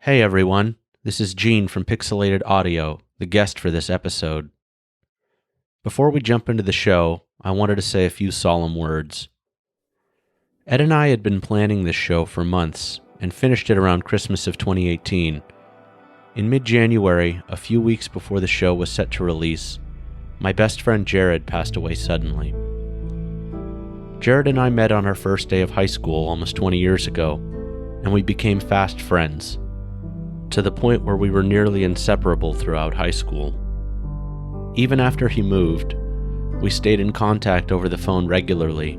Hey everyone, this is Gene from Pixelated Audio, the guest for this episode. Before we jump into the show, I wanted to say a few solemn words. Ed and I had been planning this show for months and finished it around Christmas of 2018. In mid-January, a few weeks before the show was set to release, my best friend Jared passed away suddenly. Jared and I met on our first day of high school almost 20 years ago, and we became fast friends, to the point where we were nearly inseparable throughout high school. Even after he moved, we stayed in contact over the phone regularly.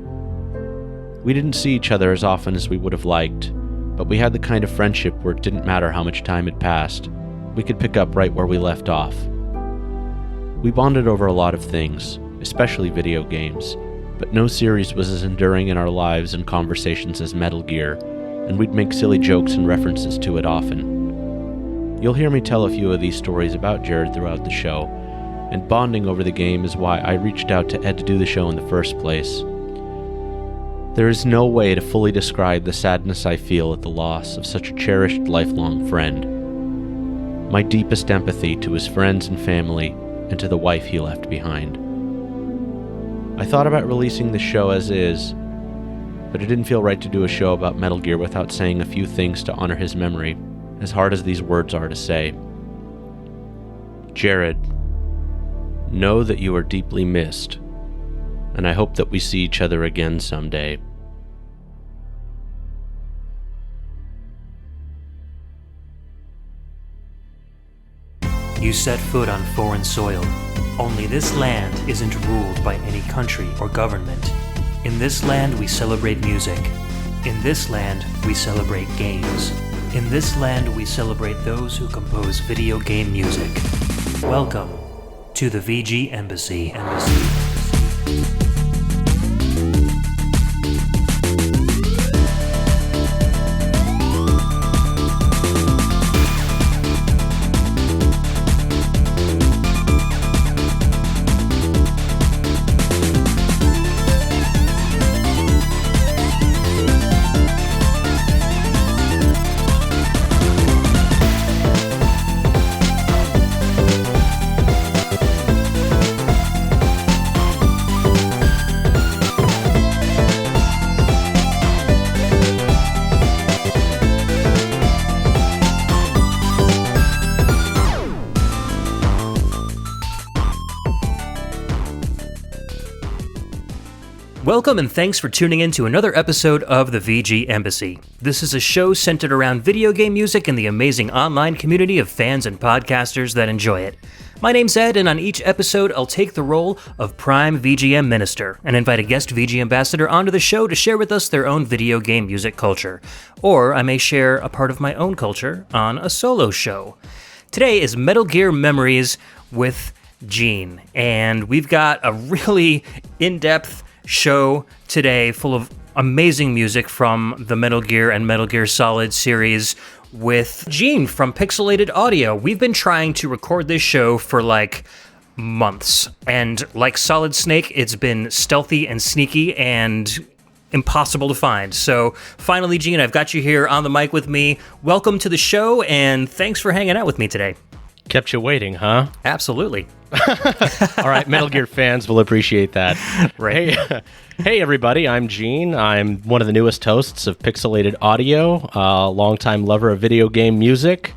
We didn't see each other as often as we would have liked, but we had the kind of friendship where it didn't matter how much time had passed. We could pick up right where we left off. We bonded over a lot of things, especially video games, but no series was as enduring in our lives and conversations as Metal Gear, and we'd make silly jokes and references to it often. You'll hear me tell a few of these stories about Jared throughout the show, and bonding over the game is why I reached out to Ed to do the show in the first place. There is no way to fully describe the sadness I feel at the loss of such a cherished lifelong friend. My deepest empathy to his friends and family, and to the wife he left behind. I thought about releasing the show as is, but it didn't feel right to do a show about Metal Gear without saying a few things to honor his memory, as hard as these words are to say. Jared, know that you are deeply missed, and I hope that we see each other again someday. You set foot on foreign soil. Only this land isn't ruled by any country or government. In this land we celebrate music. In this land we celebrate games. In this land we celebrate those who compose video game music. Welcome to the VG Embassy. Welcome and thanks for tuning in to another episode of the VG Embassy. This is a show centered around video game music and the amazing online community of fans and podcasters that enjoy it. My name's Ed, and on each episode I'll take the role of Prime VGM Minister and invite a guest VG Ambassador onto the show to share with us their own video game music culture. Or I may share a part of my own culture on a solo show. Today is Metal Gear Memories with Gene, and we've got a really in-depth show today full of amazing music from the Metal Gear and Metal Gear Solid series with Gene from Pixelated Audio. We've been trying to record this show for like months, and like Solid Snake, it's been stealthy and sneaky and impossible to find. So finally, Gene, I've got you here on the mic with me. Welcome to the show, and thanks for hanging out with me today. Kept you waiting, huh? Absolutely. All right, Metal Gear fans will appreciate that. Right. Hey, everybody, I'm Gene. I'm one of the newest hosts of Pixelated Audio, a longtime lover of video game music,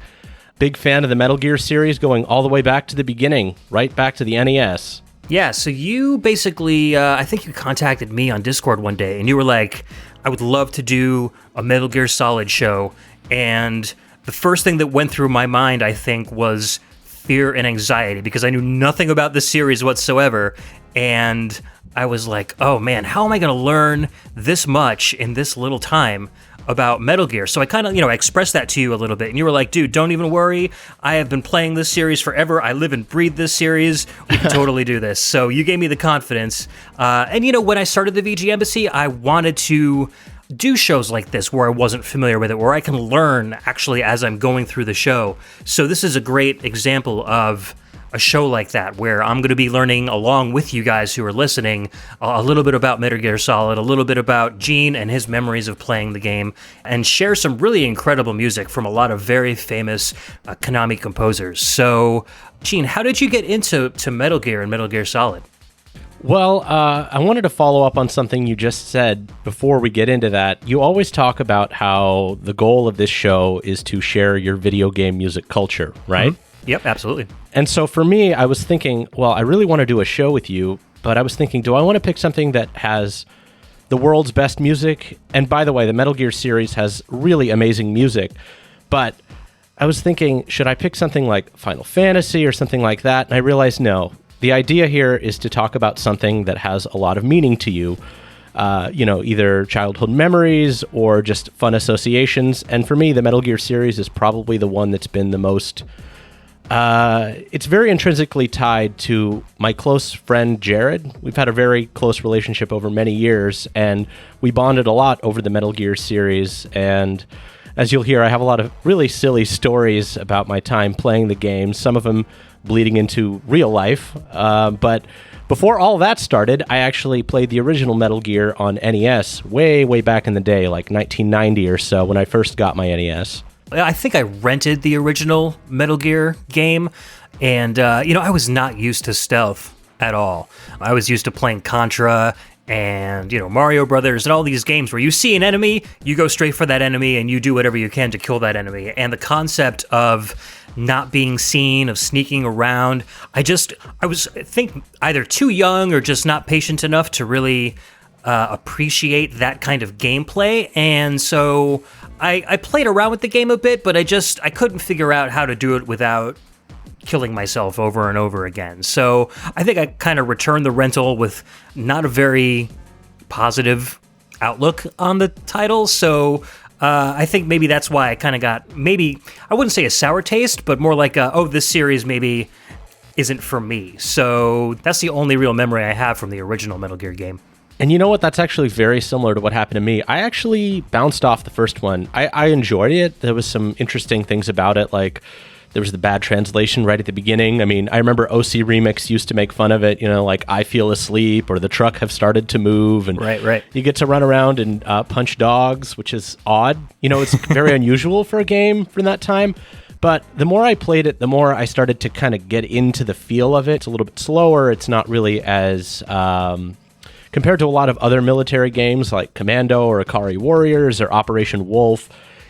big fan of the Metal Gear series going all the way back to the beginning, right back to the NES. Yeah, so you basically, I think you contacted me on Discord one day, and you were like, I would love to do a Metal Gear Solid show, and the first thing that went through my mind, I think, was fear and anxiety, because I knew nothing about the series whatsoever, and I was like, oh man, how am I going to learn this much in this little time about Metal Gear? So I kind of, expressed that to you a little bit, and you were like, dude, don't even worry, I have been playing this series forever, I live and breathe this series, we can totally do this. So you gave me the confidence, and when I started the VG Embassy, I wanted to do shows like this where I wasn't familiar with it, where I can learn actually as I'm going through the show. So this is a great example of a show like that where I'm going to be learning along with you guys who are listening a little bit about Metal Gear Solid, a little bit about Gene and his memories of playing the game, and share some really incredible music from a lot of very famous Konami composers. So, Gene, how did you get into Metal Gear and Metal Gear Solid? Well, I wanted to follow up on something you just said before we get into that. You always talk about how the goal of this show is to share your video game music culture, right? Mm-hmm. Yep, absolutely. And so for me, I was thinking, well, I really want to do a show with you, but I was thinking, do I want to pick something that has the world's best music? And by the way, the Metal Gear series has really amazing music, but I was thinking, should I pick something like Final Fantasy or something like that? And I realized, no. The idea here is to talk about something that has a lot of meaning to you, either childhood memories or just fun associations. And for me, the Metal Gear series is probably the one that's been the most... it's very intrinsically tied to my close friend Jared. We've had a very close relationship over many years, and we bonded a lot over the Metal Gear series. And as you'll hear, I have a lot of really silly stories about my time playing the game, some of them bleeding into real life. But before all that started, I actually played the original Metal Gear on NES way, way back in the day, like 1990 or so, when I first got my NES. I think I rented the original Metal Gear game, and, I was not used to stealth at all. I was used to playing Contra and, Mario Brothers and all these games where you see an enemy, you go straight for that enemy, and you do whatever you can to kill that enemy. And the concept of not being seen, of sneaking around, I think either too young or just not patient enough to really appreciate that kind of gameplay. And so I played around with the game a bit, but I couldn't figure out how to do it without killing myself over and over again. So I think I kind of returned the rental with not a very positive outlook on the title. So I think maybe that's why I kind of got, maybe, I wouldn't say a sour taste, but more like, this series maybe isn't for me. So that's the only real memory I have from the original Metal Gear game. And you know what? That's actually very similar to what happened to me. I actually bounced off the first one. I enjoyed it. There was some interesting things about it, like there was the bad translation right at the beginning. I mean, I remember OC Remix used to make fun of it, like I feel asleep or the truck have started to move. And right. You get to run around and punch dogs, which is odd. It's very unusual for a game from that time. But the more I played it, the more I started to kind of get into the feel of it. It's a little bit slower. It's not really as... compared to a lot of other military games like Commando or Ikari Warriors or Operation Wolf,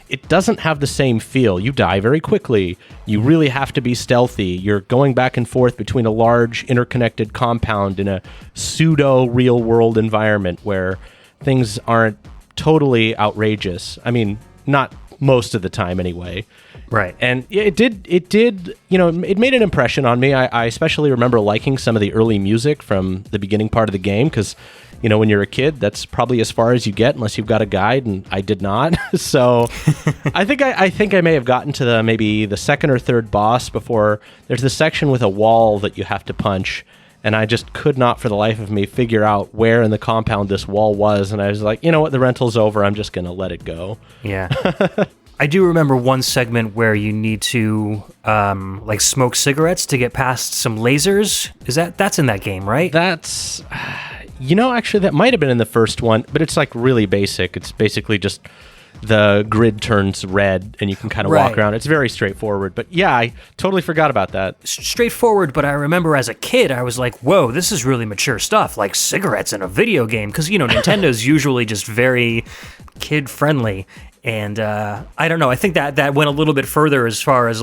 it doesn't have the same feel. You die very quickly. You really have to be stealthy. You're going back and forth between a large interconnected compound in a pseudo real world environment where things aren't totally outrageous. I mean, not most of the time anyway. Right. And it did, it made an impression on me. I especially remember liking some of the early music from the beginning part of the game because, when you're a kid, that's probably as far as you get unless you've got a guide, and I did not. So I think I may have gotten to maybe the second or third boss before there's this section with a wall that you have to punch, and I just could not for the life of me figure out where in the compound this wall was, and I was like, you know what, the rental's over, I'm just going to let it go. Yeah. I do remember one segment where you need to smoke cigarettes to get past some lasers. That's in that game, right? That's actually that might have been in the first one, but it's like really basic. It's basically just the grid turns red and you can kind of walk around. It's very straightforward. But yeah, I totally forgot about that. Straightforward, but I remember as a kid, I was like, whoa, this is really mature stuff, like cigarettes in a video game. Because, Nintendo's usually just very kid-friendly. And I don't know, I think that went a little bit further as far as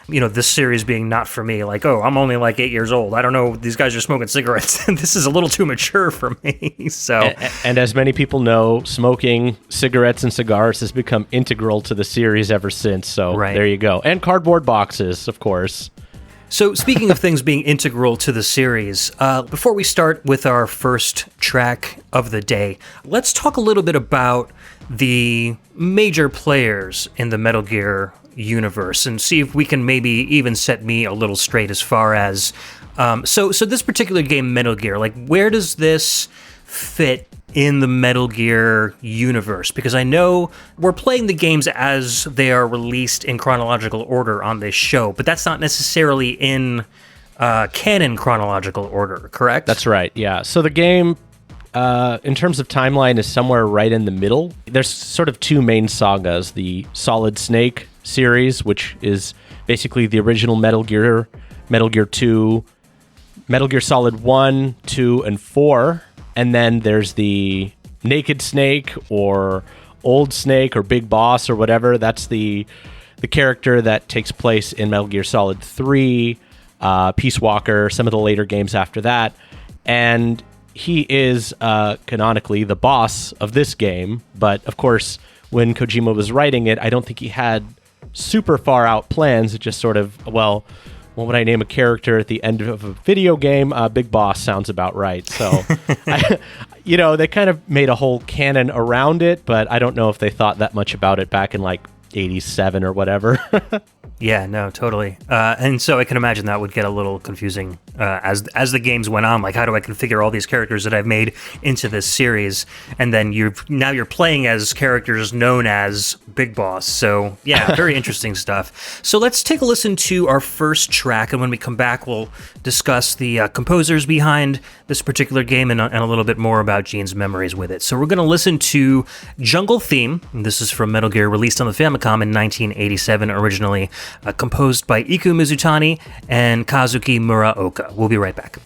this series being not for me. Like, oh, I'm only 8 years old. I don't know, these guys are smoking cigarettes. This is a little too mature for me. So, and as many people know, smoking cigarettes and cigars has become integral to the series ever since. So There you go. And cardboard boxes, of course. So speaking of things being integral to the series, before we start with our first track of the day, let's talk a little bit about the major players in the Metal Gear universe and see if we can maybe even set me a little straight as far as so this particular game, Metal Gear, where does this fit in the Metal Gear universe? Because I know we're playing the games as they are released in chronological order on this show, but that's not necessarily in canon chronological order, correct? That's right, yeah. So the game, in terms of timeline, is somewhere right in the middle. There's sort of two main sagas, the Solid Snake series, which is basically the original Metal Gear 2, Metal Gear Solid 1, 2, and 4. And then there's the Naked Snake or Old Snake or Big Boss or whatever. That's the character that takes place in Metal Gear Solid 3, Peace Walker, some of the later games after that. And he is canonically the boss of this game. But of course, when Kojima was writing it, I don't think he had super far out plans. It just sort of, well, what would I name a character at the end of a video game? Big Boss sounds about right. So, they kind of made a whole canon around it, but I don't know if they thought that much about it back in like 87 or whatever. Yeah, no, totally. And so I can imagine that would get a little confusing as the games went on. Like, how do I configure all these characters that I've made into this series? And then you're playing as characters known as Big Boss. So yeah, very interesting stuff. So let's take a listen to our first track, and when we come back, we'll discuss the composers behind this particular game and a little bit more about Gene's memories with it. So we're going to listen to Jungle Theme. This is from Metal Gear, released on the Famicom in 1987 originally. Composed by Iku Mizutani and Kazuki Muraoka. We'll be right back.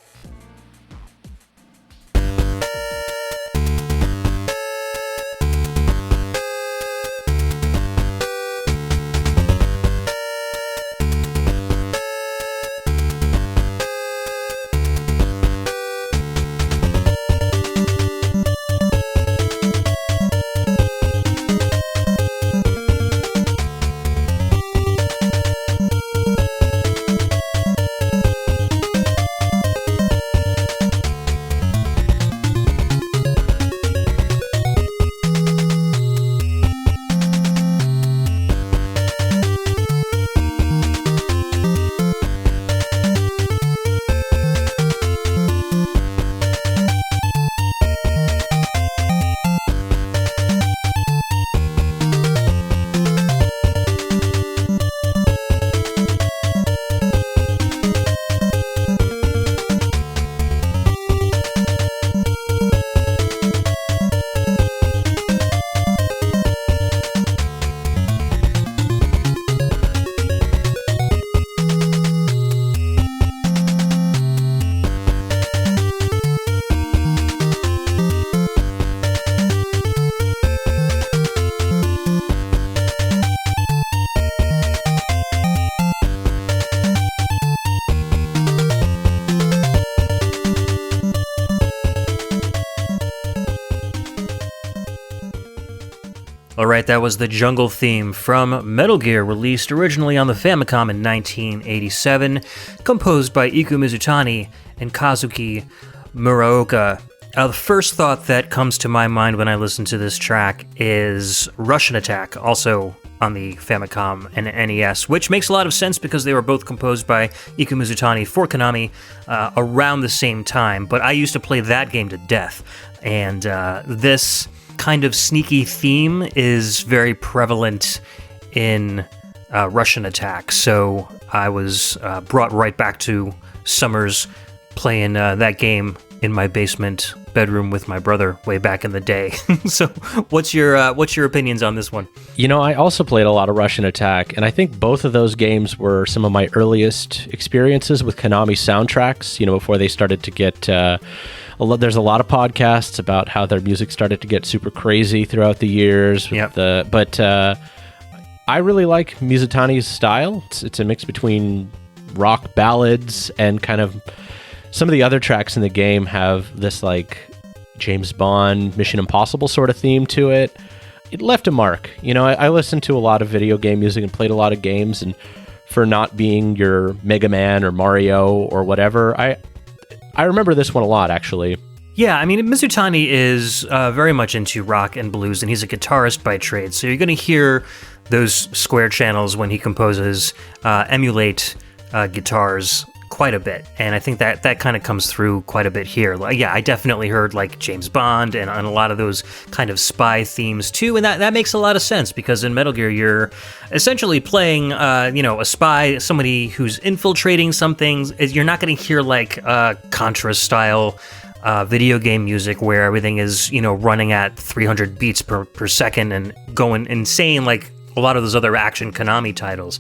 Alright, that was the Jungle Theme from Metal Gear, released originally on the Famicom in 1987, composed by Iku Mizutani and Kazuki Muraoka. The first thought that comes to my mind when I listen to this track is Russian Attack, also on the Famicom and NES, which makes a lot of sense because they were both composed by Iku Mizutani for Konami around the same time, but I used to play that game to death, and this kind of sneaky theme is very prevalent in Russian Attack, so I was brought right back to summers playing that game in my basement bedroom with my brother way back in the day. So what's your opinions on this one? I also played a lot of Russian Attack, and I think both of those games were some of my earliest experiences with Konami soundtracks, before they started to get there's a lot of podcasts about how their music started to get super crazy throughout the years. Yep. But I really like Mizutani's style. It's a mix between rock ballads and kind of some of the other tracks in the game have this like James Bond, Mission Impossible sort of theme to it. It left a mark. I listened to a lot of video game music and played a lot of games, and for not being your Mega Man or Mario or whatever, I remember this one a lot, actually. Yeah, I mean, Mizutani is very much into rock and blues, and he's a guitarist by trade, so you're going to hear those square channels when he composes emulate guitars quite a bit, and I think that kind of comes through quite a bit here. Like, yeah, I definitely heard like James Bond and a lot of those kind of spy themes too, and that makes a lot of sense because in Metal Gear you're essentially playing a spy, somebody who's infiltrating some things. You're not going to hear like Contra style video game music where everything is running at 300 beats per second and going insane like a lot of those other action Konami titles.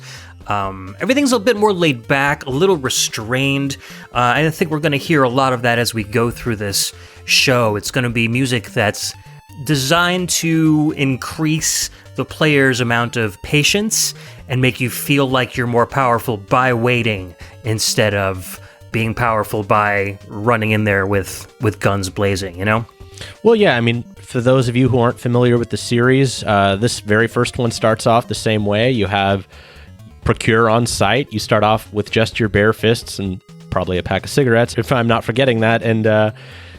Everything's a bit more laid back, a little restrained. I think we're going to hear a lot of that as we go through this show. It's going to be music that's designed to increase the player's amount of patience and make you feel like you're more powerful by waiting instead of being powerful by running in there with guns blazing, Well, yeah, I mean, for those of you who aren't familiar with the series, this very first one starts off the same way. You have Procure on site. You start off with just your bare fists and probably a pack of cigarettes, if I'm not forgetting that, and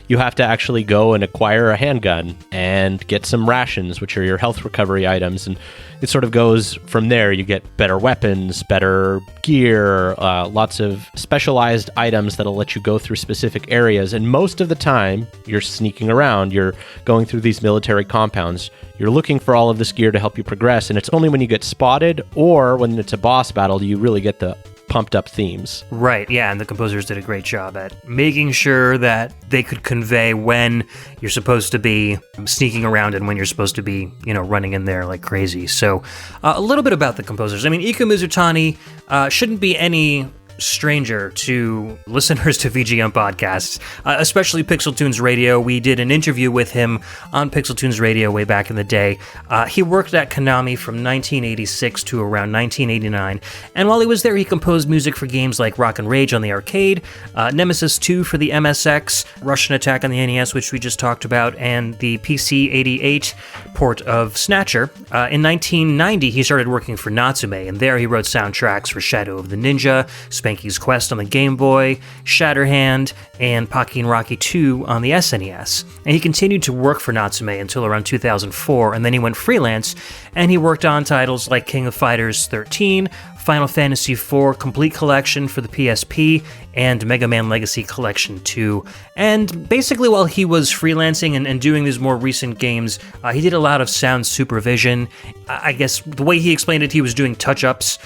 you have to actually go and acquire a handgun and get some rations, which are your health recovery items, and it sort of goes from there. You get better weapons, better gear, lots of specialized items that'll let you go through specific areas, and most of the time, you're sneaking around, you're going through these military compounds, you're looking for all of this gear to help you progress, and it's only when you get spotted or when it's a boss battle do you really get the pumped up themes. Right, yeah, and the composers did a great job at making sure that they could convey when you're supposed to be sneaking around and when you're supposed to be, running in there like crazy. So a little bit about the composers. I mean, Iku Mizutani shouldn't be any stranger to listeners to VGM podcasts, especially Pixel Tunes Radio. We did an interview with him on Pixel Tunes Radio way back in the day. He worked at Konami from 1986 to around 1989, and while he was there, he composed music for games like Rock and Rage on the arcade, Nemesis 2 for the MSX, Russian Attack on the NES, which we just talked about, and the PC-88 port of Snatcher. In 1990, he started working for Natsume, and there he wrote soundtracks for Shadow of the Ninja, Spanky's Quest on the Game Boy, Shatterhand, and Pocky and Rocky 2 on the SNES. And he continued to work for Natsume until around 2004, and then he went freelance, and he worked on titles like King of Fighters 13, Final Fantasy IV Complete Collection for the PSP, and Mega Man Legacy Collection 2. And basically while he was freelancing and doing these more recent games, he did a lot of sound supervision. I guess the way he explained it, he was doing touch-ups.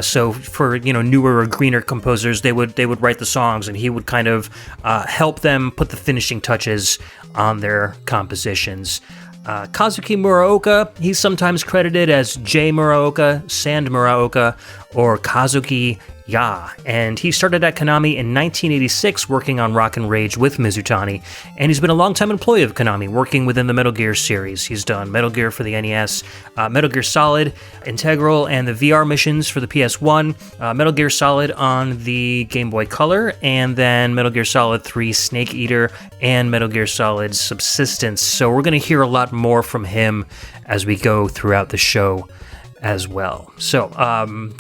So for newer or greener composers, they would write the songs, and he would kind of help them put the finishing touches on their compositions. Kazuki Muraoka, he's sometimes credited as J. Muraoka, Sand Muraoka, or Kazuki Ya, and he started at Konami in 1986 working on Rock and Rage with Mizutani, and he's been a longtime employee of Konami, working within the Metal Gear series. He's done Metal Gear for the NES, Metal Gear Solid, Integral, and the VR missions for the PS1, Metal Gear Solid on the Game Boy Color, and then Metal Gear Solid 3 Snake Eater, and Metal Gear Solid Subsistence. So we're going to hear a lot more from him as we go throughout the show as well. So,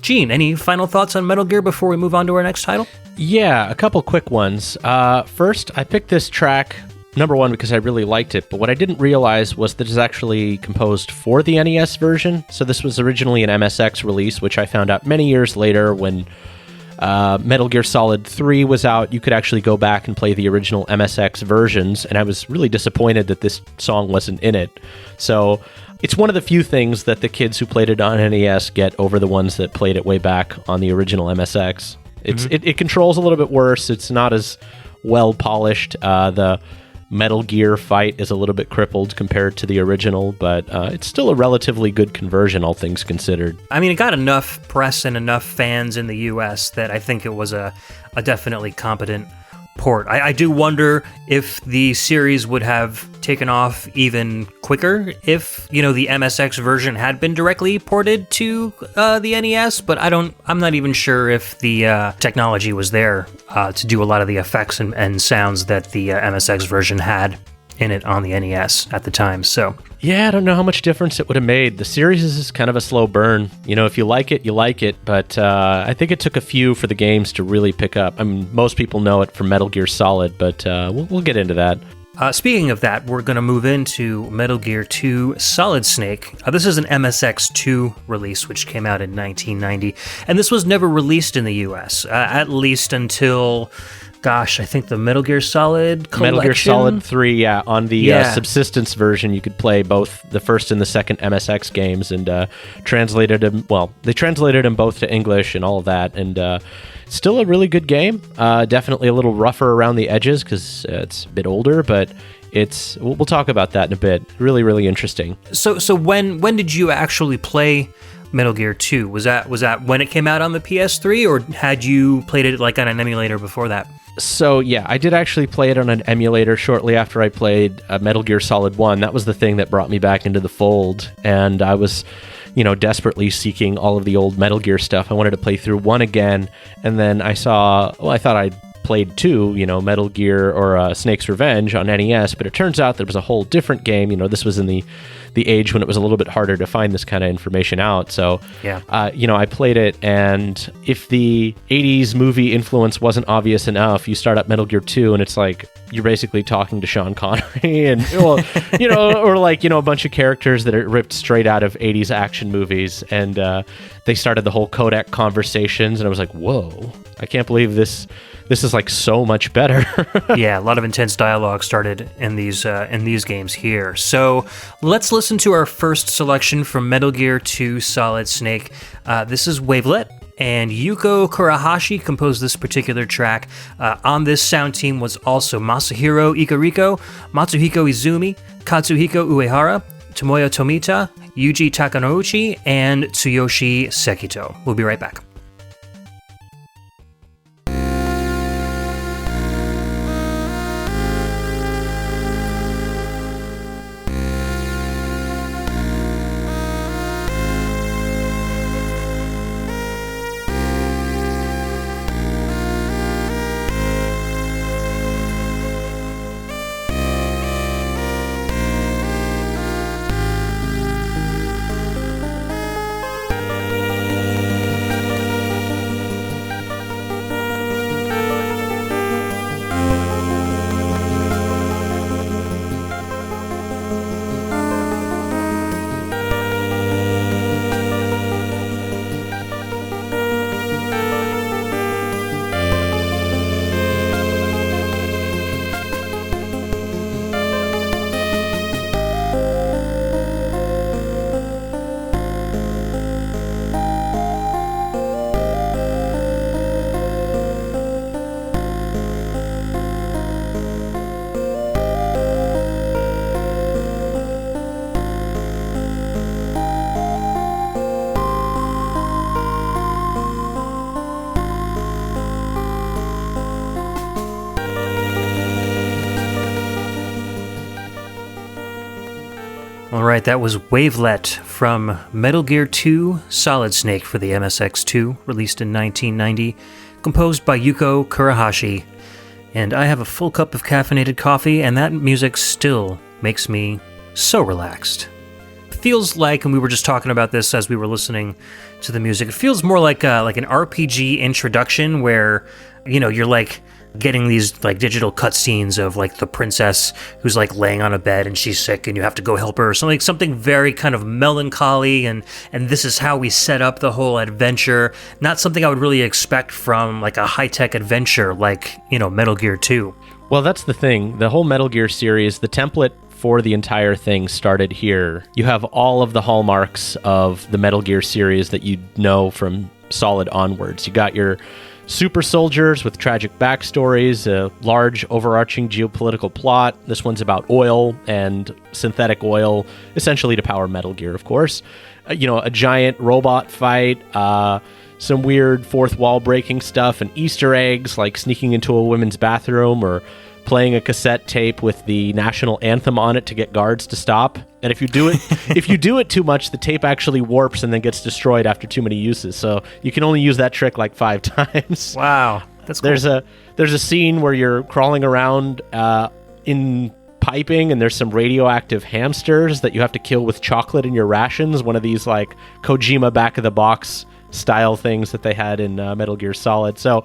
Gene, any final thoughts on Metal Gear before we move on to our next title? Yeah, a couple quick ones. First, I picked this track, number one, because I really liked it, but what I didn't realize was that it's actually composed for the NES version. So this was originally an MSX release, which I found out many years later when Metal Gear Solid 3 was out. You could actually go back and play the original MSX versions, and I was really disappointed that this song wasn't in it. So it's one of the few things that the kids who played it on NES get over the ones that played it way back on the original MSX. It controls a little bit worse. It's not as well polished. The Metal Gear fight is a little bit crippled compared to the original, but it's still a relatively good conversion, all things considered. I mean, it got enough press and enough fans in the US that I think it was a definitely competent port. I do wonder if the series would have taken off even quicker if, the MSX version had been directly ported to the NES, but I'm not even sure if the technology was there to do a lot of the effects and sounds that the MSX version had in it on the NES at the time. So yeah, I don't know how much difference it would have made. The series is kind of a slow burn. If you like it, you like it, but I think it took a few for the games to really pick up. I mean, most people know it from Metal Gear Solid, but we'll get into that. Speaking of that, we're going to move into Metal Gear 2 Solid Snake. This is an MSX2 release, which came out in 1990, and this was never released in the US, at least until, gosh, I think the Metal Gear Solid collection? Metal Gear Solid 3, yeah. On the subsistence version, you could play both the first and the second MSX games, and they translated them both to English and all of that, and still a really good game. Definitely a little rougher around the edges because it's a bit older, but we'll talk about that in a bit. Really, really interesting. So when did you actually play Metal Gear 2? Was that when it came out on the PS3, or had you played it like on an emulator before that? So yeah, I did actually play it on an emulator shortly after I played Metal Gear Solid 1. That was the thing that brought me back into the fold, and I was desperately seeking all of the old Metal Gear stuff. I wanted to play through 1 again, and then I thought I'd played 2, Metal Gear or Snake's Revenge on NES, but it turns out there was a whole different game. This was in the age when it was a little bit harder to find this kind of information out. So, yeah. I played it, and if the 80s movie influence wasn't obvious enough, you start up Metal Gear 2, and it's like you're basically talking to Sean Connery, and or like a bunch of characters that are ripped straight out of 80s action movies, and they started the whole codec conversations, and I was like, whoa, I can't believe this is like so much better. Yeah, a lot of intense dialogue started in these games here. So let's listen to our first selection from Metal Gear 2 Solid Snake. This is Wavelet, and Yuko Kurahashi composed this particular track. On this sound team was also Masahiro Ikariko, Matsuhiko Izumi, Katsuhiko Uehara, Tomoya Tomita, Yuji Takanouchi, and Tsuyoshi Sekito. We'll be right back. All right, that was Wavelet from Metal Gear 2 Solid Snake for the MSX2, released in 1990, composed by Yuko Kurahashi. And I have a full cup of caffeinated coffee, and that music still makes me so relaxed. It feels like, and we were just talking about this as we were listening to the music, it feels more like an RPG introduction where, you're like getting these like digital cutscenes of like the princess who's like laying on a bed and she's sick and you have to go help her, or something very kind of melancholy, and this is how we set up the whole adventure. Not something I would really expect from like a high-tech adventure like, Metal Gear 2. Well, that's the thing. The whole Metal Gear series, the template for the entire thing started here. You have all of the hallmarks of the Metal Gear series that you know from Solid onwards. You got your super soldiers with tragic backstories, a large overarching geopolitical plot. This one's about oil and synthetic oil, essentially to power Metal Gear, of course. A giant robot fight, some weird fourth wall breaking stuff, and Easter eggs like sneaking into a women's bathroom or playing a cassette tape with the national anthem on it to get guards to stop. And if you do it too much, the tape actually warps and then gets destroyed after too many uses. So you can only use that trick like 5 times. Wow, that's cool. There's a scene where you're crawling around in piping, and there's some radioactive hamsters that you have to kill with chocolate in your rations. One of these like Kojima back of the box style things that they had in Metal Gear Solid. So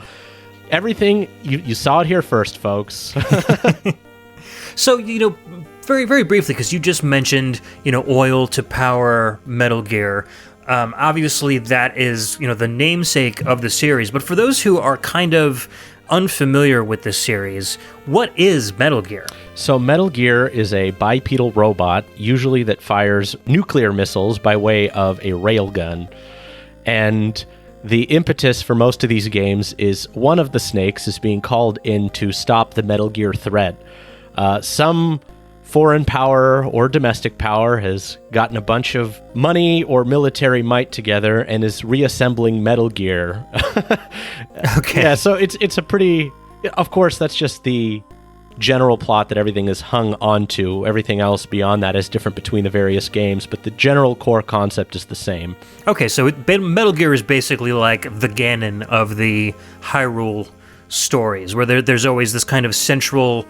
everything, you saw it here first, folks. So, very, very briefly, because you just mentioned, oil to power Metal Gear. Obviously, that is, the namesake of the series. But for those who are kind of unfamiliar with this series, what is Metal Gear? So Metal Gear is a bipedal robot, usually that fires nuclear missiles by way of a railgun. And the impetus for most of these games is one of the snakes is being called in to stop the Metal Gear threat. Some foreign power or domestic power has gotten a bunch of money or military might together and is reassembling Metal Gear. Okay. Yeah, so it's a pretty... Of course, that's just the general plot that everything is hung onto. Everything else beyond that is different between the various games, but the general core concept is the same. Okay, so Metal Gear is basically like the Ganon of the Hyrule stories, where there's always this kind of central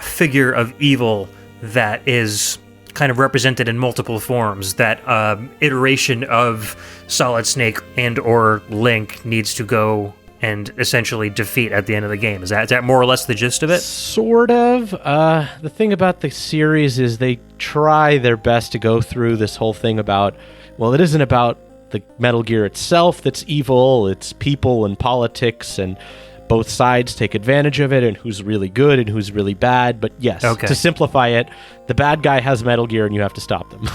figure of evil that is kind of represented in multiple forms, that iteration of Solid Snake and or Link needs to go and essentially defeat at the end of the game. Is that more or less the gist of it? Sort of. The thing about the series is they try their best to go through this whole thing about, well, it isn't about the Metal Gear itself that's evil, it's people and politics, and both sides take advantage of it, and who's really good and who's really bad. But yes, to simplify it, the bad guy has Metal Gear and you have to stop them.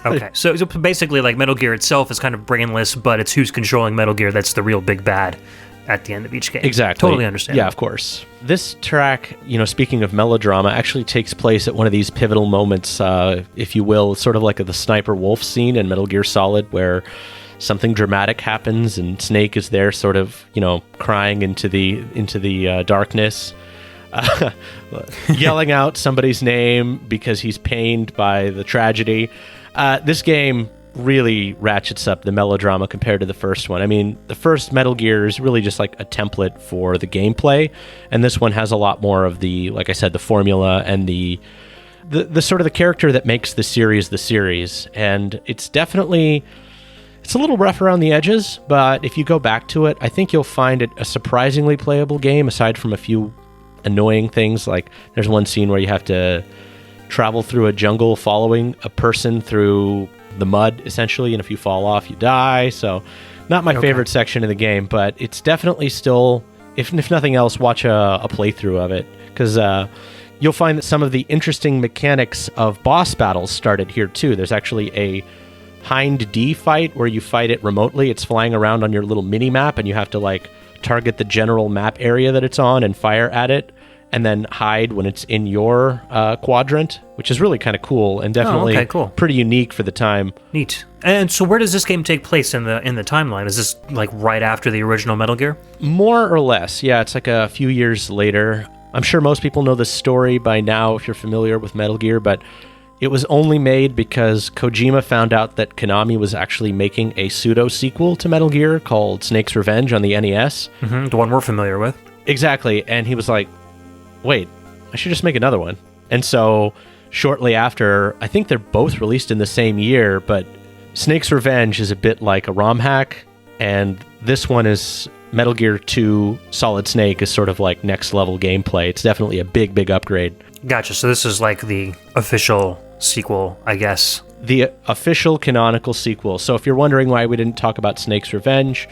Okay, so basically like Metal Gear itself is kind of brainless, but it's who's controlling Metal Gear that's the real big bad at the end of each game. Exactly. Totally understand. Yeah, of course. This track, speaking of melodrama, actually takes place at one of these pivotal moments, if you will, sort of like the Sniper Wolf scene in Metal Gear Solid, where something dramatic happens and Snake is there sort of, crying into the darkness, yelling out somebody's name because he's pained by the tragedy. This game really ratchets up the melodrama compared to the first one. I mean, the first Metal Gear is really just like a template for the gameplay, and this one has a lot more of the, like I said, the formula and the sort of the character that makes the series. And it's definitely... It's a little rough around the edges, but if you go back to it, I think you'll find it a surprisingly playable game, aside from a few annoying things. Like, there's one scene where you have to travel through a jungle following a person through the mud, essentially, and if you fall off, you die. So, not my favorite section of the game, but it's definitely still, if nothing else, watch a playthrough of it, because you'll find that some of the interesting mechanics of boss battles started here, too. There's actually a Hind D fight where you fight it remotely. It's flying around on your little mini map, and you have to target the general map area that it's on and fire at it, and then hide when it's in your quadrant, which is really kind of cool and definitely pretty unique for the time. Neat. And so where does this game take place in the timeline? Is this like right after the original Metal Gear? More or less, yeah. It's like a few years later. I'm sure most people know this story by now if you're familiar with Metal Gear, but it was only made because Kojima found out that Konami was actually making a pseudo-sequel to Metal Gear called Snake's Revenge on the NES. Mm-hmm, the one we're familiar with. Exactly, and he was like, wait, I should just make another one. And so, shortly after, I think they're both released in the same year, but Snake's Revenge is a bit like a ROM hack, and this one is Metal Gear 2 Solid Snake is sort of like next-level gameplay. It's definitely a big, big upgrade. Gotcha, so this is like the official sequel, I guess. The official canonical sequel. So if you're wondering why we didn't talk about Snake's Revenge,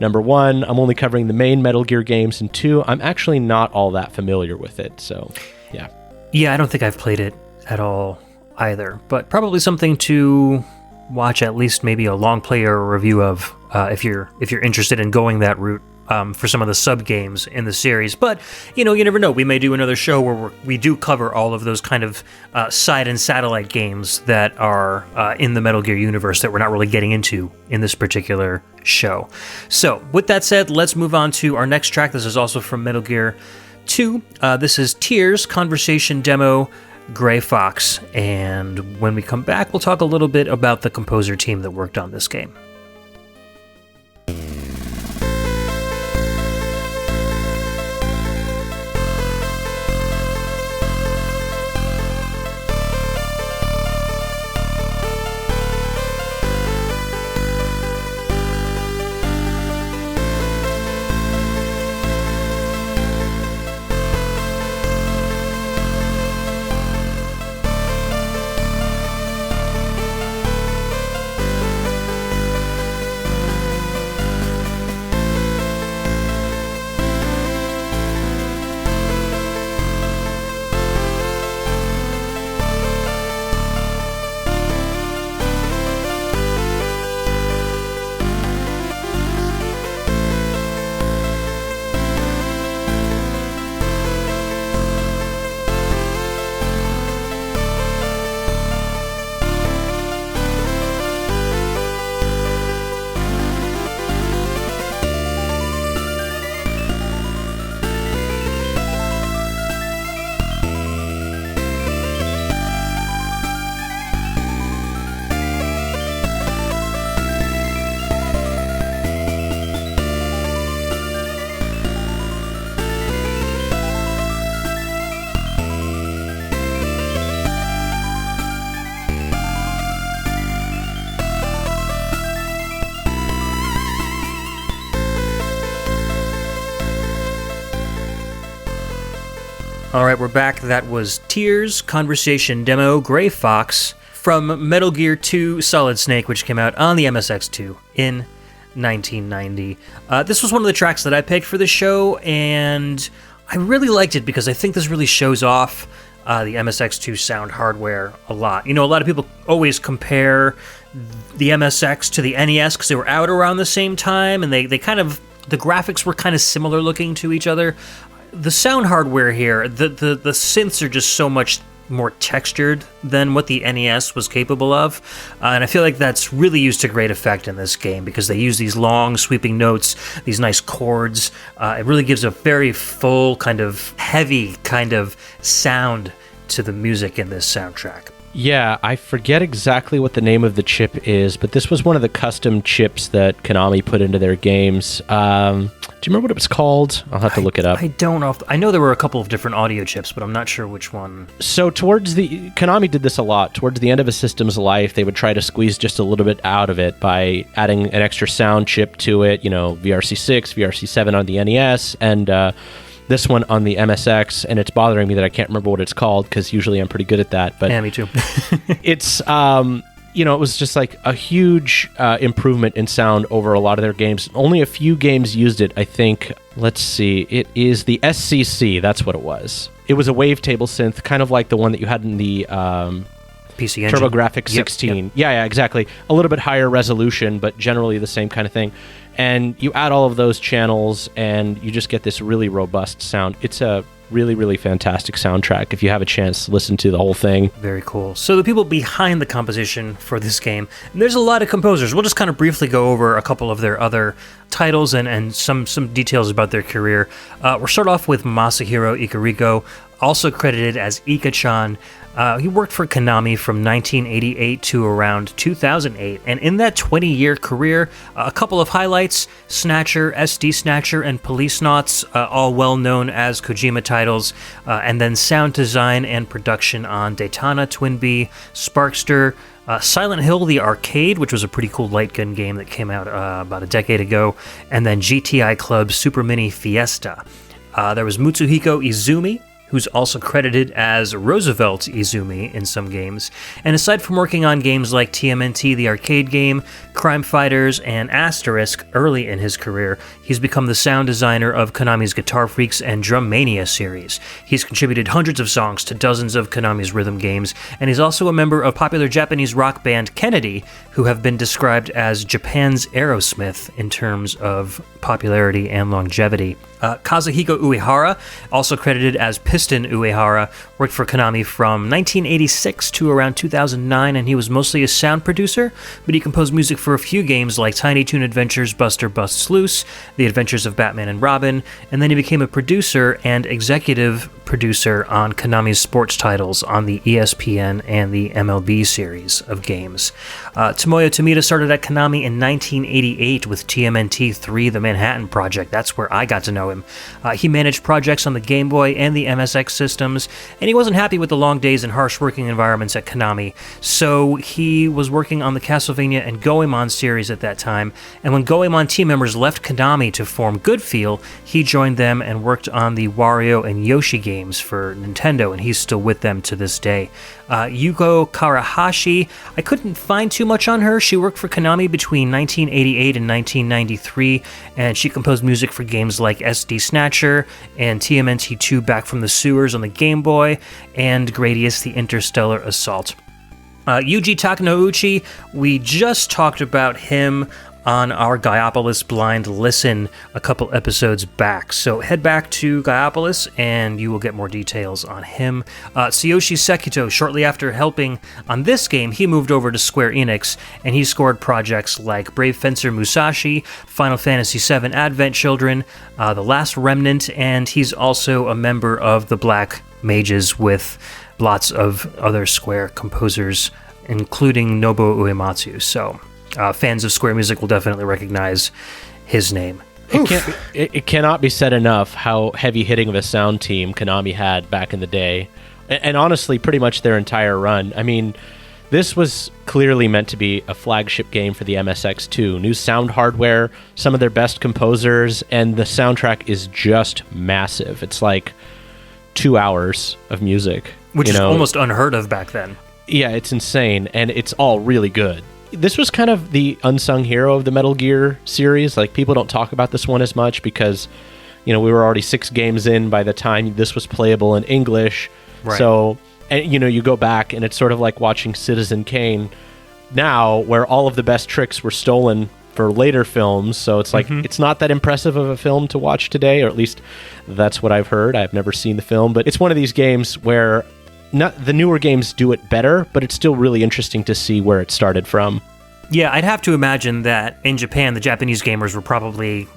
number one, I'm only covering the main Metal Gear games, and two, I'm actually not all that familiar with it, so yeah. Yeah, I don't think I've played it at all either, but probably something to watch at least maybe a long play or a review of if you're interested in going that route. For some of the sub-games in the series. But, you never know. We may do another show where we do cover all of those kind of side and satellite games that are in the Metal Gear universe that we're not really getting into in this particular show. So, with that said, let's move on to our next track. This is also from Metal Gear 2. This is Tears Conversation Demo, Gray Fox. And when we come back, we'll talk a little bit about the composer team that worked on this game. All right, we're back. That was Tears Conversation Demo Gray Fox from Metal Gear 2 Solid Snake, which came out on the MSX2 in 1990. This was one of the tracks that I picked for the show, and I really liked it because I think this really shows off the MSX2 sound hardware a lot. You know, a lot of people always compare the MSX to the NES because they were out around the same time, and they kind of, the graphics were kind of similar looking to each other. The sound hardware here, the synths are just so much more textured than what the NES was capable of, and I feel like that's really used to great effect in this game because they use these long sweeping notes, these nice chords. It really gives a very full, kind of heavy kind of sound to the music in this soundtrack. Yeah, I forget exactly what the name of the chip is, but this was one of the custom chips that Konami put into their games. Do you remember what it was called? I'll have to look it up. I don't know. I know there were a couple of different audio chips, but I'm not sure which one. So Konami did this a lot. Towards the end of a system's life, they would try to squeeze just a little bit out of it by adding an extra sound chip to it, VRC6, VRC7 on the NES, and this one on the MSX, and it's bothering me that I can't remember what it's called because usually I'm pretty good at that. But yeah, me too. It's, it was just like a huge improvement in sound over a lot of their games. Only a few games used it, I think. Let's see. It is the SCC. That's what it was. It was a wavetable synth, kind of like the one that you had in the PC Engine. TurboGrafx 16. Yep. Yeah, exactly. A little bit higher resolution, but generally the same kind of thing. And you add all of those channels, and you just get this really robust sound. It's a really, really fantastic soundtrack. If you have a chance to listen to the whole thing. Very cool. So the people behind the composition for this game, there's a lot of composers. We'll just kind of briefly go over a couple of their other titles and some details about their career. We'll start off with Masahiro Ikariko, also credited as Ika-chan. He worked for Konami from 1988 to around 2008, and in that 20-year career, a couple of highlights: Snatcher, SD Snatcher, and Policenauts, all well known as Kojima titles, and then sound design and production on Daytona, Twinbee, Sparkster, Silent Hill the Arcade, which was a pretty cool light gun game that came out about a decade ago, and then GTI Club Super Mini Fiesta. There was Mutsuhiko Izumi, who's also credited as Roosevelt Izumi in some games. And aside from working on games like TMNT, the arcade game, Crime Fighters, and Asterisk early in his career, he's become the sound designer of Konami's Guitar Freaks and Drum Mania series. He's contributed hundreds of songs to dozens of Konami's rhythm games, and he's also a member of popular Japanese rock band Kennedy, who have been described as Japan's Aerosmith in terms of popularity and longevity. Kazuhiko Uehara, also credited as Piston Uehara, worked for Konami from 1986 to around 2009, and he was mostly a sound producer, but he composed music for a few games like Tiny Toon Adventures, Buster Busts Loose, The Adventures of Batman and Robin, and then he became a producer and executive producer on Konami's sports titles on the ESPN and the MLB series of games. Tomoyo Tomita started at Konami in 1988 with TMNT 3, The Manhattan Project. That's where I got to know him. He managed projects on the Game Boy and the MSX systems, and he wasn't happy with the long days and harsh working environments at Konami, so he was working on the Castlevania and Goemon series at that time, and when Goemon team members left Konami to form Goodfeel, he joined them and worked on the Wario and Yoshi games for Nintendo, and he's still with them to this day. Yuko Karahashi, I couldn't find too much on her. She worked for Konami between 1988 and 1993, and she composed music for games like SD Snatcher and TMNT 2 Back from the Sewers on the Game Boy, and Gradius the Interstellar Assault. Yuji Takanouchi, we just talked about him on our Gaiopolis Blind Listen a couple episodes back. So head back to Gaiopolis and you will get more details on him. Tsuyoshi Sekito, shortly after helping on this game, he moved over to Square Enix and he scored projects like Brave Fencer Musashi, Final Fantasy VII Advent Children, The Last Remnant, and he's also a member of the Black Mages with lots of other Square composers, including Nobuo Uematsu. So fans of Square Music will definitely recognize his name. It cannot be said enough how heavy-hitting of a sound team Konami had back in the day. And honestly, pretty much their entire run. I mean, this was clearly meant to be a flagship game for the MSX2. New sound hardware, some of their best composers, and the soundtrack is just massive. It's like 2 hours of music. Which is almost unheard of back then. Yeah, it's insane, and it's all really good. This was kind of the unsung hero of the Metal Gear series. Like, people don't talk about this one as much because, we were already 6 games in by the time this was playable in English. Right. So, and you go back, and it's sort of like watching Citizen Kane now, where all of the best tricks were stolen for later films. So it's like, it's not that impressive of a film to watch today, or at least that's what I've heard. I've never seen the film, but it's one of these games where the newer games do it better, but it's still really interesting to see where it started from. Yeah, I'd have to imagine that in Japan, the Japanese gamers were probably,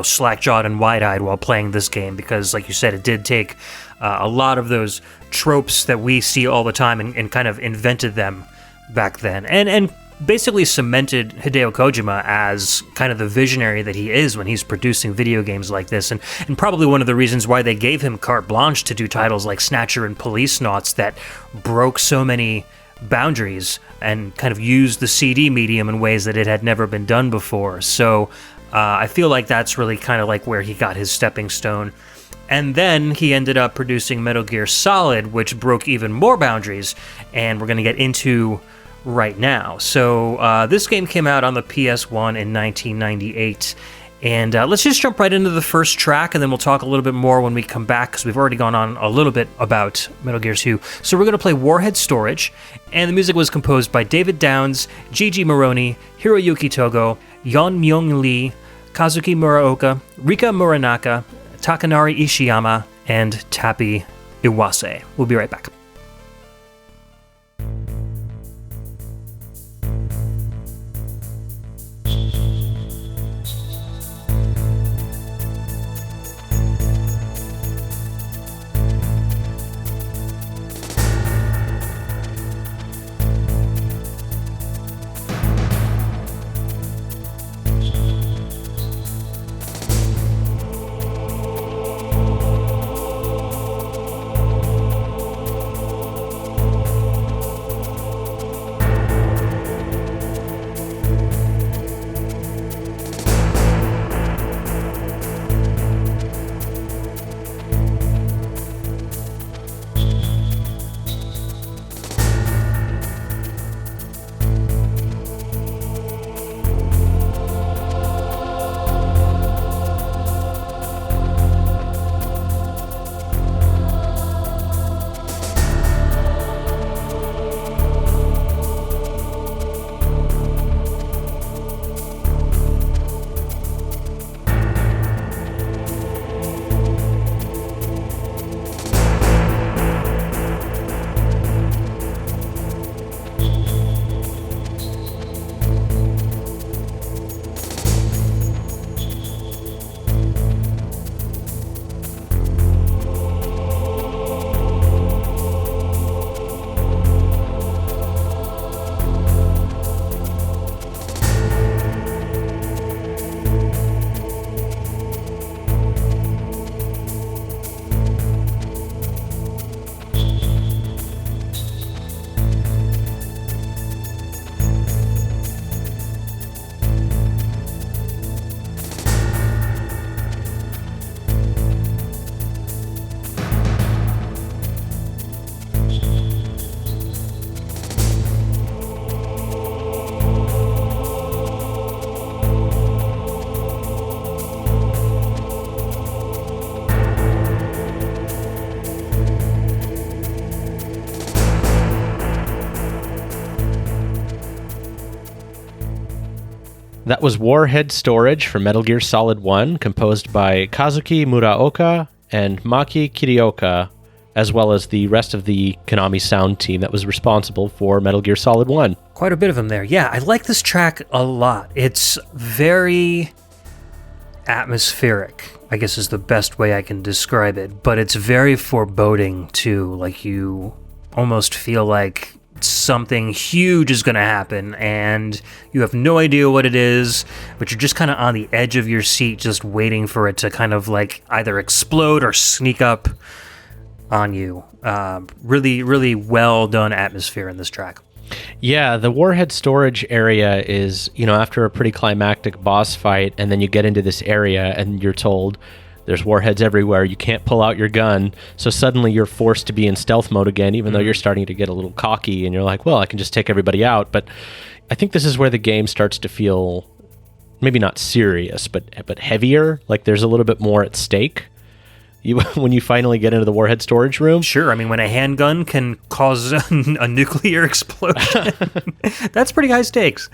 slack-jawed and wide-eyed while playing this game because, like you said, it did take a lot of those tropes that we see all the time and kind of invented them back then. And basically cemented Hideo Kojima as kind of the visionary that he is when he's producing video games like this, and probably one of the reasons why they gave him carte blanche to do titles like Snatcher and Policenauts that broke so many boundaries and kind of used the CD medium in ways that it had never been done before. So I feel like that's really kind of like where he got his stepping stone. And then he ended up producing Metal Gear Solid, which broke even more boundaries, and we're going to get into right now. So this game came out on the PS1 in 1998, and let's just jump right into the first track, and then we'll talk a little bit more when we come back, because we've already gone on a little bit about Metal Gear 2. So we're going to play Warhead Storage, and the music was composed by David Downs, Gigi Moroni, Hiroyuki Togo, Yeon Myung Lee, Kazuki Muraoka, Rika Muranaka, Takanari Ishiyama, and Tapi Iwase. We'll be right back. That was Warhead Storage for Metal Gear Solid 1, composed by Kazuki Muraoka and Maki Kirioka, as well as the rest of the Konami sound team that was responsible for Metal Gear Solid 1. Quite a bit of them there. Yeah, I like this track a lot. It's very atmospheric, I guess is the best way I can describe it, but it's very foreboding too. Like, you almost feel like something huge is going to happen and you have no idea what it is, but you're just kind of on the edge of your seat just waiting for it to kind of like either explode or sneak up on you. Really, really well done atmosphere in this track. Yeah, the Warhead Storage area is, after a pretty climactic boss fight, and then you get into this area and you're told There's warheads everywhere. You can't pull out your gun. So suddenly you're forced to be in stealth mode again, even though you're starting to get a little cocky and you're like, well, I can just take everybody out. But I think this is where the game starts to feel maybe not serious, but heavier. Like there's a little bit more at stake. When you finally get into the warhead storage room. Sure. I mean, when a handgun can cause a nuclear explosion, that's pretty high stakes.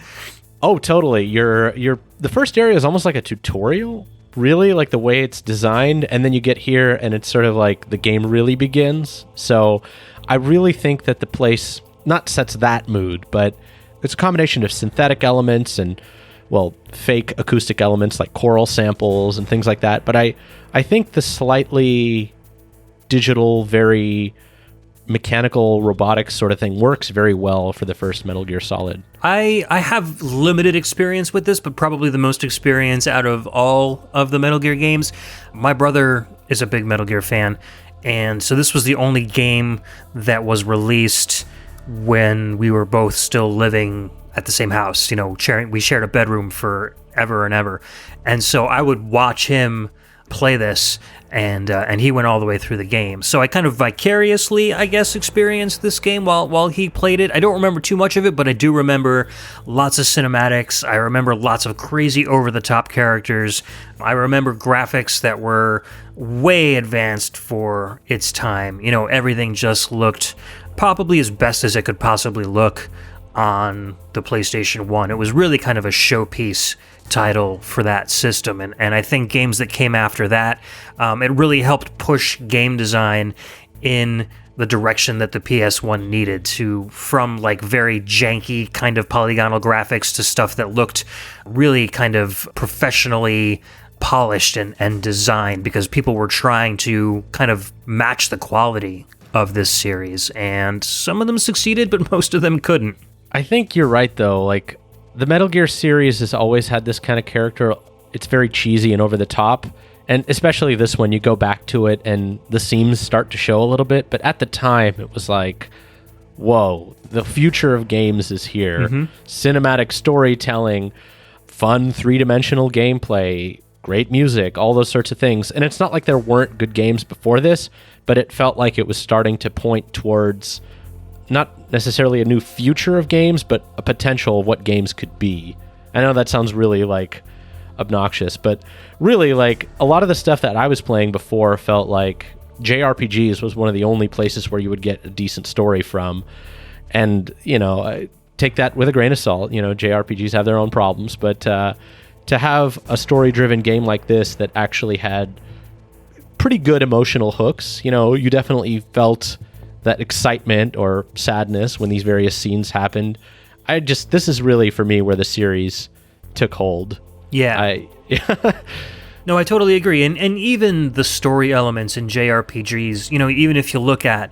Oh, totally. The first area is almost like a tutorial, really, like the way it's designed. And then you get here and it's sort of like the game really begins. So I really think that the place not sets that mood, but it's a combination of synthetic elements and, well, fake acoustic elements like choral samples and things like that. But I think the slightly digital, very mechanical robotics sort of thing works very well for the first Metal Gear Solid. I have limited experience with this, but probably the most experience out of all of the Metal Gear games. My brother is a big Metal Gear fan, and so this was the only game that was released when we were both still living at the same house. You know, we shared a bedroom for ever and ever. And so I would watch him play this, and he went all the way through the game. So I kind of vicariously, I guess, experienced this game while he played it. I don't remember too much of it, but I do remember lots of cinematics. I remember lots of crazy over-the-top characters. I remember graphics that were way advanced for its time. You know, everything just looked probably as best as it could possibly look on the PlayStation 1. It was really kind of a showpiece title for that system, and I think games that came after that, it really helped push game design in the direction that the PS1 needed to, from like very janky kind of polygonal graphics to stuff that looked really kind of professionally polished and designed, because people were trying to kind of match the quality of this series, and some of them succeeded, but most of them couldn't. I think you're right, though. Like, the Metal Gear series has always had this kind of character. It's very cheesy and over the top. And especially this one, you go back to it and the seams start to show a little bit. But at the time, it was like, whoa, the future of games is here. Mm-hmm. Cinematic storytelling, fun three-dimensional gameplay, great music, all those sorts of things. And it's not like there weren't good games before this, but it felt like it was starting to point towards not necessarily a new future of games, but a potential of what games could be. I know that sounds really like obnoxious, but really like a lot of the stuff that I was playing before felt like JRPGs was one of the only places where you would get a decent story from. And, you know, I take that with a grain of salt. You know, JRPGs have their own problems, but to have a story-driven game like this that actually had pretty good emotional hooks, you know, you definitely felt that excitement or sadness when these various scenes happened. This is really for me where the series took hold. Yeah. No, I totally agree. And even the story elements in JRPGs, you know, even if you look at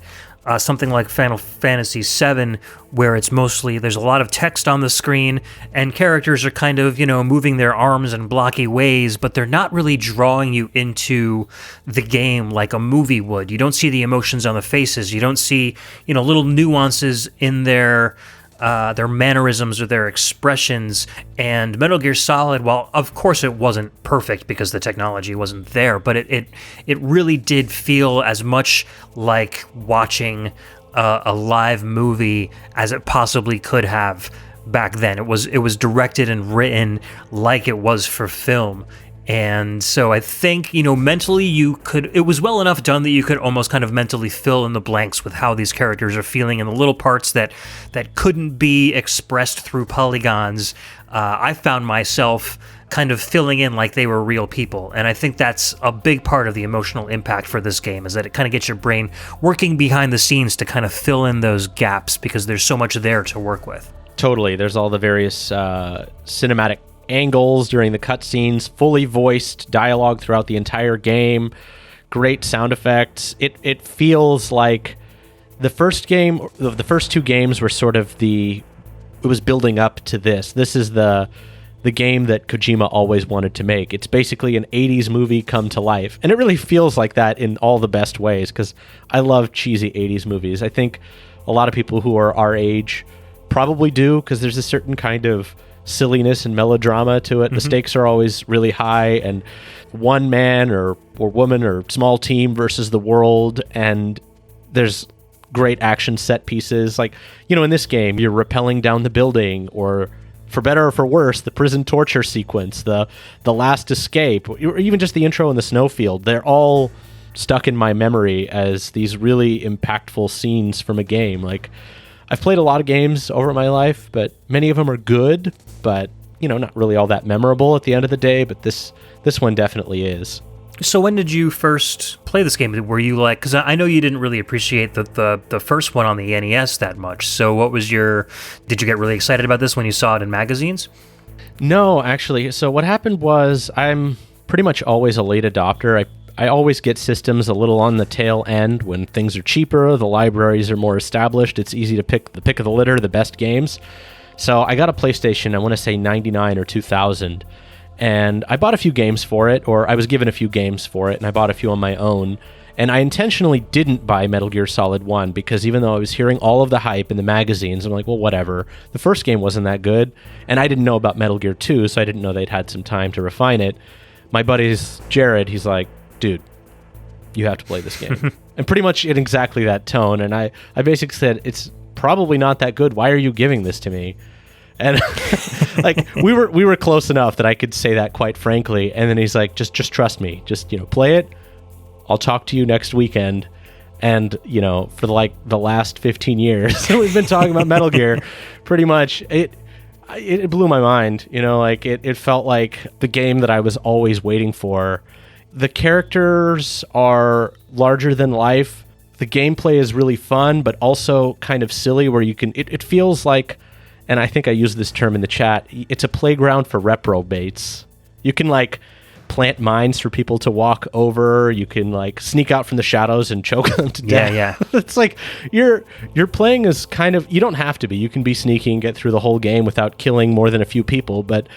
something like Final Fantasy VII, where it's mostly, there's a lot of text on the screen and characters are kind of, you know, moving their arms in blocky ways, but they're not really drawing you into the game like a movie would. You don't see the emotions on the faces. You don't see, you know, little nuances in their mannerisms or their expressions. And Metal Gear Solid, while of course it wasn't perfect because the technology wasn't there, but it really did feel as much like watching a live movie as it possibly could have back then. It was directed and written like it was for film. And so I think, you know, mentally it was well enough done that you could almost kind of mentally fill in the blanks with how these characters are feeling and the little parts that couldn't be expressed through polygons. I found myself kind of filling in like they were real people. And I think that's a big part of the emotional impact for this game, is that it kind of gets your brain working behind the scenes to kind of fill in those gaps because there's so much there to work with. Totally. There's all the various cinematic angles during the cutscenes, fully voiced dialogue throughout the entire game, great sound effects. It feels like the first two games were sort of it was building up to this. This is the game that Kojima always wanted to make. It's basically an 80s movie come to life. And it really feels like that in all the best ways, because I love cheesy 80s movies. I think a lot of people who are our age probably do, because there's a certain kind of silliness and melodrama to it. The stakes are always really high, and one man or woman or small team versus the world, and there's great action set pieces. Like, in this game, you're rappelling down the building, or for better or for worse, the prison torture sequence, the last escape, or even just the intro in the snowfield. They're all stuck in my memory as these really impactful scenes from a game. Like, I've played a lot of games over my life, but many of them are good, but not really all that memorable at the end of the day. But this one definitely is. So when did you first play this game? Were you like, because I know you didn't really appreciate the first one on the NES that much. So did you get really excited about this when you saw it in magazines? No, actually. So what happened was, I'm pretty much always a late adopter. I always get systems a little on the tail end when things are cheaper, the libraries are more established, it's easy to pick the pick of the litter, the best games. So I got a PlayStation, I want to say 99 or 2000. And I bought a few games for it, or I was given a few games for it, and I bought a few on my own. And I intentionally didn't buy Metal Gear Solid 1, because even though I was hearing all of the hype in the magazines, I'm like, well, whatever. The first game wasn't that good, and I didn't know about Metal Gear 2, so I didn't know they'd had some time to refine it. My buddy's Jared, he's like, dude, you have to play this game. And pretty much in exactly that tone. And I basically said, it's probably not that good. Why are you giving this to me? And like, we were close enough that I could say that quite frankly. And then he's like, just trust me. Just, play it. I'll talk to you next weekend. And, for the last 15 years we've been talking about Metal Gear, pretty much it blew my mind. It felt like the game that I was always waiting for. The characters are larger than life. The gameplay is really fun, but also kind of silly, where it feels like, and I think I used this term in the chat, it's a playground for reprobates. You can plant mines for people to walk over. You can sneak out from the shadows and choke them to death. Yeah. It's like you're playing as kind of, you don't have to be. You can be sneaky and get through the whole game without killing more than a few people, but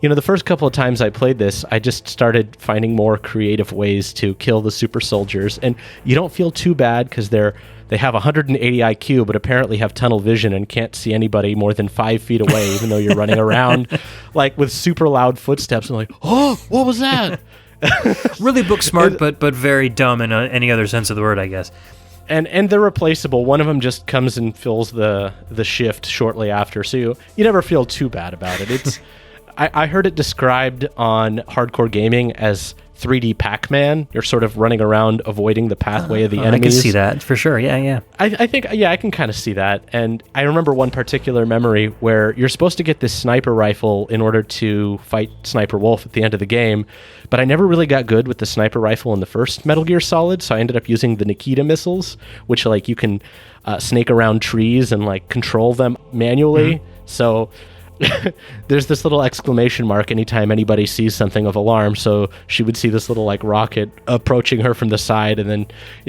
the first couple of times I played this, I just started finding more creative ways to kill the super soldiers. And you don't feel too bad because they have 180 IQ, but apparently have tunnel vision and can't see anybody more than 5 feet away, even though you're running around with super loud footsteps. And oh, what was that? Really book smart, but very dumb in any other sense of the word, I guess. And they're replaceable. One of them just comes and fills the shift shortly after, so you never feel too bad about it. It's I heard it described on Hardcore Gaming as 3D Pac-Man. You're sort of running around avoiding the pathway of the enemies. I can see that, for sure, yeah. I think, I can kind of see that. And I remember one particular memory where you're supposed to get this sniper rifle in order to fight Sniper Wolf at the end of the game, but I never really got good with the sniper rifle in the first Metal Gear Solid, so I ended up using the Nikita missiles, which you can snake around trees and control them manually. Mm-hmm. So there's this little exclamation mark anytime anybody sees something of alarm, so she would see this little rocket approaching her from the side, and then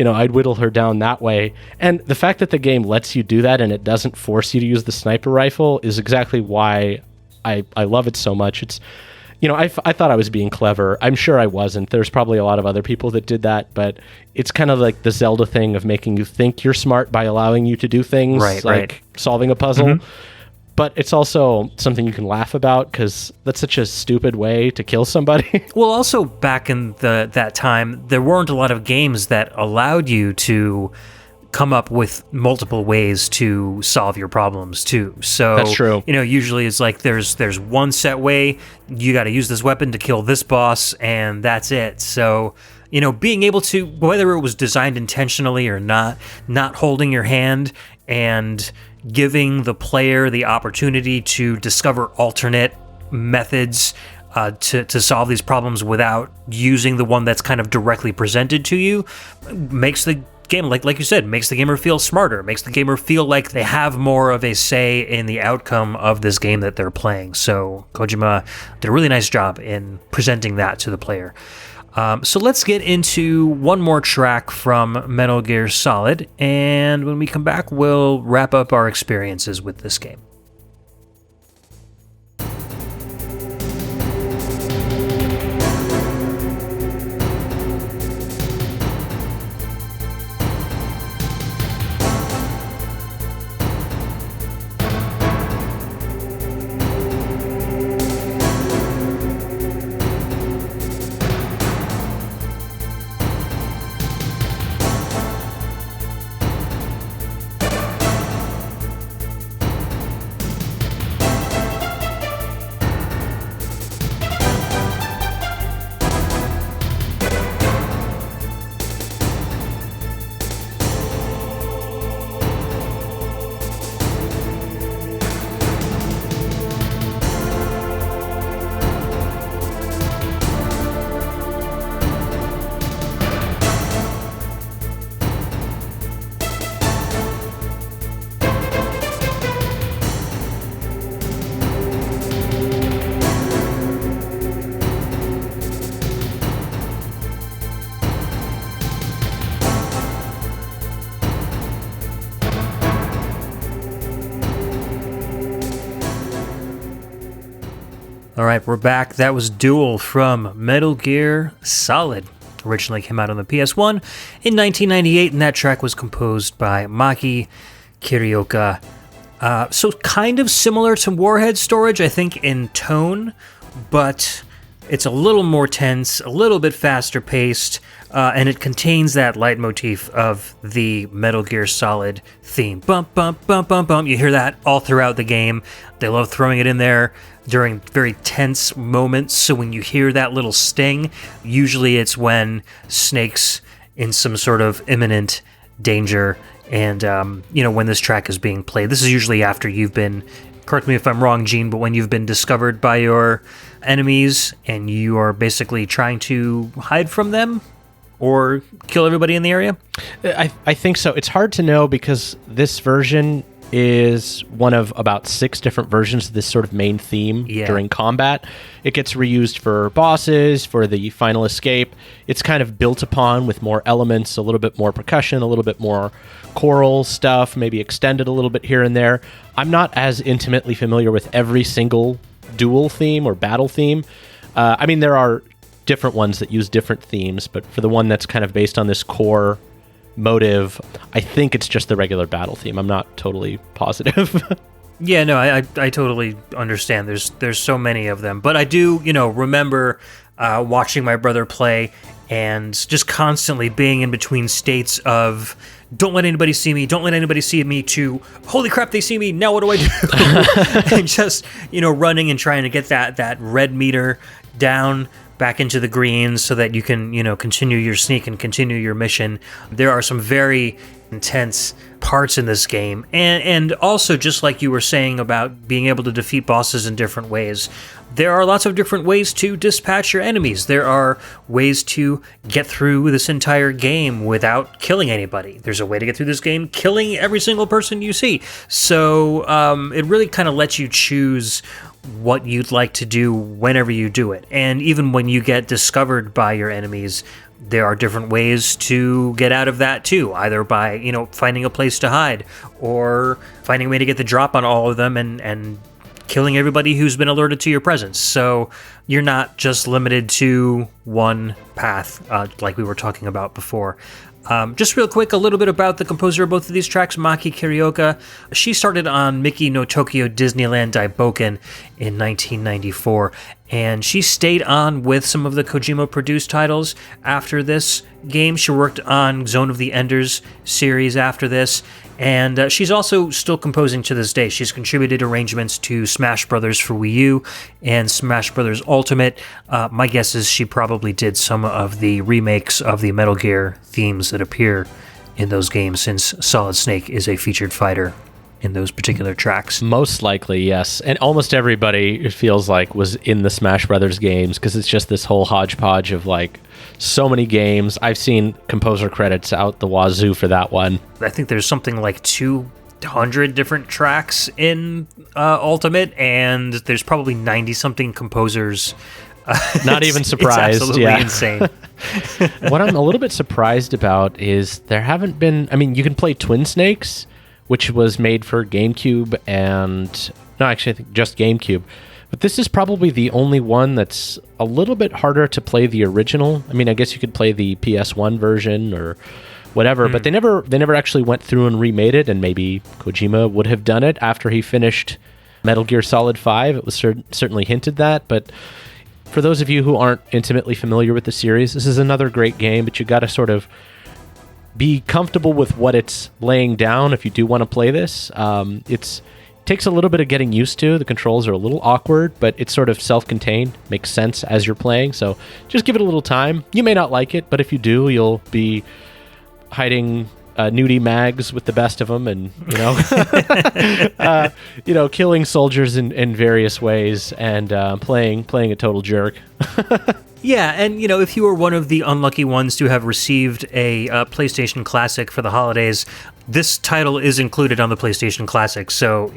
I'd whittle her down that way. And the fact that the game lets you do that and it doesn't force you to use the sniper rifle is exactly why I love it so much. It's I thought I was being clever. I'm sure I wasn't. There's probably a lot of other people that did that, but it's kind of like the Zelda thing of making you think you're smart by allowing you to do things, right. Solving a puzzle. Mm-hmm. But it's also something you can laugh about because that's such a stupid way to kill somebody. Well, also back in that time, there weren't a lot of games that allowed you to come up with multiple ways to solve your problems too. So that's true. Usually it's there's one set way. You got to use this weapon to kill this boss, and that's it. So being able to, whether it was designed intentionally or not holding your hand and giving the player the opportunity to discover alternate methods to solve these problems without using the one that's kind of directly presented to you, makes the game, like you said, makes the gamer feel smarter, makes the gamer feel like they have more of a say in the outcome of this game that they're playing. So Kojima did a really nice job in presenting that to the player. So let's get into one more track from Metal Gear Solid, and when we come back, we'll wrap up our experiences with this game. All right, we're back. That was Duel from Metal Gear Solid. Originally came out on the PS1 in 1998, and that track was composed by Maki Kirioka. So kind of similar to Warhead Storage, I think, in tone, but it's a little more tense, a little bit faster paced, and it contains that leitmotif of the Metal Gear Solid theme. Bump, bump, bump, bump, bump. You hear that all throughout the game. They love throwing it in there during very tense moments, so when you hear that little sting, usually it's when Snake's in some sort of imminent danger, and when this track is being played. This is usually after you've been, correct me if I'm wrong, Gene, but when you've been discovered by your enemies and you are basically trying to hide from them or kill everybody in the area? I think so. It's hard to know because this version is one of about 6 different versions of this sort of main theme during combat. It gets reused for bosses, for the final escape. It's kind of built upon with more elements, a little bit more percussion, a little bit more choral stuff, maybe extended a little bit here and there. I'm not as intimately familiar with every single duel theme or battle theme. I mean, there are different ones that use different themes, but for the one that's kind of based on this core motive, I think it's just the regular battle theme. I'm not totally positive. Yeah, no, I totally understand. There's so many of them, but I do, remember watching my brother play and just constantly being in between states of don't let anybody see me, don't let anybody see me, to holy crap, they see me, now what do I do? And just, running and trying to get that red meter down back into the green so that you can, continue your sneak and continue your mission. There are some very intense parts in this game. And also, just like you were saying about being able to defeat bosses in different ways, there are lots of different ways to dispatch your enemies. There are ways to get through this entire game without killing anybody. There's a way to get through this game killing every single person you see. So it really kind of lets you choose what you'd like to do whenever you do it. And even when you get discovered by your enemies, there are different ways to get out of that too, either by, finding a place to hide or finding a way to get the drop on all of them and killing everybody who's been alerted to your presence. So you're not just limited to one path, like we were talking about before. Just real quick, a little bit about the composer of both of these tracks, Maki Kirioka. She started on Mickey no Tokyo Disneyland Daiboken in 1994, and she stayed on with some of the Kojima-produced titles after this game. She worked on Zone of the Enders series after this, and she's also still composing to this day. She's contributed arrangements to Smash Brothers for Wii U and Smash Brothers Ultimate. My guess is she probably did some of the remakes of the Metal Gear themes that appear in those games, since Solid Snake is a featured fighter in those particular tracks. Most likely, yes. And almost everybody, it feels like, was in the Smash Brothers games, because it's just this whole hodgepodge of so many games. I've seen composer credits out the wazoo for that one. I think there's something like 200 different tracks in Ultimate, and there's probably 90-something composers. Not even surprised. It's absolutely insane. What I'm a little bit surprised about is there haven't been... I mean, you can play Twin Snakes, which was made for GameCube and... No, actually, I think just GameCube. But this is probably the only one that's a little bit harder to play the original. I mean, I guess you could play the PS1 version or whatever, but they never actually went through and remade it, and maybe Kojima would have done it after he finished Metal Gear Solid 5. It was certainly hinted that, but for those of you who aren't intimately familiar with the series, this is another great game, but you got to sort of be comfortable with what it's laying down if you do want to play this. It takes a little bit of getting used to. The controls are a little awkward, but it's sort of self-contained, makes sense as you're playing. So just give it a little time. You may not like it, but if you do, you'll be hiding nudie mags with the best of them, and killing soldiers in various ways, and playing a total jerk. Yeah, and if you were one of the unlucky ones to have received a PlayStation Classic for the holidays, this title is included on the PlayStation Classic, so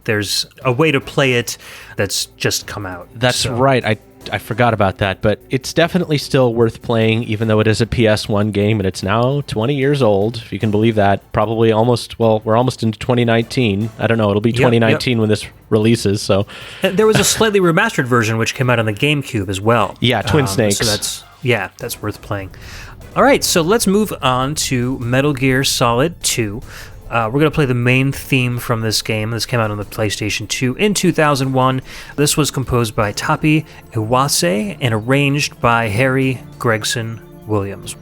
there's a way to play it that's just come out. That's right. I forgot about that, but it's definitely still worth playing, even though it is a PS1 game, and it's now 20 years old, if you can believe that. Probably almost, well, we're almost into 2019. I don't know, it'll be 2019 when this releases, so... There was a slightly remastered version which came out on the GameCube as well. Yeah, Twin Snakes. So that's worth playing. All right, so let's move on to Metal Gear Solid 2. We're going to play the main theme from this game. This came out on the PlayStation 2 in 2001. This was composed by Tapi Iwase and arranged by Harry Gregson Williams.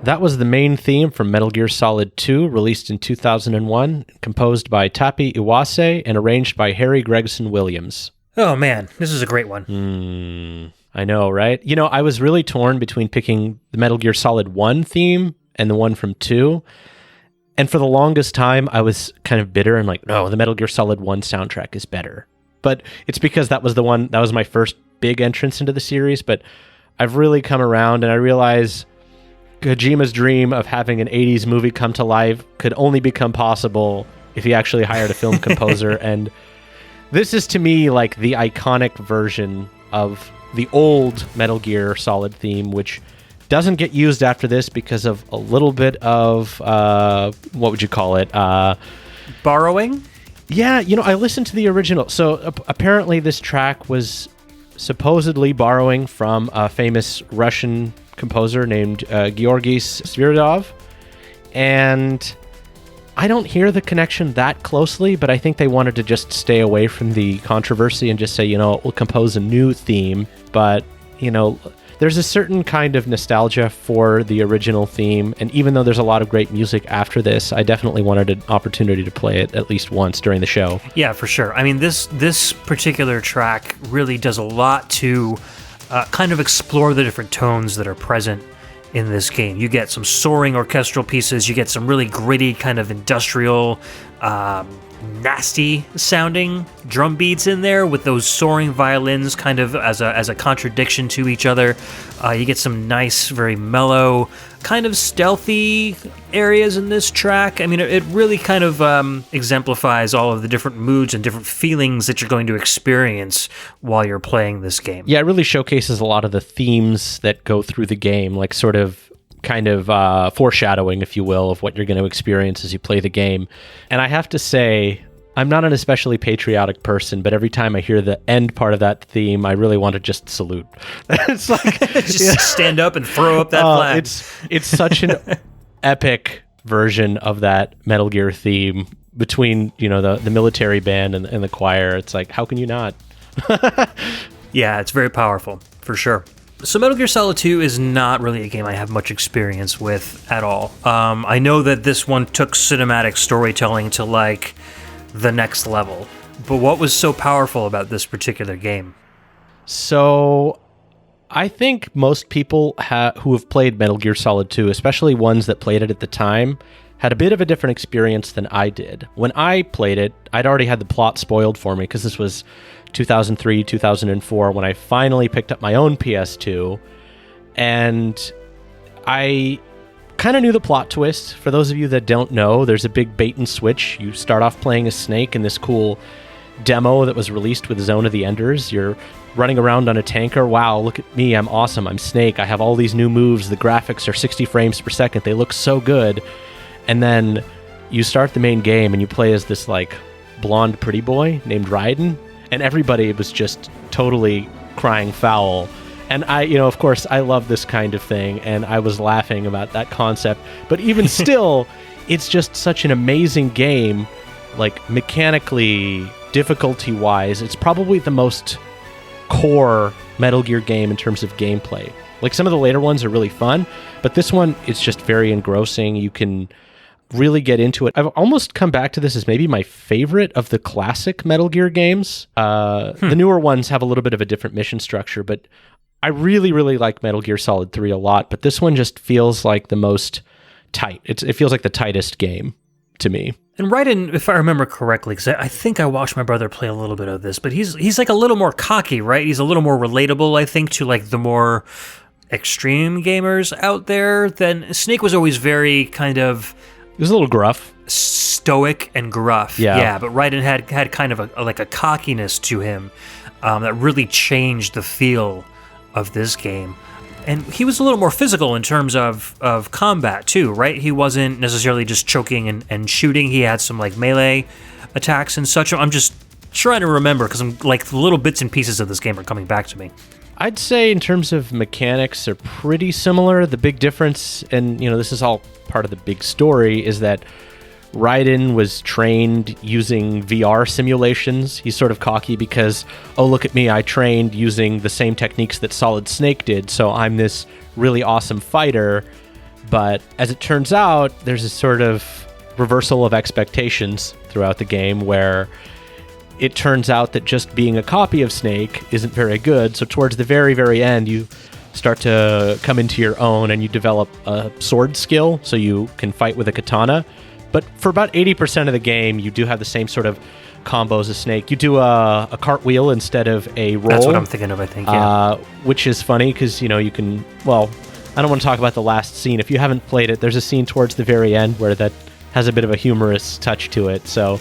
That was the main theme from Metal Gear Solid 2, released in 2001, composed by Tapi Iwase and arranged by Harry Gregson Williams. Oh man, this is a great one. I know, right? You know, I was really torn between picking the Metal Gear Solid 1 theme and the one from 2. And for the longest time, I was kind of bitter and like, no, the Metal Gear Solid 1 soundtrack is better. But it's because that was the one, that was my first big entrance into the series. But I've really come around and I realize Kojima's dream of having an 80s movie come to life could only become possible if he actually hired a film composer. And this is, to me, like the iconic version of the old Metal Gear Solid theme, which doesn't get used after this because of a little bit of, what would you call it? Borrowing? Yeah, you know, I listened to the original. So apparently this track was supposedly borrowing from a famous Russian composer named Georgy Sviridov. And I don't hear the connection that closely, but I think they wanted to just stay away from the controversy and just say, we'll compose a new theme. But, there's a certain kind of nostalgia for the original theme. And even though there's a lot of great music after this, I definitely wanted an opportunity to play it at least once during the show. Yeah, for sure. I mean, this particular track really does a lot to kind of explore the different tones that are present in this game. You get some soaring orchestral pieces, you get some really gritty kind of industrial, nasty sounding drum beats in there with those soaring violins kind of as a contradiction to each other. You get some nice, very mellow, kind of stealthy areas in this track. I mean, it really kind of exemplifies all of the different moods and different feelings that you're going to experience while you're playing this game. Yeah, it really showcases a lot of the themes that go through the game, like sort of kind of foreshadowing, if you will, of what you're going to experience as you play the game. And I have to say, I'm not an especially patriotic person, but every time I hear the end part of that theme, I really want to just salute. It's like just stand up and throw up that flag. It's such an epic version of that Metal Gear theme between the military band and the choir. It's like, how can you not? Yeah, it's very powerful for sure. So Metal Gear Solid 2 is not really a game I have much experience with at all. I know that this one took cinematic storytelling to like the next level, but what was so powerful about this particular game? So I think most people who have played Metal Gear Solid 2, especially ones that played it at the time, had a bit of a different experience than I did. When I played it, I'd already had the plot spoiled for me because this was 2003, 2004, when I finally picked up my own PS2, and I kind of knew the plot twist. For those of you that don't know, there's a big bait and switch. You start off playing as Snake in this cool demo that was released with Zone of the Enders. You're running around on a tanker. Wow, look at me, I'm awesome, I'm Snake, I have all these new moves, the graphics are 60 frames per second, they look so good. And then you start the main game and you play as this like blonde pretty boy named Raiden, and everybody was just totally crying foul. And I, of course, I love this kind of thing, and I was laughing about that concept. But even still, it's just such an amazing game, like mechanically, difficulty-wise. It's probably the most core Metal Gear game in terms of gameplay. Like some of the later ones are really fun, but this one is just very engrossing. You can really get into it. I've almost come back to this as maybe my favorite of the classic Metal Gear games. The newer ones have a little bit of a different mission structure, but I really, really like Metal Gear Solid 3 a lot, but this one just feels like the most tight. It feels like the tightest game to me. And Raiden, if I remember correctly, because I think I watched my brother play a little bit of this, but he's like a little more cocky, right? He's a little more relatable, I think, to like the more extreme gamers out there. Than Snake was always very kind of... It was a little gruff. Stoic and gruff. Yeah, but Raiden had kind of a cockiness to him that really changed the feel of this game. And he was a little more physical in terms of combat too, right? He wasn't necessarily just choking and shooting. He had some like melee attacks and such. I'm just trying to remember because I'm like the little bits and pieces of this game are coming back to me. I'd say in terms of mechanics are pretty similar. The big difference, and this is all part of the big story, is that Raiden was trained using VR simulations. He's sort of cocky because, oh, look at me, I trained using the same techniques that Solid Snake did, so I'm this really awesome fighter. But as it turns out, there's a sort of reversal of expectations throughout the game where it turns out that just being a copy of Snake isn't very good. So towards the very, very end, you start to come into your own and you develop a sword skill so you can fight with a katana. But for about 80% of the game, you do have the same sort of combos as Snake. You do a cartwheel instead of a roll. That's what I'm thinking of, I think, yeah. Which is funny because, you can... Well, I don't want to talk about the last scene. If you haven't played it, there's a scene towards the very end where that has a bit of a humorous touch to it. So,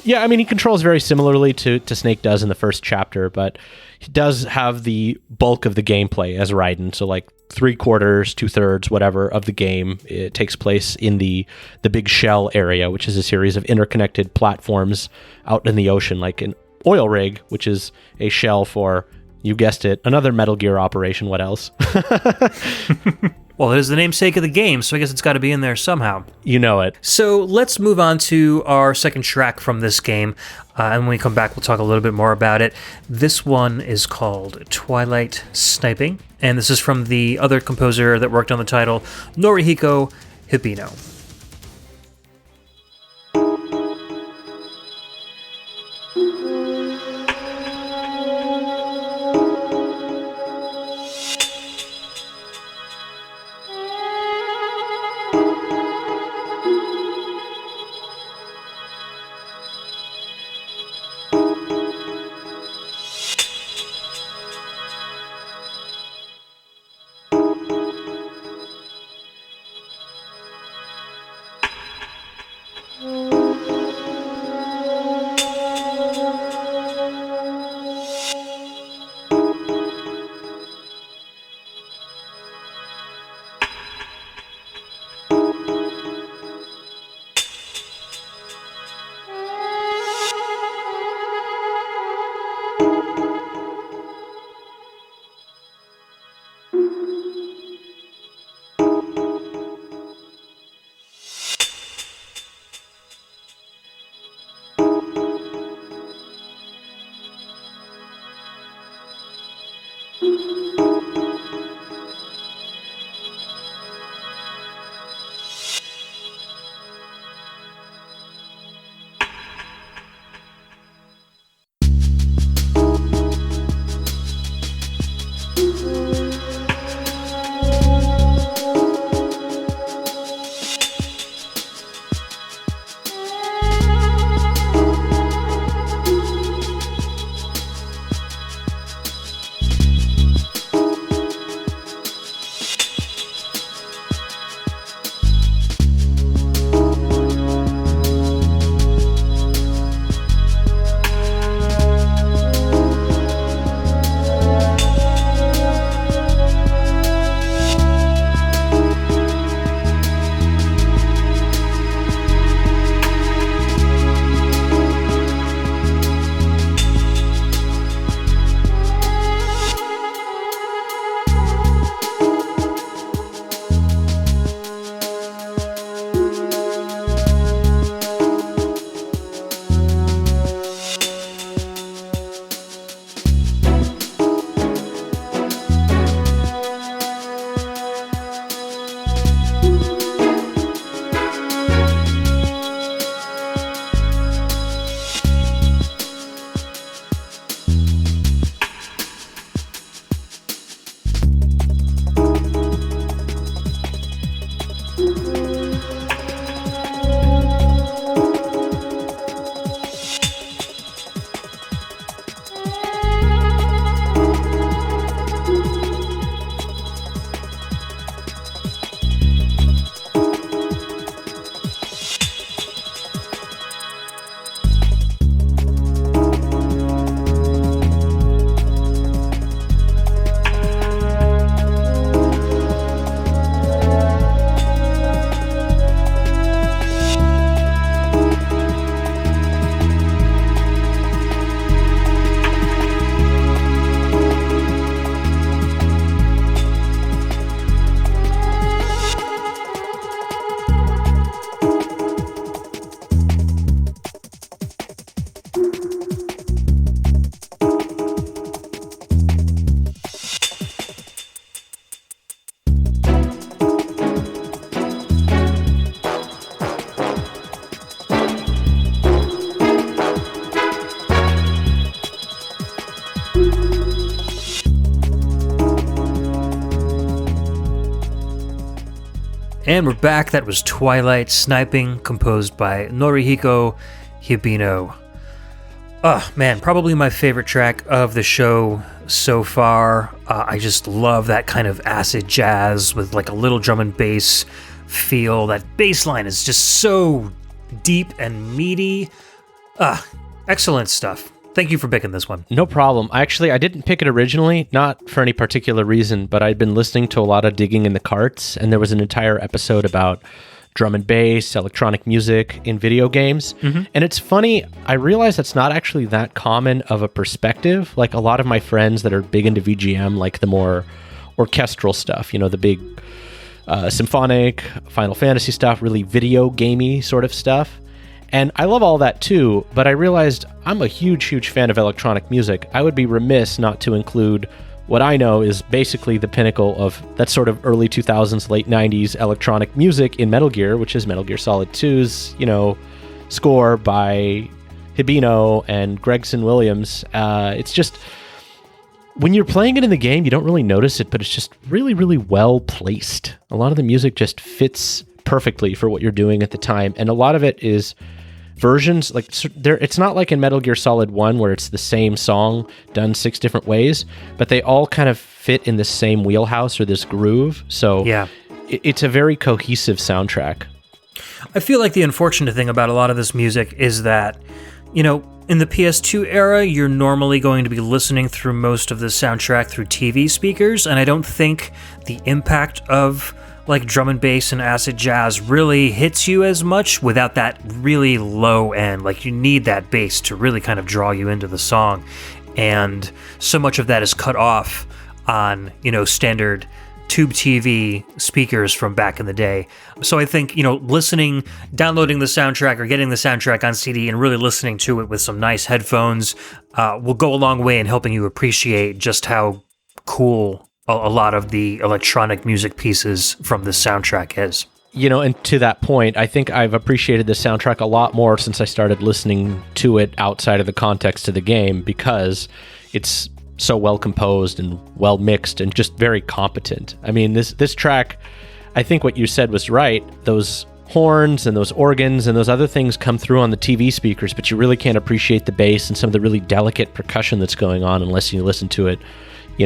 yeah, I mean, he controls very similarly to Snake does in the first chapter, but he does have the bulk of the gameplay as Raiden. So, like, 3/4, 2/3, whatever, of the game, it takes place in the big shell area, which is a series of interconnected platforms out in the ocean, like an oil rig, which is a shell for You guessed it. Another Metal Gear operation. What else? Well, it is the namesake of the game, so I guess it's got to be in there somehow. You know it. So let's move on to our second track from this game, and when we come back, we'll talk a little bit more about it. This one is called Twilight Sniping, and this is from the other composer that worked on the title, Norihiko Hibino. And we're back. That was Twilight Sniping, composed by Norihiko Hibino. Oh, man, probably my favorite track of the show so far. I just love that kind of acid jazz with like a little drum and bass feel. That bass line is just so deep and meaty. Excellent stuff. Thank you for picking this one. No problem. I didn't pick it originally, not for any particular reason, but I'd been listening to a lot of Digging in the Carts, and there was an entire episode about drum and bass, electronic music in video games. And it's funny, I realize that's not actually that common of a perspective. Like a lot of my friends that are big into VGM, like the more orchestral stuff, the big symphonic, Final Fantasy stuff, really video gamey sort of stuff. And I love all that too, but I realized I'm a huge, huge fan of electronic music. I would be remiss not to include what I know is basically the pinnacle of that sort of early 2000s, late 90s electronic music in Metal Gear, which is Metal Gear Solid 2's, score by Hibino and Gregson Williams. It's just, when you're playing it in the game, you don't really notice it, but it's just really, really well placed. A lot of the music just fits perfectly for what you're doing at the time. And a lot of it is versions, like it's not like in Metal Gear Solid 1 where it's the same song done 6 different ways, but they all kind of fit in the same wheelhouse or this groove. So yeah, it's a very cohesive soundtrack. I feel like the unfortunate thing about a lot of this music is that, in the PS2 era, you're normally going to be listening through most of the soundtrack through TV speakers, and I don't think the impact of like drum and bass and acid jazz really hits you as much without that really low end. Like you need that bass to really kind of draw you into the song. And so much of that is cut off on, standard tube TV speakers from back in the day. So I think, downloading the soundtrack or getting the soundtrack on CD and really listening to it with some nice headphones will go a long way in helping you appreciate just how cool a lot of the electronic music pieces from this soundtrack is. And to that point, I think I've appreciated the soundtrack a lot more since I started listening to it outside of the context of the game, because it's so well composed and well mixed and just very competent. I mean, this track, I think what you said was right. Those horns and those organs and those other things come through on the TV speakers, but you really can't appreciate the bass and some of the really delicate percussion that's going on unless you listen to it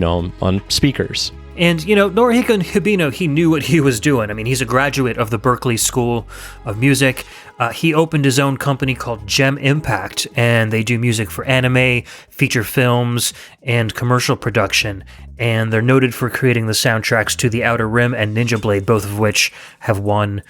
on speakers. And, Norihiko Hibino, he knew what he was doing. I mean, he's a graduate of the Berklee School of Music. He opened his own company called Gem Impact, and they do music for anime, feature films, and commercial production. And they're noted for creating the soundtracks to The Outer Rim and Ninja Blade, both of which have won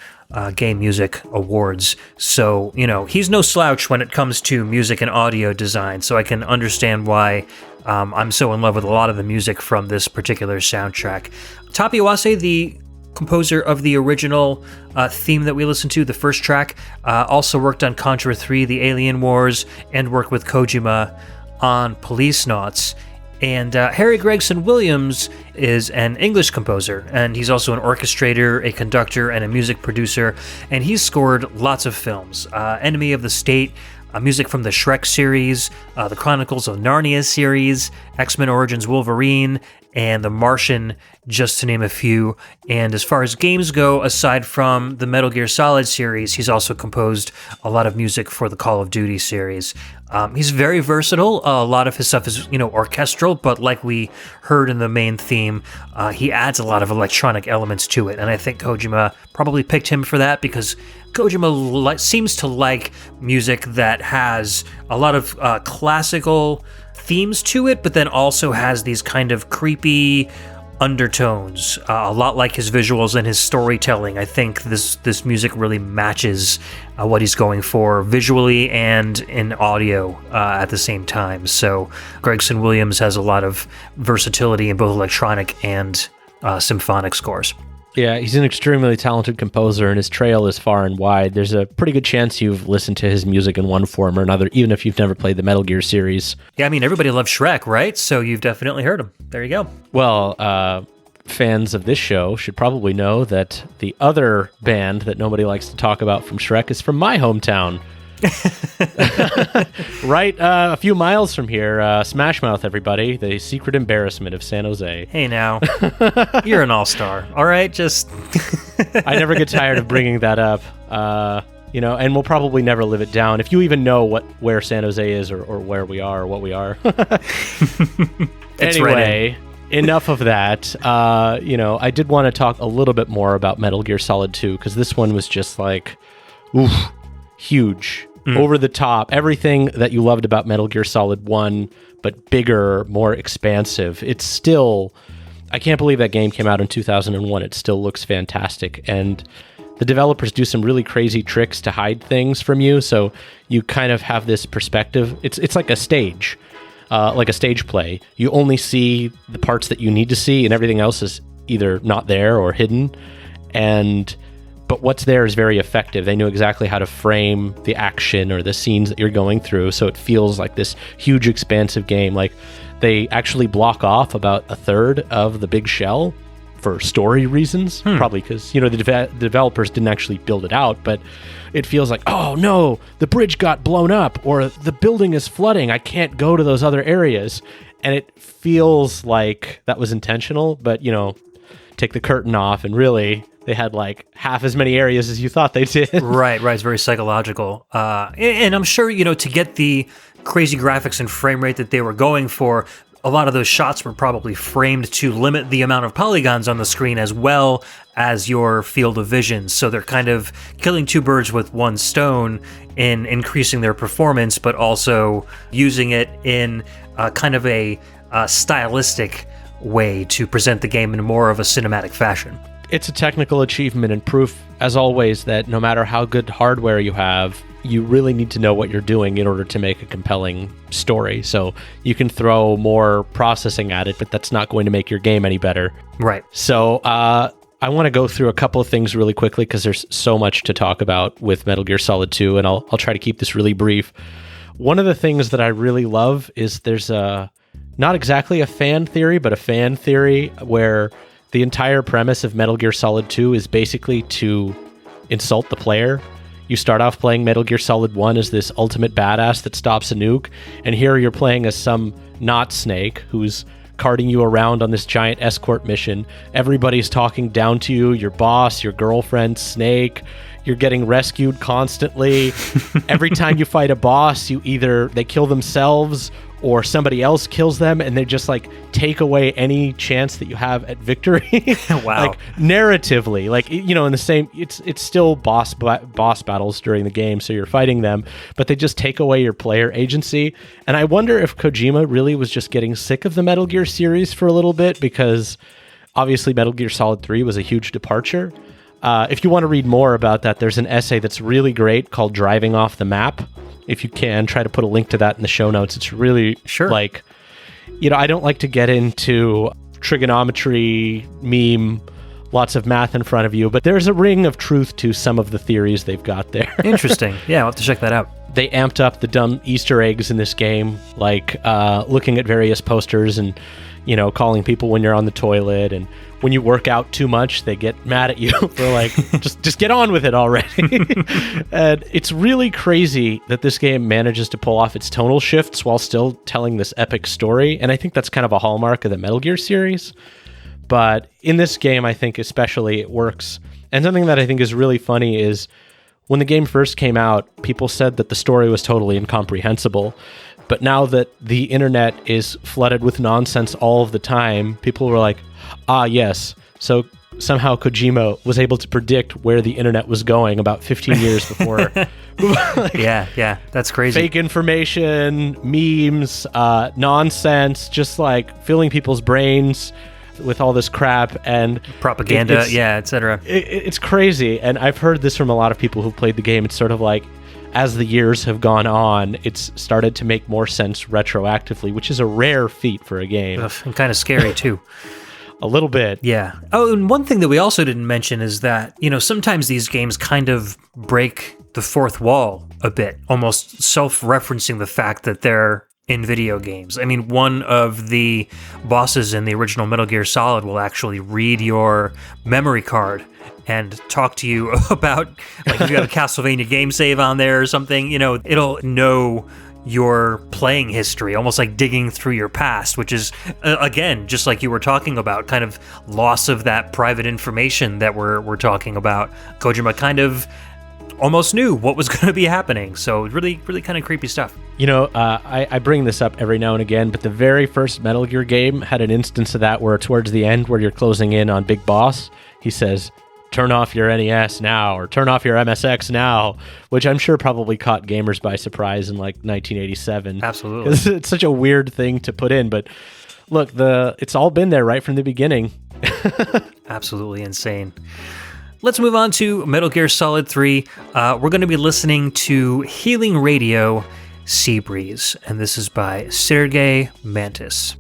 game music awards. So, he's no slouch when it comes to music and audio design, so I can understand why I'm so in love with a lot of the music from this particular soundtrack. Tapi Awase, the composer of the original theme that we listened to, the first track, also worked on Contra 3, The Alien Wars, and worked with Kojima on Police Nauts. And Harry Gregson Williams is an English composer, and he's also an orchestrator, a conductor, and a music producer, and he's scored lots of films. Enemy of the State, music from the Shrek series, the Chronicles of Narnia series, X-Men Origins Wolverine, and The Martian, just to name a few. And as far as games go, aside from the Metal Gear Solid series, he's also composed a lot of music for the Call of Duty series. He's very versatile. A lot of his stuff is, orchestral, but like we heard in the main theme, he adds a lot of electronic elements to it. And I think Kojima probably picked him for that because Kojima seems to like music that has a lot of classical themes to it, but then also has these kind of creepy undertones, a lot like his visuals and his storytelling. I think this music really matches what he's going for visually and in audio at the same time. So Gregson Williams has a lot of versatility in both electronic and symphonic scores. Yeah, he's an extremely talented composer, and his trail is far and wide. There's a pretty good chance you've listened to his music in one form or another, even if you've never played the Metal Gear series. Yeah, I mean, everybody loves Shrek, right? So you've definitely heard him. There you go. Well, fans of this show should probably know that the other band that nobody likes to talk about from Shrek is from my hometown. Right a few miles from here, Smash Mouth, everybody, the secret embarrassment of San Jose. Hey now, you're an all-star, all right? Just I never get tired of bringing that up, and we'll probably never live it down. If you even know where San Jose is or where we are or what we are. Anyway, enough of that. I did want to talk a little bit more about Metal Gear Solid 2, because this one was just like, oof, huge. Over the top, everything that you loved about Metal Gear Solid 1, but bigger, more expansive. It's still, I can't believe that game came out in 2001. It still looks fantastic. And the developers do some really crazy tricks to hide things from you, so you kind of have this perspective. It's like a stage play. You only see the parts that you need to see, and everything else is either not there or hidden. But what's there is very effective. They knew exactly how to frame the action or the scenes that you're going through, so it feels like this huge, expansive game. Like, they actually block off about a third of the big shell for story reasons, probably because, the developers didn't actually build it out, but it feels like, oh no, the bridge got blown up, or the building is flooding, I can't go to those other areas. And it feels like that was intentional, but, take the curtain off, and really, they had like half as many areas as you thought they did. Right. It's very psychological. And I'm sure, to get the crazy graphics and frame rate that they were going for, a lot of those shots were probably framed to limit the amount of polygons on the screen as well as your field of vision. So they're kind of killing two birds with one stone in increasing their performance, but also using it in kind of a stylistic way to present the game in more of a cinematic fashion. It's a technical achievement and proof, as always, that no matter how good hardware you have, you really need to know what you're doing in order to make a compelling story. So you can throw more processing at it, but that's not going to make your game any better. Right. So I want to go through a couple of things really quickly because there's so much to talk about with Metal Gear Solid 2, and I'll try to keep this really brief. One of the things that I really love is there's not exactly a fan theory, but a fan theory where the entire premise of Metal Gear Solid 2 is basically to insult the player. You start off playing Metal Gear Solid 1 as this ultimate badass that stops a nuke, and here you're playing as some not Snake who's carting you around on this giant escort mission. Everybody's talking down to you, your boss, your girlfriend, Snake. You're getting rescued constantly. Every time you fight a boss, they kill themselves or somebody else kills them, and they just like take away any chance that you have at victory. Wow. Like narratively, like, in the same, it's still boss battles during the game, so you're fighting them, but they just take away your player agency. And I wonder if Kojima really was just getting sick of the Metal Gear series for a little bit, because obviously Metal Gear Solid 3 was a huge departure. If you want to read more about that, there's an essay that's really great called Driving Off the Map. If you can, try to put a link to that in the show notes. It's really like, I don't like to get into trigonometry, meme, lots of math in front of you, but there's a ring of truth to some of the theories they've got there. Interesting. Yeah, I'll have to check that out. They amped up the dumb Easter eggs in this game, like looking at various posters and, calling people when you're on the toilet, and when you work out too much, they get mad at you for like, just get on with it already. And it's really crazy that this game manages to pull off its tonal shifts while still telling this epic story. And I think that's kind of a hallmark of the Metal Gear series. But in this game, I think especially it works. And something that I think is really funny is when the game first came out, people said that the story was totally incomprehensible. But now that the internet is flooded with nonsense all of the time, people were like, ah, yes. So somehow Kojima was able to predict where the internet was going about 15 years before. Like, yeah, that's crazy. Fake information, memes, nonsense, just like filling people's brains with all this crap and propaganda, etc. It's crazy. And I've heard this from a lot of people who've played the game. It's sort of like, as the years have gone on, it's started to make more sense retroactively, which is a rare feat for a game. Ugh, and kind of scary, too. A little bit. Yeah. Oh, and one thing that we also didn't mention is that, sometimes these games kind of break the fourth wall a bit, almost self-referencing the fact that they're in video games. I mean, one of the bosses in the original Metal Gear Solid will actually read your memory card and talk to you about, like, if you got a Castlevania game save on there or something, it'll know your playing history, almost like digging through your past, which is, again, just like you were talking about, kind of loss of that private information that we're talking about. Kojima kind of almost knew what was going to be happening. So really, really kind of creepy stuff. I bring this up every now and again, but the very first Metal Gear game had an instance of that where towards the end, where you're closing in on Big Boss, he says, turn off your NES now, or turn off your MSX now, which I'm sure probably caught gamers by surprise in like 1987. Absolutely. Because it's such a weird thing to put in, but look, it's all been there right from the beginning. Absolutely insane. Let's move on to Metal Gear Solid 3. We're going to be listening to Healing Radio Sea Breeze, and this is by Sergei Mantis.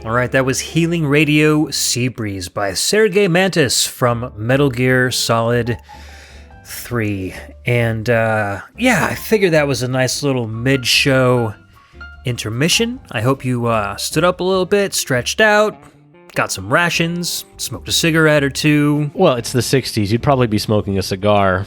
Alright, that was Healing Radio Sea Breeze by Sergei Mantis from Metal Gear Solid 3. And I figured that was a nice little mid-show intermission. I hope you stood up a little bit, stretched out, got some rations, smoked a cigarette or two. Well, it's the 60s. You'd probably be smoking a cigar.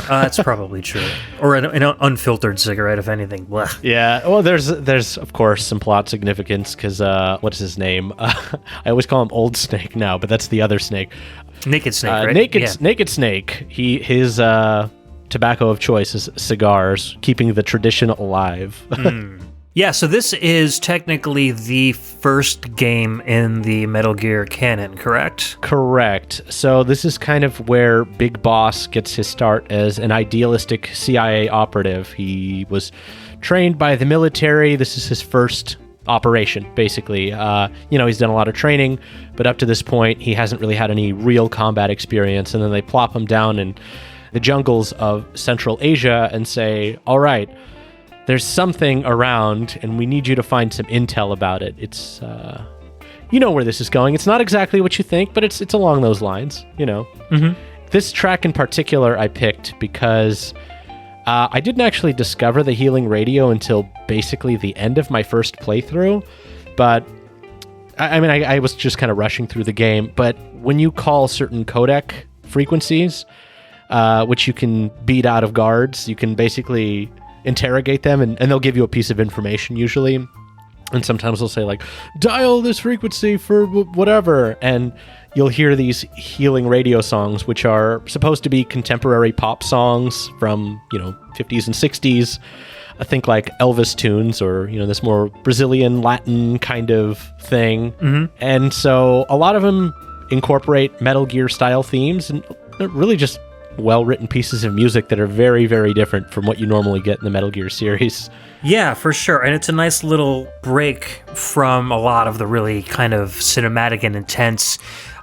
That's probably true. Or an unfiltered cigarette, if anything. Blech. Yeah, well, there's of course some plot significance because what's his name? I always call him Old Snake now, but that's the other Snake. Naked Snake, right? Naked Snake. His tobacco of choice is cigars, keeping the tradition alive. Yeah, so this is technically the first game in the Metal Gear canon, correct? Correct. So this is kind of where Big Boss gets his start as an idealistic CIA operative. He was trained by the military. This is his first operation, basically. He's done a lot of training, but up to this point, he hasn't really had any real combat experience. And then they plop him down in the jungles of Central Asia and say, all right, there's something around, and we need you to find some intel about it. It's, you know where this is going. It's not exactly what you think, but it's along those lines, you know. Mm-hmm. This track in particular I picked because I didn't actually discover the healing radio until basically the end of my first playthrough, but I was just kind of rushing through the game. But when you call certain codec frequencies, which you can beat out of guards, you can basically interrogate them, and they'll give you a piece of information usually. And sometimes they'll say, like, dial this frequency for whatever. And you'll hear these healing radio songs, which are supposed to be contemporary pop songs from, 50s and 60s. I think like Elvis tunes or, this more Brazilian Latin kind of thing. Mm-hmm. And so a lot of them incorporate Metal Gear style themes, and they're really just well-written pieces of music that are very, very different from what you normally get in the Metal Gear series. Yeah, for sure. And it's a nice little break from a lot of the really kind of cinematic and intense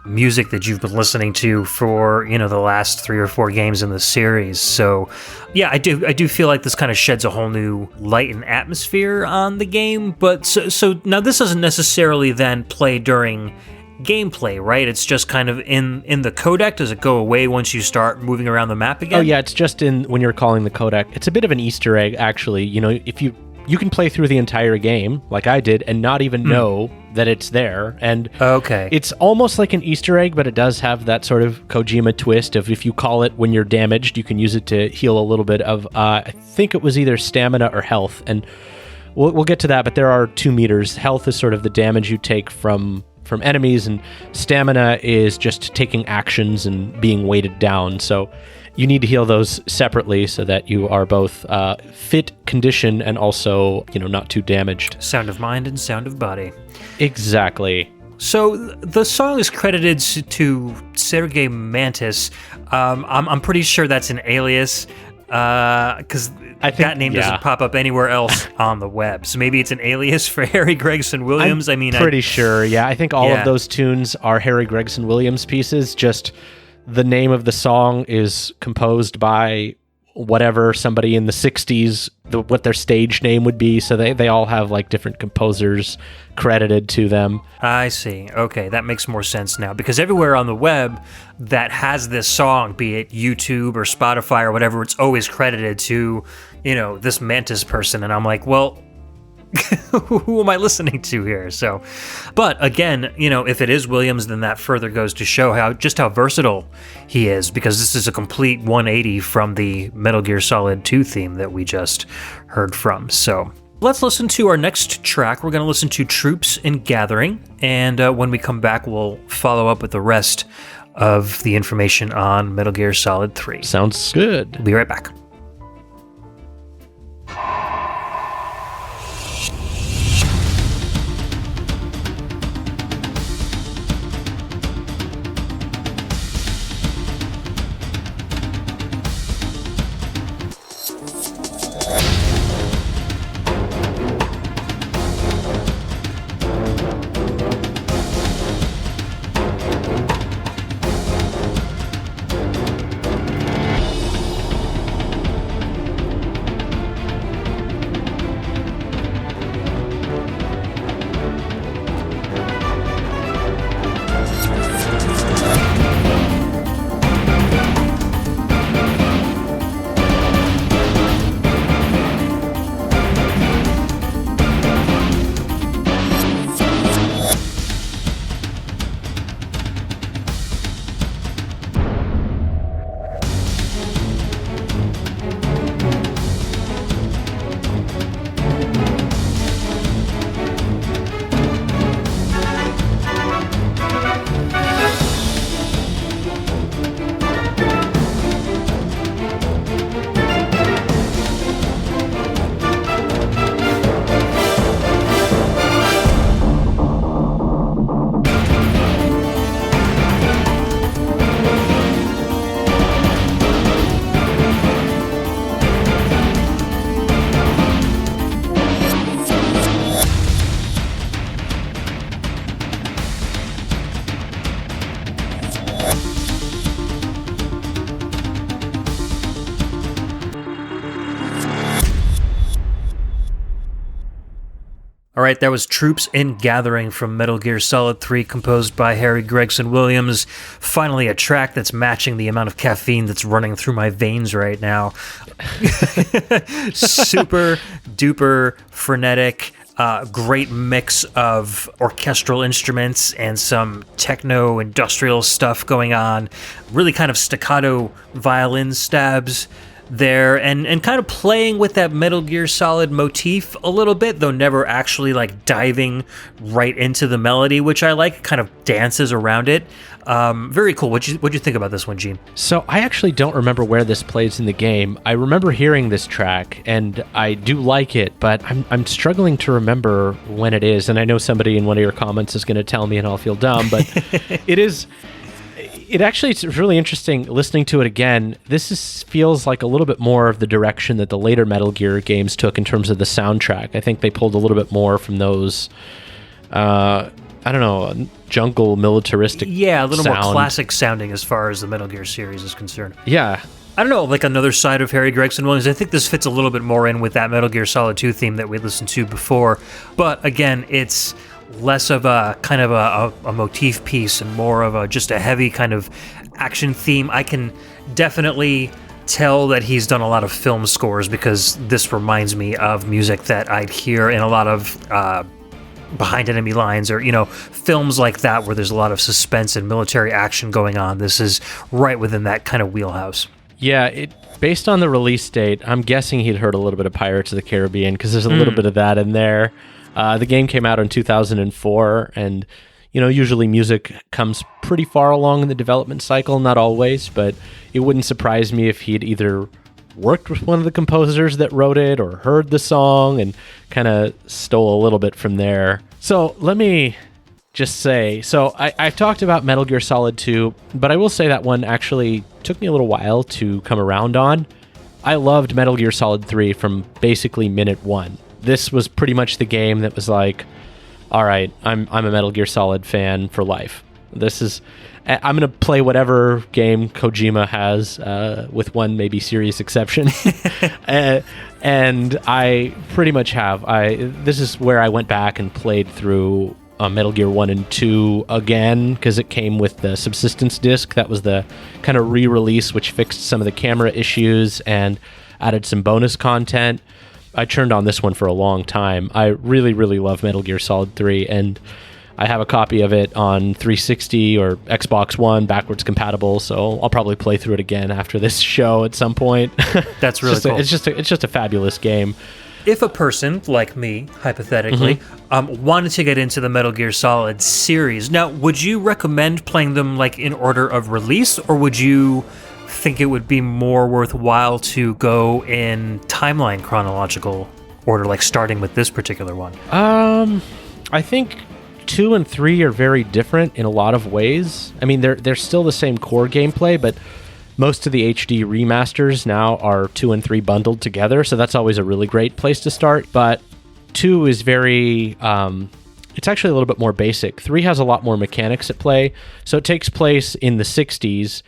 music that you've been listening to for, the last 3 or 4 games in the series. So, yeah, I do feel like this kind of sheds a whole new light and atmosphere on the game. But so now this doesn't necessarily then play during gameplay, right? It's just kind of in the codec. Does it go away once you start moving around the map again? Oh yeah, it's just when you're calling the codec. It's a bit of an Easter egg, actually. If you can play through the entire game like I did and not even know that it's there. And okay, it's almost like an Easter egg, but it does have that sort of Kojima twist of if you call it when you're damaged, you can use it to heal a little bit of I think it was either stamina or health, and we'll get to that. But there are 2 meters. Health is sort of the damage you take from enemies, and stamina is just taking actions and being weighted down. So you need to heal those separately so that you are both fit condition and also, not too damaged. Sound of mind and sound of body. Exactly. So the song is credited to Sergei Mantis. I'm pretty sure that's an alias, because that name doesn't pop up anywhere else on the web. So maybe it's an alias for Harry Gregson Williams. I'm pretty sure. Yeah, I think all of those tunes are Harry Gregson Williams pieces. Just the name of the song is composed by whatever somebody in the 60s, what their stage name would be. So they all have like different composers credited to them. I see. Okay, that makes more sense now, because everywhere on the web that has this song, be it YouTube or Spotify or whatever, it's always credited to, this Mantis person. And I'm like, well, who am I listening to here? So, but again, if it is Williams, then that further goes to show how versatile he is, because this is a complete 180 from the Metal Gear Solid 2 theme that we just heard from. So let's listen to our next track. We're going to listen to Troops in Gathering, and when we come back, we'll follow up with the rest of the information on Metal Gear Solid 3. Sounds good. We'll be right back. All right, that was Troops in Gathering from Metal Gear Solid 3, composed by Harry Gregson Williams. Finally, a track that's matching the amount of caffeine that's running through my veins right now. Super duper frenetic. Great mix of orchestral instruments and some techno industrial stuff going on. Really kind of staccato violin stabs there, and kind of playing with that Metal Gear Solid motif a little bit, though never actually like diving right into the melody, which I like. Kind of dances around it. Very cool. What'd you think about this one, Gene? So I actually don't remember where this plays in the game. I remember hearing this track, and I do like it, but I'm struggling to remember when it is. And I know somebody in one of your comments is going to tell me, and I'll feel dumb, but it's really interesting listening to it again. Feels like a little bit more of the direction that the later Metal Gear games took in terms of the soundtrack. I think they pulled a little bit more from those, jungle militaristic a little sound. more classic sounding as far as the Metal Gear series is concerned. Yeah. I don't know, like another side of Harry Gregson Williams. I think this fits a little bit more in with that Metal Gear Solid 2 theme that we listened to before. But again, it's less of a kind of a motif piece and more of just a heavy kind of action theme. I can definitely tell that he's done a lot of film scores, because this reminds me of music that I'd hear in a lot of Behind Enemy Lines, or films like that where there's a lot of suspense and military action going on. This is right within that kind of wheelhouse. Yeah, based on the release date, I'm guessing he'd heard a little bit of Pirates of the Caribbean, because there's a little bit of that in there. The game came out in 2004, and usually music comes pretty far along in the development cycle, not always, but it wouldn't surprise me if he'd either worked with one of the composers that wrote it or heard the song and kind of stole a little bit from there. So let me just say, I've talked about Metal Gear Solid 2, but I will say that one actually took me a little while to come around on. I loved Metal Gear Solid 3 from basically minute one. This was pretty much the game that was like, all right, I'm a Metal Gear Solid fan for life. I'm going to play whatever game Kojima has, with one maybe serious exception. And I pretty much have. This is where I went back and played through Metal Gear 1 and 2 again, because it came with the subsistence disc. That was the kind of re-release, which fixed some of the camera issues and added some bonus content. I turned on this one for a long time. I really, really love Metal Gear Solid 3, and I have a copy of it on 360 or Xbox One, backwards compatible, so I'll probably play through it again after this show at some point. That's really cool. It's just a fabulous game. If a person, like me, hypothetically, wanted to get into the Metal Gear Solid series, now, would you recommend playing them like in order of release, or would you think it would be more worthwhile to go in timeline chronological order, like starting with this particular one? I think 2 and 3 are very different in a lot of ways. I mean, they're still the same core gameplay, but most of the HD remasters now are 2 and 3 bundled together, so that's always a really great place to start. But 2 is very... it's actually a little bit more basic. 3 has a lot more mechanics at play. So it takes place in the 60s.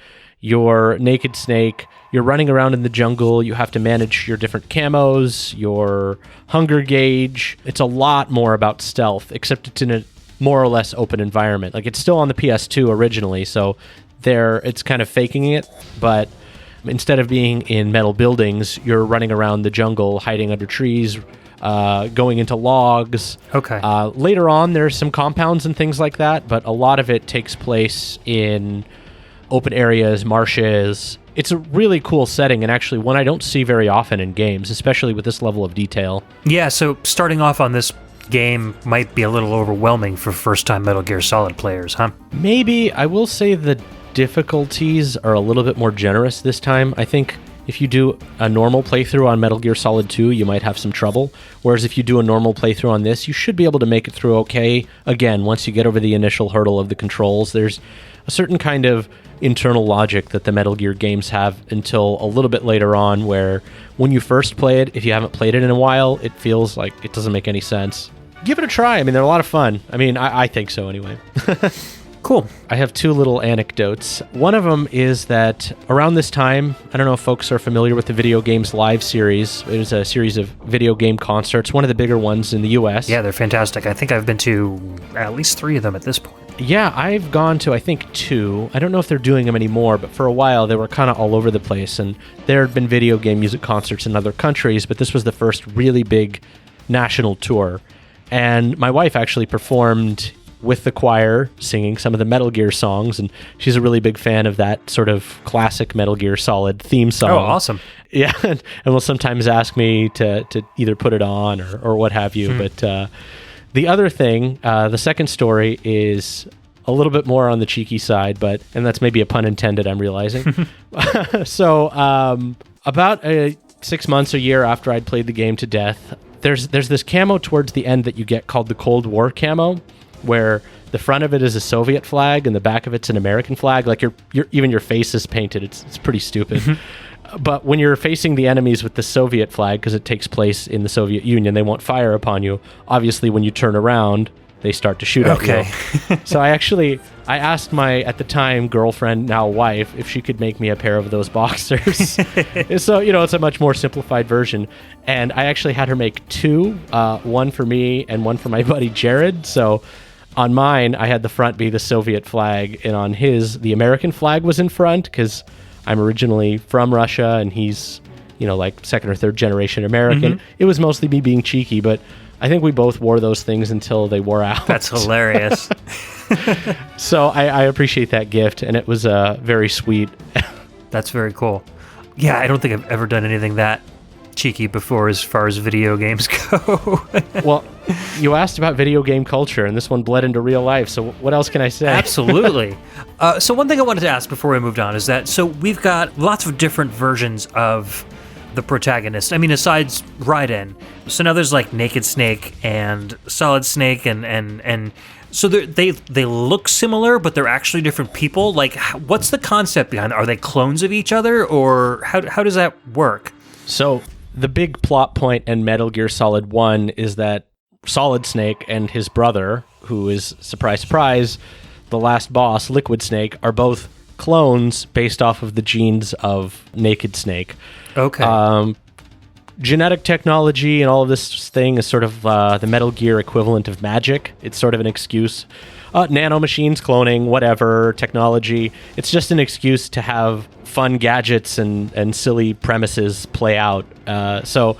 You're Naked Snake. You're running around in the jungle. You have to manage your different camos, your hunger gauge. It's a lot more about stealth, except it's in a more or less open environment. Like, it's still on the PS2 originally, so it's kind of faking it, but instead of being in metal buildings, you're running around the jungle, hiding under trees, going into logs. Okay. Later on, there's some compounds and things like that, but a lot of it takes place in open areas, marshes. It's a really cool setting, and actually one I don't see very often in games, especially with this level of detail. Yeah, so starting off on this game might be a little overwhelming for first-time Metal Gear Solid players, huh? Maybe. I will say the difficulties are a little bit more generous this time. I think if you do a normal playthrough on Metal Gear Solid 2, you might have some trouble. Whereas if you do a normal playthrough on this, you should be able to make it through okay. Again, once you get over the initial hurdle of the controls, there's a certain kind of internal logic that the Metal Gear games have until a little bit later on, where when you first play it, if you haven't played it in a while, it feels like it doesn't make any sense. Give it a try. I mean, they're a lot of fun. I mean, I think so anyway. Cool. I have two little anecdotes. One of them is that around this time, I don't know if folks are familiar with the Video Games Live series. It was a series of video game concerts, one of the bigger ones in the U.S. Yeah, they're fantastic. I think I've been to at least 3 of them at this point. Yeah, I've gone to, I think, 2. I don't know if they're doing them anymore, but for a while they were kind of all over the place. And there had been video game music concerts in other countries, but this was the first really big national tour. And my wife actually performed with the choir, singing some of the Metal Gear songs, and she's a really big fan of that sort of classic Metal Gear Solid theme song. Oh, awesome. Yeah, and will sometimes ask me to either put it on or what have you. But the other thing, the second story is a little bit more on the cheeky side, and that's maybe a pun intended, I'm realizing. So about 6 months, a year after I'd played the game to death, there's this camo towards the end that you get called the Cold War camo, where the front of it is a Soviet flag and the back of it's an American flag. Like even your face is painted. It's pretty stupid. But when you're facing the enemies with the Soviet flag, because it takes place in the Soviet Union, they won't fire upon you. Obviously, when you turn around, they start to shoot at you. So I asked my, at the time, girlfriend, now wife, if she could make me a pair of those boxers. So, it's a much more simplified version. And I actually had her make 2, one for me and one for my buddy Jared. So on mine, I had the front be the Soviet flag, and on his, the American flag was in front, because I'm originally from Russia, and he's, like 2nd or 3rd generation American. It was mostly me being cheeky, but I think we both wore those things until they wore out. That's hilarious. So I appreciate that gift, and it was very sweet. That's very cool. Yeah, I don't think I've ever done anything that cheeky before as far as video games go. Well, you asked about video game culture, and this one bled into real life, so what else can I say? Absolutely. So one thing I wanted to ask before we moved on is that, so we've got lots of different versions of the protagonist. I mean, besides Raiden. So now there's like Naked Snake and Solid Snake, and so they look similar, but they're actually different people. Like, what's the concept behind it? Are they clones of each other, or how does that work? So the big plot point in Metal Gear Solid 1 is that Solid Snake and his brother, who is, surprise, surprise, the last boss, Liquid Snake, are both clones based off of the genes of Naked Snake. Okay. Genetic technology and all of this thing is sort of the Metal Gear equivalent of magic. It's sort of an excuse. Nanomachines, cloning, whatever, technology. It's just an excuse to have fun gadgets and silly premises play out. So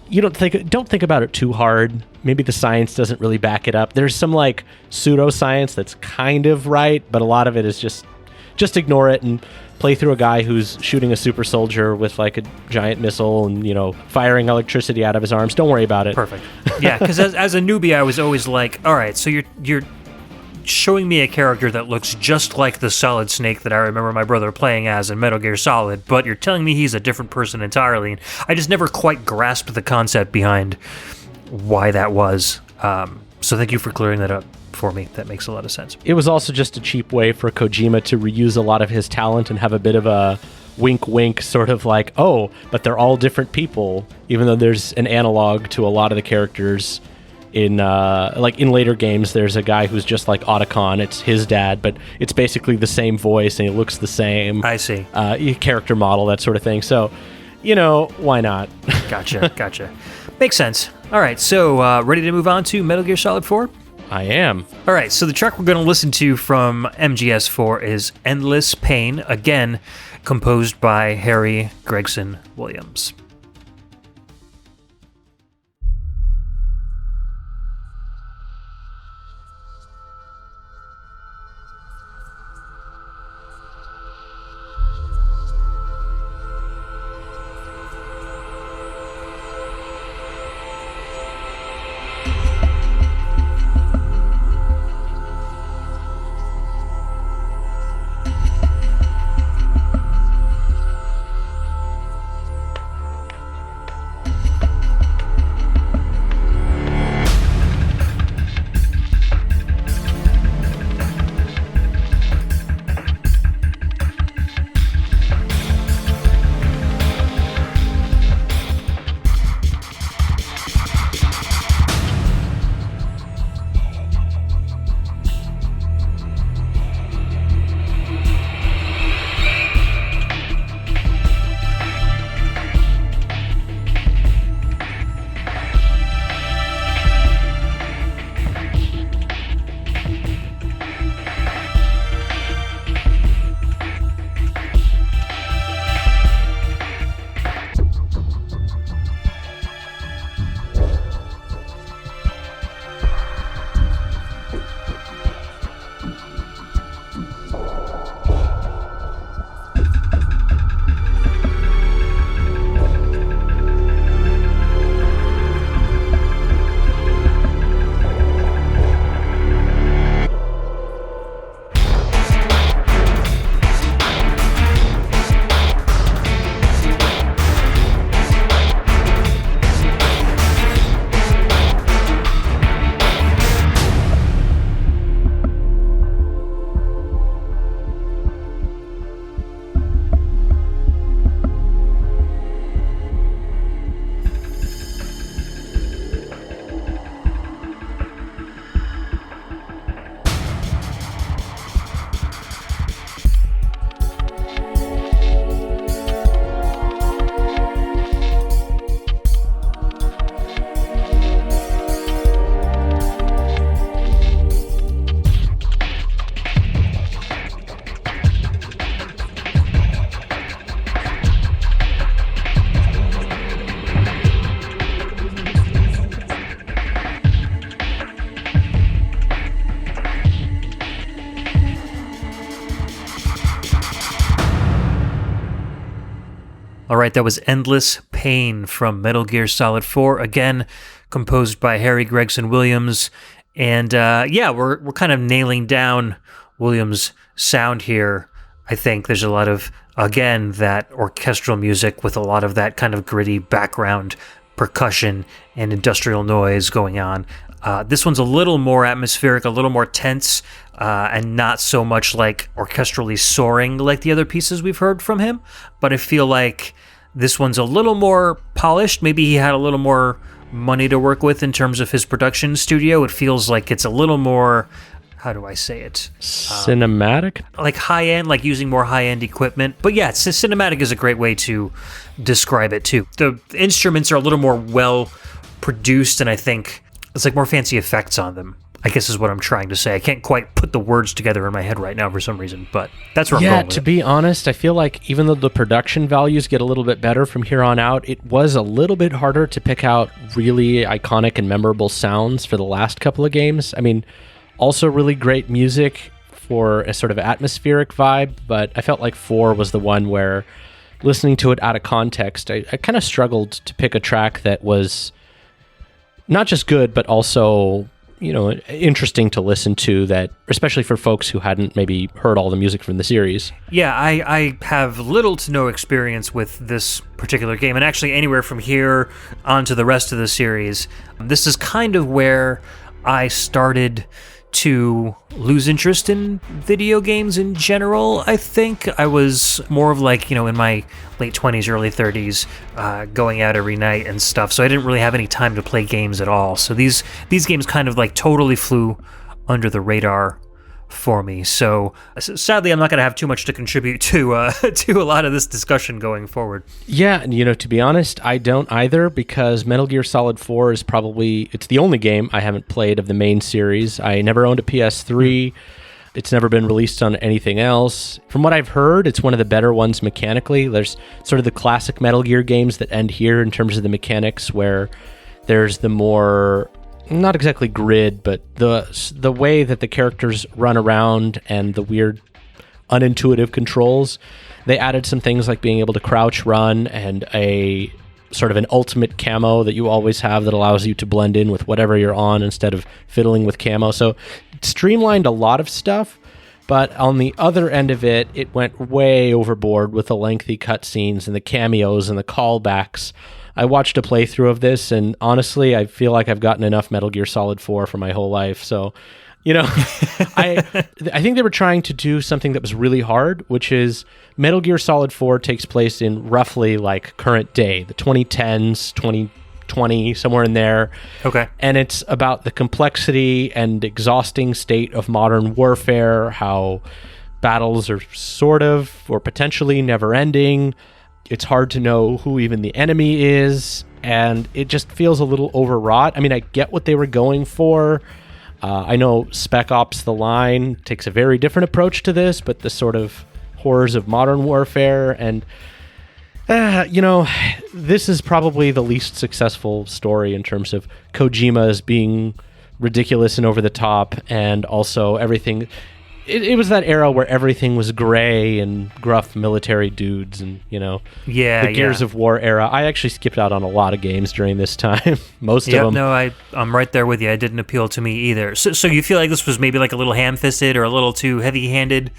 you don't think about it too hard. Maybe the science doesn't really back it up. There's some like pseudoscience that's kind of right, but a lot of it is just ignore it and play through a guy who's shooting a super soldier with like a giant missile and, firing electricity out of his arms. Don't worry about it. Perfect. Yeah, because as a newbie, I was always like, all right, so you're showing me a character that looks just like the Solid Snake that I remember my brother playing as in Metal Gear Solid, but you're telling me he's a different person entirely. And I just never quite grasped the concept behind why that was. So thank you for clearing that up for me. That makes a lot of sense. It was also just a cheap way for Kojima to reuse a lot of his talent and have a bit of a wink sort of like, oh, but they're all different people, even though there's an analog to a lot of the characters in later games. There's a guy who's just like Otacon. It's his dad, but it's basically the same voice and he looks the same. I see. Character model, that sort of thing. So, why not? Gotcha. Makes sense. All right, so ready to move on to Metal Gear Solid 4? I am. All right, so the track we're going to listen to from MGS4 is Endless Pain, again, composed by Harry Gregson Williams. All right, that was Endless Pain from Metal Gear Solid 4, again composed by Harry Gregson Williams. And we're kind of nailing down Williams' sound here. I think there's a lot of, again, that orchestral music with a lot of that kind of gritty background percussion and industrial noise going on. This one's a little more atmospheric, a little more tense, and not so much like orchestrally soaring like the other pieces we've heard from him. But I feel like this one's a little more polished. Maybe he had a little more money to work with in terms of his production studio. It feels like it's a little more, how do I say it? Cinematic? Like high-end, like using more high-end equipment. But yeah, cinematic is a great way to describe it too. The instruments are a little more well-produced, and I think it's like more fancy effects on them, I guess is what I'm trying to say. I can't quite put the words together in my head right now for some reason, but that's where I'm going with to be honest, I feel like even though the production values get a little bit better from here on out, it was a little bit harder to pick out really iconic and memorable sounds for the last couple of games. I mean, also really great music for a sort of atmospheric vibe, but I felt like 4 was the one where listening to it out of context, I kind of struggled to pick a track that was not just good, but also, interesting to listen to, that especially for folks who hadn't maybe heard all the music from the series. Yeah, I have little to no experience with this particular game, and actually anywhere from here onto the rest of the series. This is kind of where I started to lose interest in video games in general. I think I was more of like, in my late 20s, early 30s, going out every night and stuff. So I didn't really have any time to play games at all. So these games kind of like totally flew under the radar for me. So sadly, I'm not going to have too much to contribute to a lot of this discussion going forward. Yeah, and to be honest, I don't either, because Metal Gear Solid 4 is it's the only game I haven't played of the main series. I never owned a PS3. It's never been released on anything else. From what I've heard, it's one of the better ones mechanically. There's sort of the classic Metal Gear games that end here in terms of the mechanics, where there's the more, not exactly grid, but the way that the characters run around and the weird unintuitive controls. They added some things like being able to crouch run and a sort of an ultimate camo that you always have that allows you to blend in with whatever you're on instead of fiddling with camo. So it streamlined a lot of stuff, but on the other end of it, it went way overboard with the lengthy cutscenes and the cameos and the callbacks. I watched a playthrough of this, and honestly, I feel like I've gotten enough Metal Gear Solid 4 for my whole life. So, I think they were trying to do something that was really hard, which is Metal Gear Solid 4 takes place in roughly like current day, the 2010s, 2020, somewhere in there. Okay. And it's about the complexity and exhausting state of modern warfare, how battles are sort of or potentially never ending. It's hard to know who even the enemy is, and it just feels a little overwrought. I mean, I get what they were going for. I know Spec Ops: The Line takes a very different approach to this, but the sort of horrors of modern warfare, and this is probably the least successful story in terms of Kojima as being ridiculous and over the top, and also everything. It was that era where everything was gray and gruff military dudes, and the Gears of War era. I actually skipped out on a lot of games during this time. Most of them. No, I'm right there with you. It didn't appeal to me either. So you feel like this was maybe like a little ham-fisted or a little too heavy-handed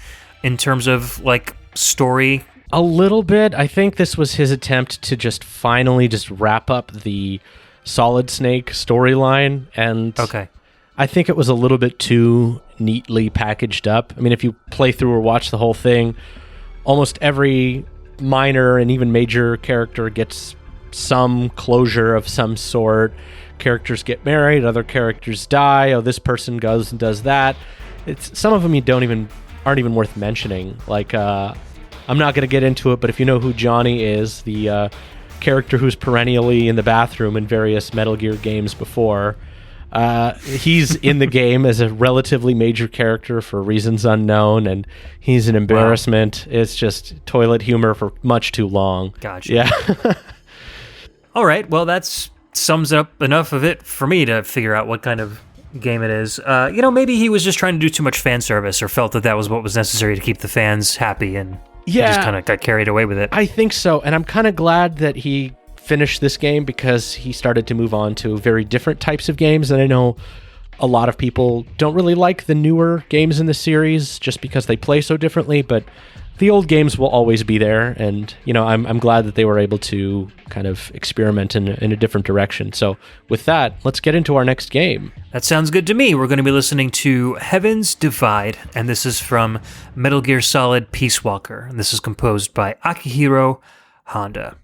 in terms of like story? A little bit. I think this was his attempt to finally wrap up the Solid Snake storyline, and okay. I think it was a little bit too neatly packaged up. I mean, if you play through or watch the whole thing, almost every minor and even major character gets some closure of some sort. Characters get married, other characters die. Oh, this person goes and does that. Some of them aren't even worth mentioning. Like, I'm not going to get into it, but if you know who Johnny is, the character who's perennially in the bathroom in various Metal Gear games before, he's in the game as a relatively major character for reasons unknown, and he's an embarrassment. Wow. It's just toilet humor for much too long. Gotcha. Yeah. All right. Well, that sums up enough of it for me to figure out what kind of game it is. Maybe he was just trying to do too much fan service, or felt that was what was necessary to keep the fans happy. And He just kind of got carried away with it. I think so, and I'm kind of glad that he finished this game because he started to move on to very different types of games. And I know a lot of people don't really like the newer games in the series just because they play so differently, but the old games will always be there. And, I'm glad that they were able to kind of experiment in a different direction. So with that, let's get into our next game. That sounds good to me. We're going to be listening to Heaven's Divide, and this is from Metal Gear Solid Peace Walker. And this is composed by Akihiro Honda.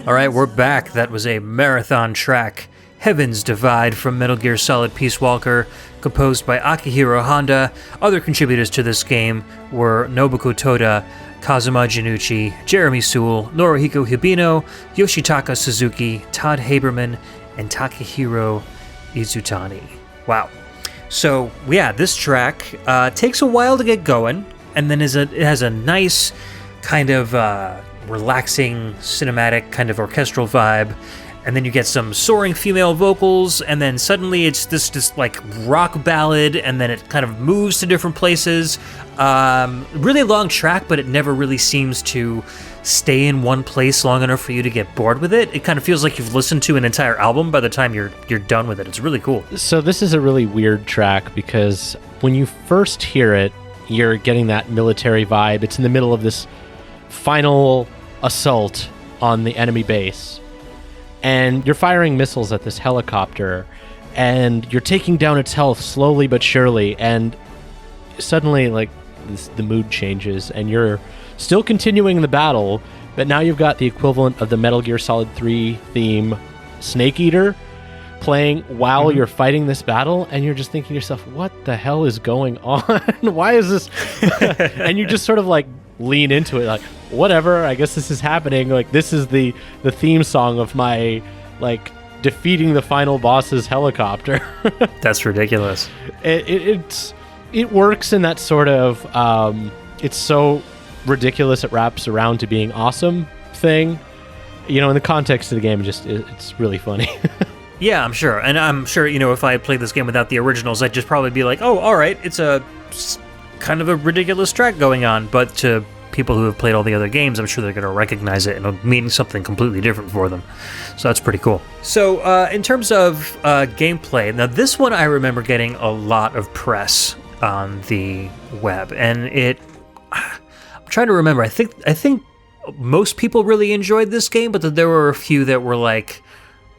All right, we're back. That was a marathon track, Heaven's Divide from Metal Gear Solid Peace Walker, composed by Akihiro Honda. Other contributors to this game were Nobuko Toda, Kazuma Janucci, Jeremy Sewell, Norihiko Hibino, Yoshitaka Suzuki, Todd Haberman, and Takahiro Izutani. Wow. So, yeah, this track takes a while to get going, and then it has a nice kind of relaxing, cinematic, kind of orchestral vibe. And then you get some soaring female vocals, and then suddenly it's this like rock ballad, and then it kind of moves to different places. Really long track, but it never really seems to stay in one place long enough for you to get bored with it. It kind of feels like you've listened to an entire album by the time you're done with it. It's really cool. So this is a really weird track because when you first hear it, you're getting that military vibe. It's in the middle of this final assault on the enemy base, and you're firing missiles at this helicopter, and you're taking down its health slowly but surely, and suddenly like the mood changes, and you're still continuing the battle, but now you've got the equivalent of the Metal Gear Solid 3 theme, Snake Eater, playing while you're fighting this battle, and you're just thinking to yourself, what the hell is going on? Why is this? And you just sort of like lean into it, like, whatever, I guess this is happening. Like, this is the theme song of my, like, defeating the final boss's helicopter. That's ridiculous. It works in that sort of, it's so ridiculous it wraps around to being awesome thing. You know, in the context of the game, it's really funny. Yeah, I'm sure. And I'm sure, you know, if I had played this game without the originals, I'd just probably be like, oh, all right, it's a kind of a ridiculous track going on. But to people who have played all the other games, I'm sure they're going to recognize it and it'll mean something completely different for them. So that's pretty cool. So in terms of gameplay, now this one I remember getting a lot of press on the web. And I'm trying to remember, I think most people really enjoyed this game, but there were a few that were like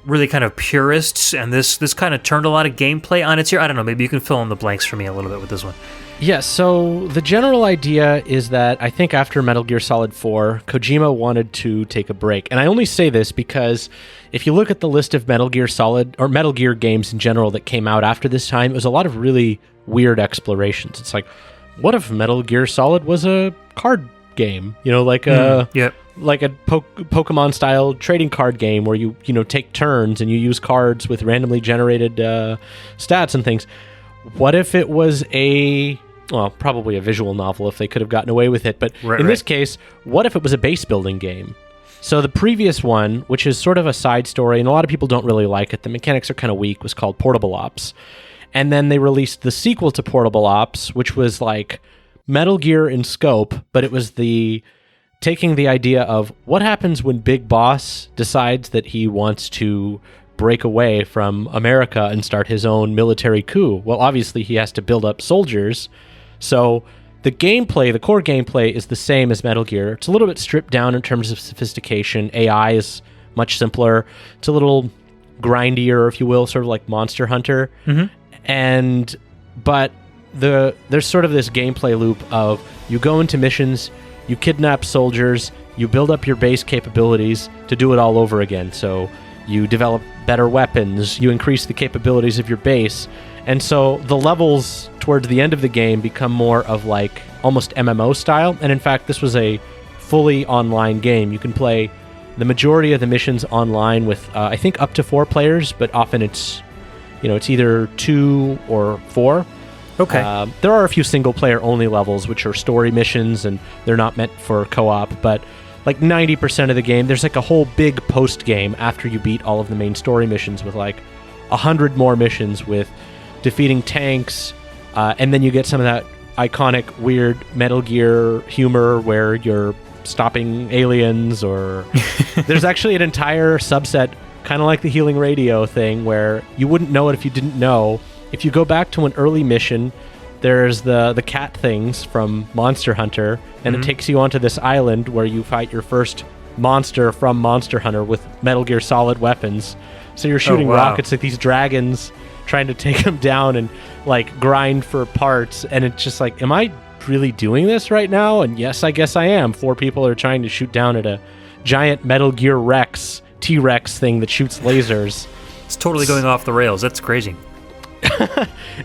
really kind of purists, and this kind of turned a lot of gameplay on its ear. I don't know, maybe you can fill in the blanks for me a little bit with this one. Yeah, so the general idea is that I think after Metal Gear Solid 4, Kojima wanted to take a break. And I only say this because if you look at the list of Metal Gear Solid, or Metal Gear games in general that came out after this time, it was a lot of really weird explorations. It's like, what if Metal Gear Solid was a card game? You know, like a... like a Pokemon-style trading card game where you take turns and you use cards with randomly generated stats and things. What if it was probably a visual novel if they could have gotten away with it, but in this case, what if it was a base-building game? So the previous one, which is sort of a side story, and a lot of people don't really like it, the mechanics are kind of weak, was called Portable Ops. And then they released the sequel to Portable Ops, which was like Metal Gear in scope, but it was taking the idea of what happens when Big Boss decides that he wants to break away from America and start his own military coup. Well, obviously he has to build up soldiers. So the core gameplay is the same as Metal Gear. It's a little bit stripped down in terms of sophistication. AI is much simpler. It's a little grindier, if you will, sort of like Monster Hunter. But there's sort of this gameplay loop of you go into missions, you kidnap soldiers, you build up your base capabilities to do it all over again. So you develop better weapons, you increase the capabilities of your base, and so the levels towards the end of the game become more of like almost MMO style. And in fact, this was a fully online game. You can play the majority of the missions online with I think up to 4 players, but often it's either 2 or 4. Okay. There are a few single-player only levels, which are story missions, and they're not meant for co-op, but like 90% of the game, there's like a whole big post-game after you beat all of the main story missions with like 100 more missions with defeating tanks, and then you get some of that iconic, weird Metal Gear humor where you're stopping aliens, or there's actually an entire subset, kind of like the Healing Radio thing, where you wouldn't know it if you didn't know. If you go back to an early mission, there's the cat things from Monster Hunter, and it takes you onto this island where you fight your first monster from Monster Hunter with Metal Gear Solid weapons. So you're shooting rockets at these dragons, trying to take them down and like grind for parts, and it's just like, am I really doing this right now? And yes, I guess I am. 4 people are trying to shoot down at a giant Metal Gear Rex T-Rex thing that shoots lasers. It's totally going off the rails. That's crazy.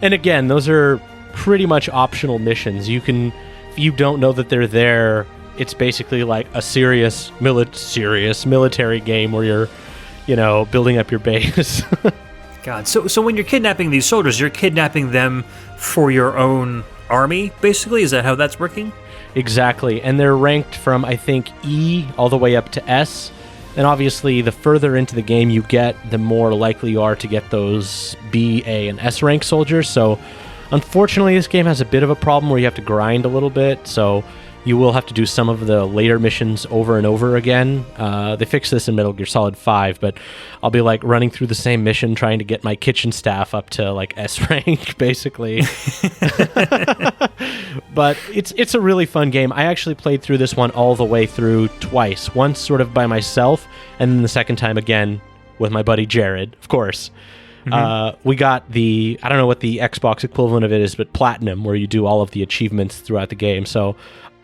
And again, those are pretty much optional missions. You can, if you don't know that they're there, it's basically like a serious military game where you're, building up your base. God, so when you're kidnapping these soldiers, you're kidnapping them for your own army, basically? Is that how that's working? Exactly, and they're ranked from, I think, E all the way up to S. And obviously, the further into the game you get, the more likely you are to get those B, A, and S rank soldiers. So, unfortunately, this game has a bit of a problem where you have to grind a little bit. So, you will have to do some of the later missions over and over again. They fixed this in Metal Gear Solid 5, but I'll be like running through the same mission trying to get my kitchen staff up to like S rank, basically. But it's a really fun game. I actually played through this one all the way through twice. Once sort of by myself, and then the second time again with my buddy Jared, of course. We got I don't know what the Xbox equivalent of it is, but Platinum, where you do all of the achievements throughout the game. So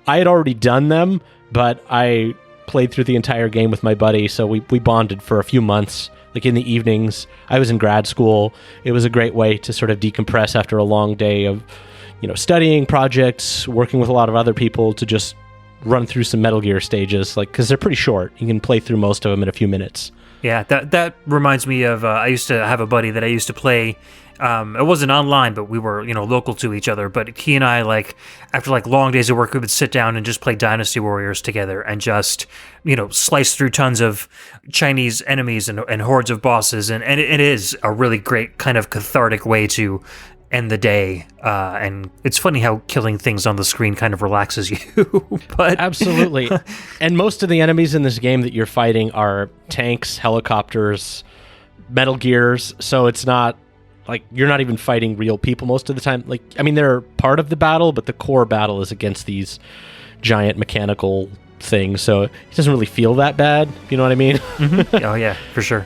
I had already done them, but I played through the entire game with my buddy, so we bonded for a few months, like in the evenings. I was in grad school. It was a great way to sort of decompress after a long day of, studying projects, working with a lot of other people, to just run through some Metal Gear stages, like, because they're pretty short. You can play through most of them in a few minutes. Yeah, that reminds me of, I used to have a buddy that I used to play. It wasn't online, but we were, local to each other. But he and I, after long days of work, we would sit down and just play Dynasty Warriors together and just, slice through tons of Chinese enemies and hordes of bosses. And it is a really great kind of cathartic way to end the day. And it's funny how killing things on the screen kind of relaxes you. But absolutely. And most of the enemies in this game that you're fighting are tanks, helicopters, Metal Gears. So it's not you're not even fighting real people most of the time. They're part of the battle, but the core battle is against these giant mechanical things. So it doesn't really feel that bad. You know what I mean? Mm-hmm. Oh, yeah, for sure.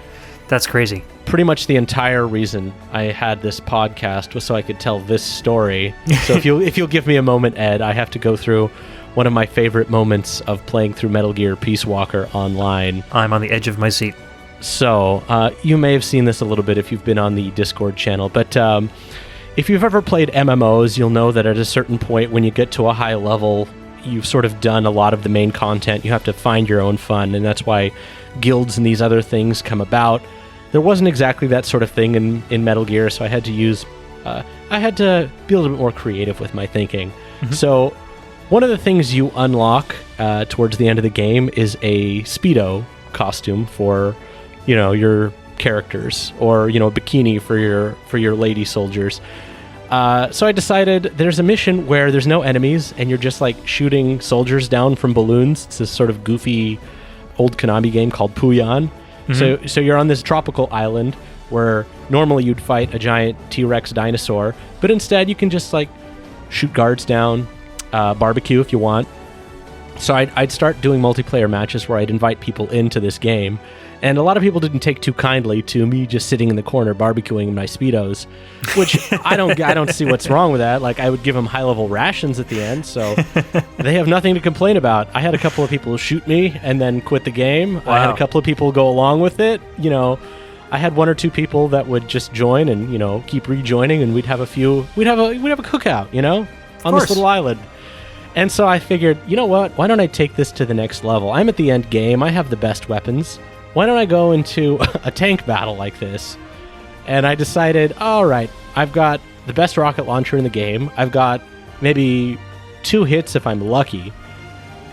That's crazy. Pretty much the entire reason I had this podcast was so I could tell this story. So if you'll give me a moment, Ed, I have to go through one of my favorite moments of playing through Metal Gear Peace Walker online. I'm on the edge of my seat. So, you may have seen this a little bit if you've been on the Discord channel, but if you've ever played MMOs, you'll know that at a certain point when you get to a high level, you've sort of done a lot of the main content. You have to find your own fun, and that's why guilds and these other things come about. There wasn't exactly that sort of thing in Metal Gear, so I had to be a little bit more creative with my thinking. Mm-hmm. So, one of the things you unlock towards the end of the game is a Speedo costume for your characters, or a bikini for your lady soldiers. So I decided there's a mission where there's no enemies and you're just shooting soldiers down from balloons. It's this sort of goofy old Konami game called Puyan. Mm-hmm. So you're on this tropical island where normally you'd fight a giant T-Rex dinosaur, but instead you can just shoot guards down, barbecue if you want. So I'd start doing multiplayer matches where I'd invite people into this game. And a lot of people didn't take too kindly to me just sitting in the corner barbecuing in my Speedos, which I don't see what's wrong with that. I would give them high-level rations at the end, so they have nothing to complain about. I had a couple of people shoot me and then quit the game. Wow. I had a couple of people go along with it. I had one or two people that would just join and keep rejoining, and we'd have a cookout, on this little island. And so I figured, you know what? Why don't I take this to the next level? I'm at the end game. I have the best weapons. Why don't I go into a tank battle like this? And I decided, all right, I've got the best rocket launcher in the game. I've got maybe 2 hits if I'm lucky.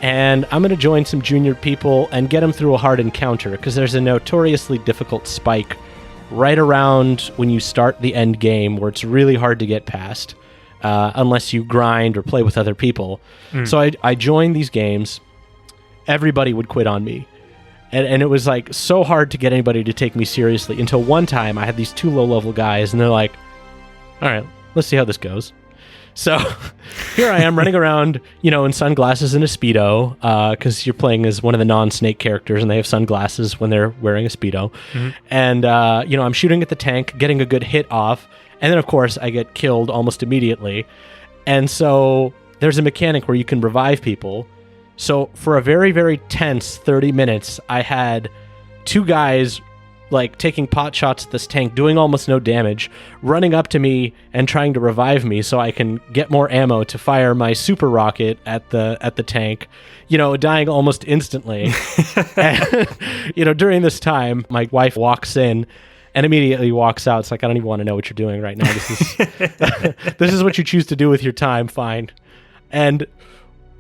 And I'm going to join some junior people and get them through a hard encounter, because there's a notoriously difficult spike right around when you start the end game where it's really hard to get past unless you grind or play with other people. So I joined these games. Everybody would quit on me. And it was so hard to get anybody to take me seriously until one time I had these 2 low-level guys, and they're like, all right, let's see how this goes. So here I am running around, in sunglasses and a Speedo, because you're playing as one of the non-Snake characters, and they have sunglasses when they're wearing a Speedo. Mm-hmm. And, I'm shooting at the tank, getting a good hit off, and then, of course, I get killed almost immediately. And so there's a mechanic where you can revive people. So for a very, very tense 30 minutes, I had two guys like taking pot shots at this tank, doing almost no damage, running up to me and trying to revive me so I can get more ammo to fire my super rocket at the tank, dying almost instantly. And, during this time, my wife walks in and immediately walks out. It's like, I don't even want to know what you're doing right now. This is this is what you choose to do with your time. Fine. And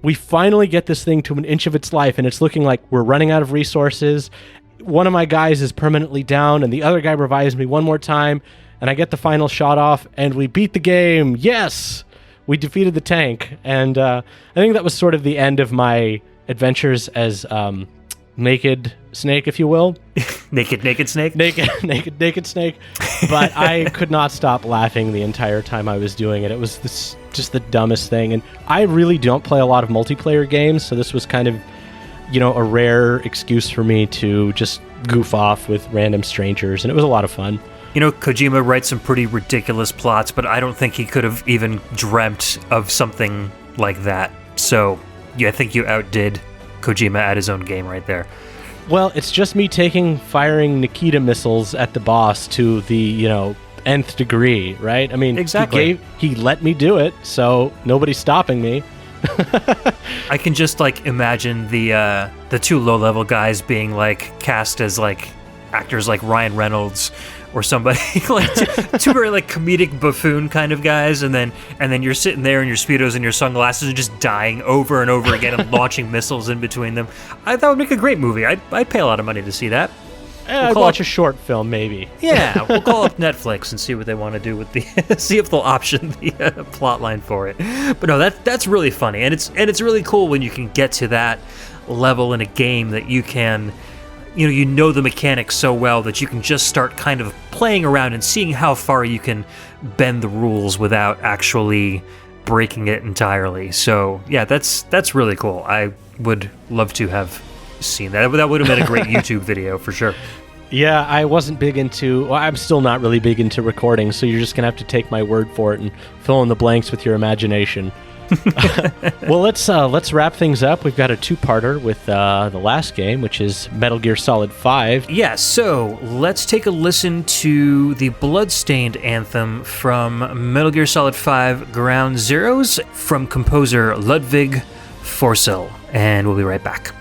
we finally get this thing to an inch of its life, and it's looking like we're running out of resources. One of my guys is permanently down, and the other guy revives me one more time, and I get the final shot off, and we beat the game. Yes! We defeated the tank. And I think that was sort of the end of my adventures as naked snake, if you will. Naked snake? Naked snake. But I could not stop laughing the entire time I was doing it. It was just the dumbest thing. And I really don't play a lot of multiplayer games, so this was kind of, a rare excuse for me to just goof off with random strangers, and it was a lot of fun. Kojima writes some pretty ridiculous plots, but I don't think he could have even dreamt of something like that. So, yeah, I think you outdid Kojima at his own game right there. Well, it's just me firing Nikita missiles at the boss to the, nth degree, right? I mean, exactly. He let me do it, so nobody's stopping me. I can just imagine the two low-level guys being cast as actors like Ryan Reynolds or somebody two very comedic buffoon kind of guys, and then you're sitting there in your Speedos and your sunglasses and just dying over and over again and launching missiles in between them. That would make a great movie. I'd pay a lot of money to see that. I'd watch a short film, maybe. Yeah, we'll call up Netflix and see what they want to do with see if they'll option the plot line for it. But no, that's really funny, and it's really cool when you can get to that level in a game that you can, you know the mechanics so well that you can just start kind of playing around and seeing how far you can bend the rules without actually breaking it entirely. So yeah, that's really cool. I would love to have seen that. That would have been a great YouTube video for sure. Yeah, I wasn't big into... Well, I'm still not really big into recording, so you're just going to have to take my word for it and fill in the blanks with your imagination. Well, let's wrap things up. We've got a two-parter with the last game, which is Metal Gear Solid 5. Yeah, so let's take a listen to the Bloodstained anthem from Metal Gear Solid 5 Ground Zeroes from composer Ludwig Forssell, and we'll be right back.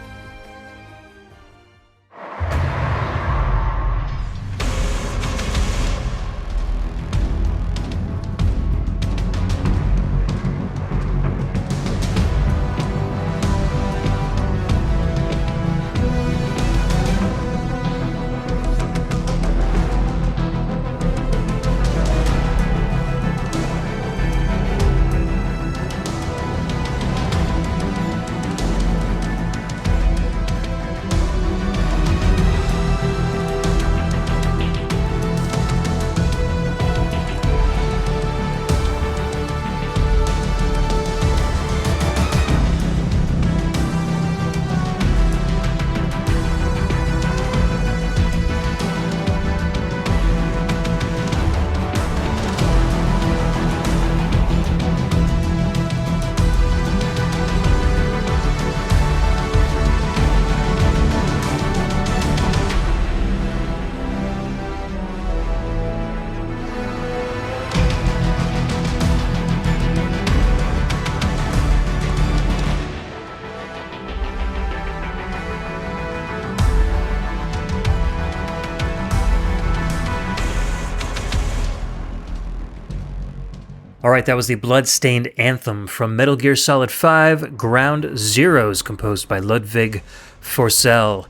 All right, that was the Bloodstained Anthem from Metal Gear Solid 5 Ground Zeroes, composed by Ludwig Forssell.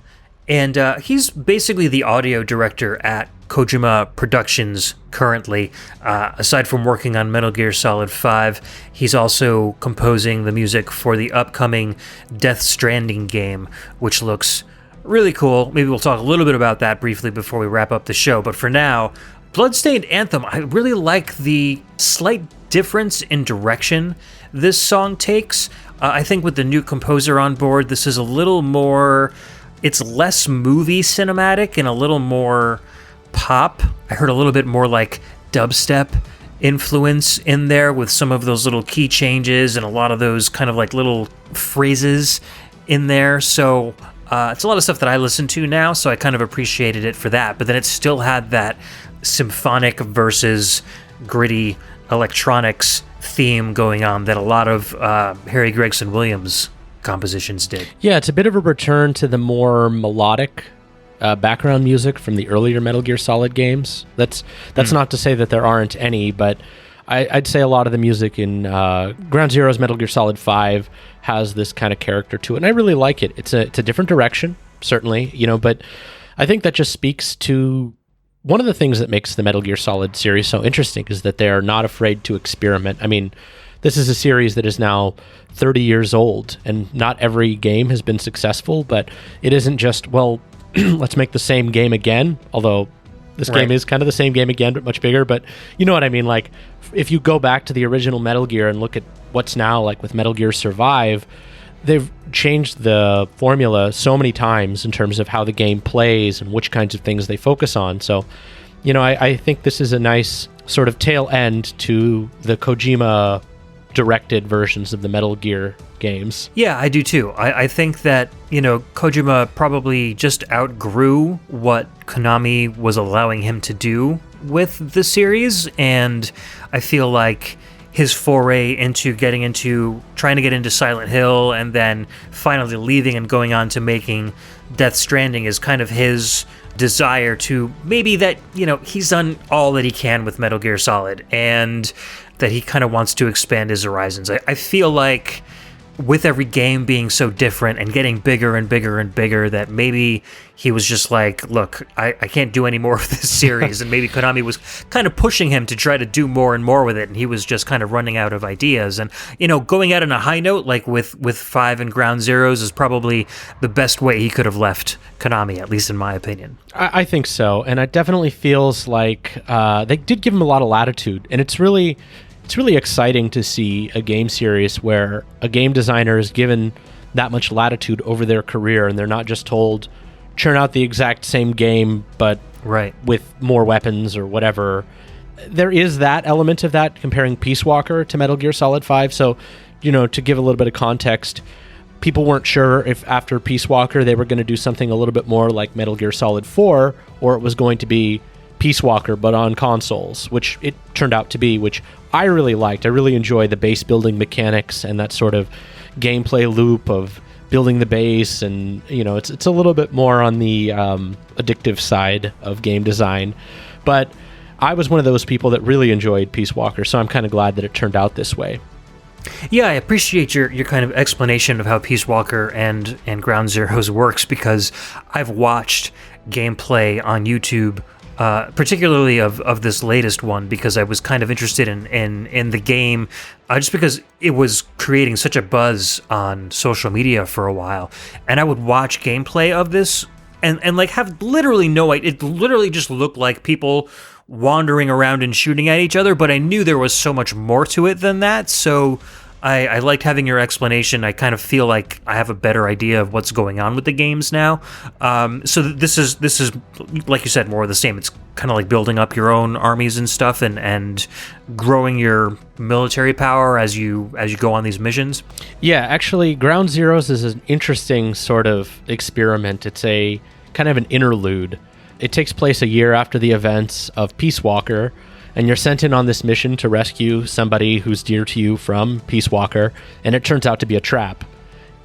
And he's basically the audio director at Kojima Productions currently. Aside from working on Metal Gear Solid 5, he's also composing the music for the upcoming Death Stranding game, which looks really cool. Maybe we'll talk a little bit about that briefly before we wrap up the show. But for now, Bloodstained Anthem, I really like the slight difference in direction this song takes. I think with the new composer on board, this is a little more... It's less movie cinematic and a little more pop. I heard a little bit more like dubstep influence in there with some of those little key changes and a lot of those kind of like little phrases in there. So it's a lot of stuff that I listen to now, so I kind of appreciated it for that. But then it still had that symphonic versus gritty electronics theme going on that a lot of Harry Gregson Williams compositions did. Yeah, it's a bit of a return to the more melodic background music from the earlier Metal Gear Solid games. That's not to say that there aren't any, but I'd say a lot of the music in Ground Zero's Metal Gear Solid 5 has this kind of character to it, and I really like it. It's a different direction, certainly, but I think that just speaks to one of the things that makes the Metal Gear Solid series so interesting is that they're not afraid to experiment. I mean, this is a series that is now 30 years old, and not every game has been successful, but it isn't just, well, let's make the same game again, although this game is kind of the same game again, but much bigger. But you know what I mean? Like, if you go back to the original Metal Gear and look at what's now, like with Metal Gear Survive, they've changed the formula so many times in terms of how the game plays and which kinds of things they focus on. So, I think this is a nice sort of tail end to the Kojima directed versions of the Metal Gear games. Yeah, I do too. I think that, Kojima probably just outgrew what Konami was allowing him to do with the series, and I feel like his foray into trying to get into Silent Hill and then finally leaving and going on to making Death Stranding is kind of his desire to maybe that, he's done all that he can with Metal Gear Solid and that he kind of wants to expand his horizons. I feel like with every game being so different and getting bigger and bigger and bigger, that maybe he was just like, look, I can't do any more of this series. And maybe Konami was kind of pushing him to try to do more and more with it. And he was just kind of running out of ideas. And, going out on a high note, like with 5 and Ground Zeroes, is probably the best way he could have left Konami, at least in my opinion. I think so. And it definitely feels like they did give him a lot of latitude. And it's really exciting to see a game series where a game designer is given that much latitude over their career, and they're not just told, churn out the exact same game, but with more weapons or whatever. There is that element of that, comparing Peace Walker to Metal Gear Solid 5. So, to give a little bit of context, people weren't sure if after Peace Walker they were going to do something a little bit more like Metal Gear Solid 4, or it was going to be Peace Walker, but on consoles, which it turned out to be, which I really liked. I really enjoy the base building mechanics and that sort of gameplay loop of building the base, and it's a little bit more on the addictive side of game design. But I was one of those people that really enjoyed Peace Walker, so I'm kind of glad that it turned out this way. Yeah, I appreciate your kind of explanation of how Peace Walker and Ground Zeroes works, because I've watched gameplay on YouTube, particularly of this latest one, because I was kind of interested in the game, just because it was creating such a buzz on social media for a while. And I would watch gameplay of this and like have literally no idea. It literally just looked like people wandering around and shooting at each other, but I knew there was so much more to it than that. So I liked having your explanation. I kind of feel like I have a better idea of what's going on with the games now. So this is like you said, more of the same. It's kind of like building up your own armies and stuff, and growing your military power as you go on these missions. Yeah, actually, Ground Zeroes is an interesting sort of experiment. It's a kind of an interlude. It takes place a year after the events of Peace Walker, and you're sent in on this mission to rescue somebody who's dear to you from Peace Walker, and it turns out to be a trap.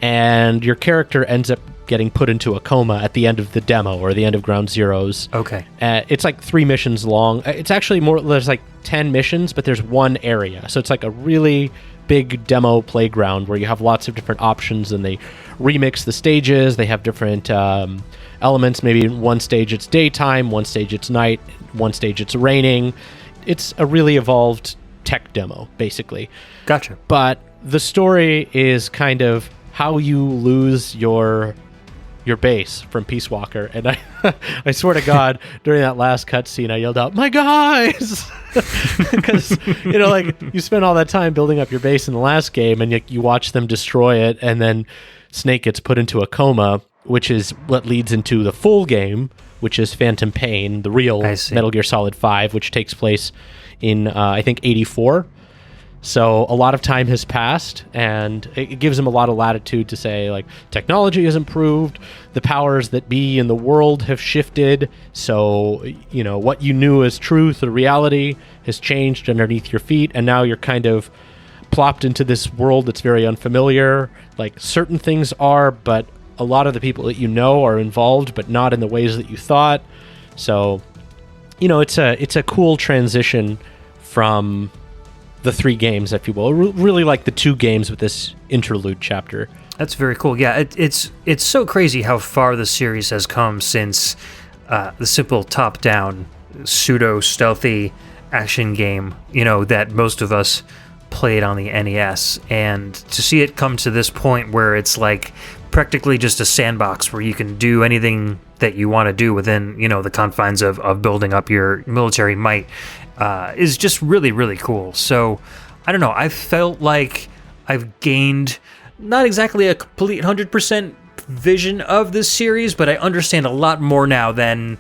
And your character ends up getting put into a coma at the end of the demo, or the end of Ground Zeroes. Okay. It's like 3 missions long. It's actually more, there's like 10 missions, but there's one area. So it's like a really big demo playground where you have lots of different options, and they remix the stages. They have different elements. Maybe in one stage it's daytime, one stage it's night, one stage it's raining. It's a really evolved tech demo, basically. Gotcha. But the story is kind of how you lose your base from Peace Walker. And I swear to God, during that last cutscene, I yelled out, "My guys!" Because, like, you spend all that time building up your base in the last game, and you watch them destroy it, and then Snake gets put into a coma, which is what leads into the full game, which is Phantom Pain, the real Metal Gear Solid 5, which takes place in, I think, 84. So a lot of time has passed, and it gives him a lot of latitude to say, like, technology has improved, the powers that be in the world have shifted, so, you know, what you knew as truth or reality has changed underneath your feet, and now you're kind of plopped into this world that's very unfamiliar. Like, certain things are, but a lot of the people that you know are involved, but not in the ways that you thought. So, you know, it's a cool transition from the 3 games, if you will. Really like the 2 games with this interlude chapter. That's very cool. Yeah, it's so crazy how far the series has come since the simple top-down, pseudo-stealthy action game, you know, that most of us played on the NES. And to see it come to this point where it's like practically just a sandbox where you can do anything that you want to do within, you know, the confines of building up your military might, is just really, really cool. So, I don't know, I felt like I've gained not exactly a complete 100% vision of this series, but I understand a lot more now than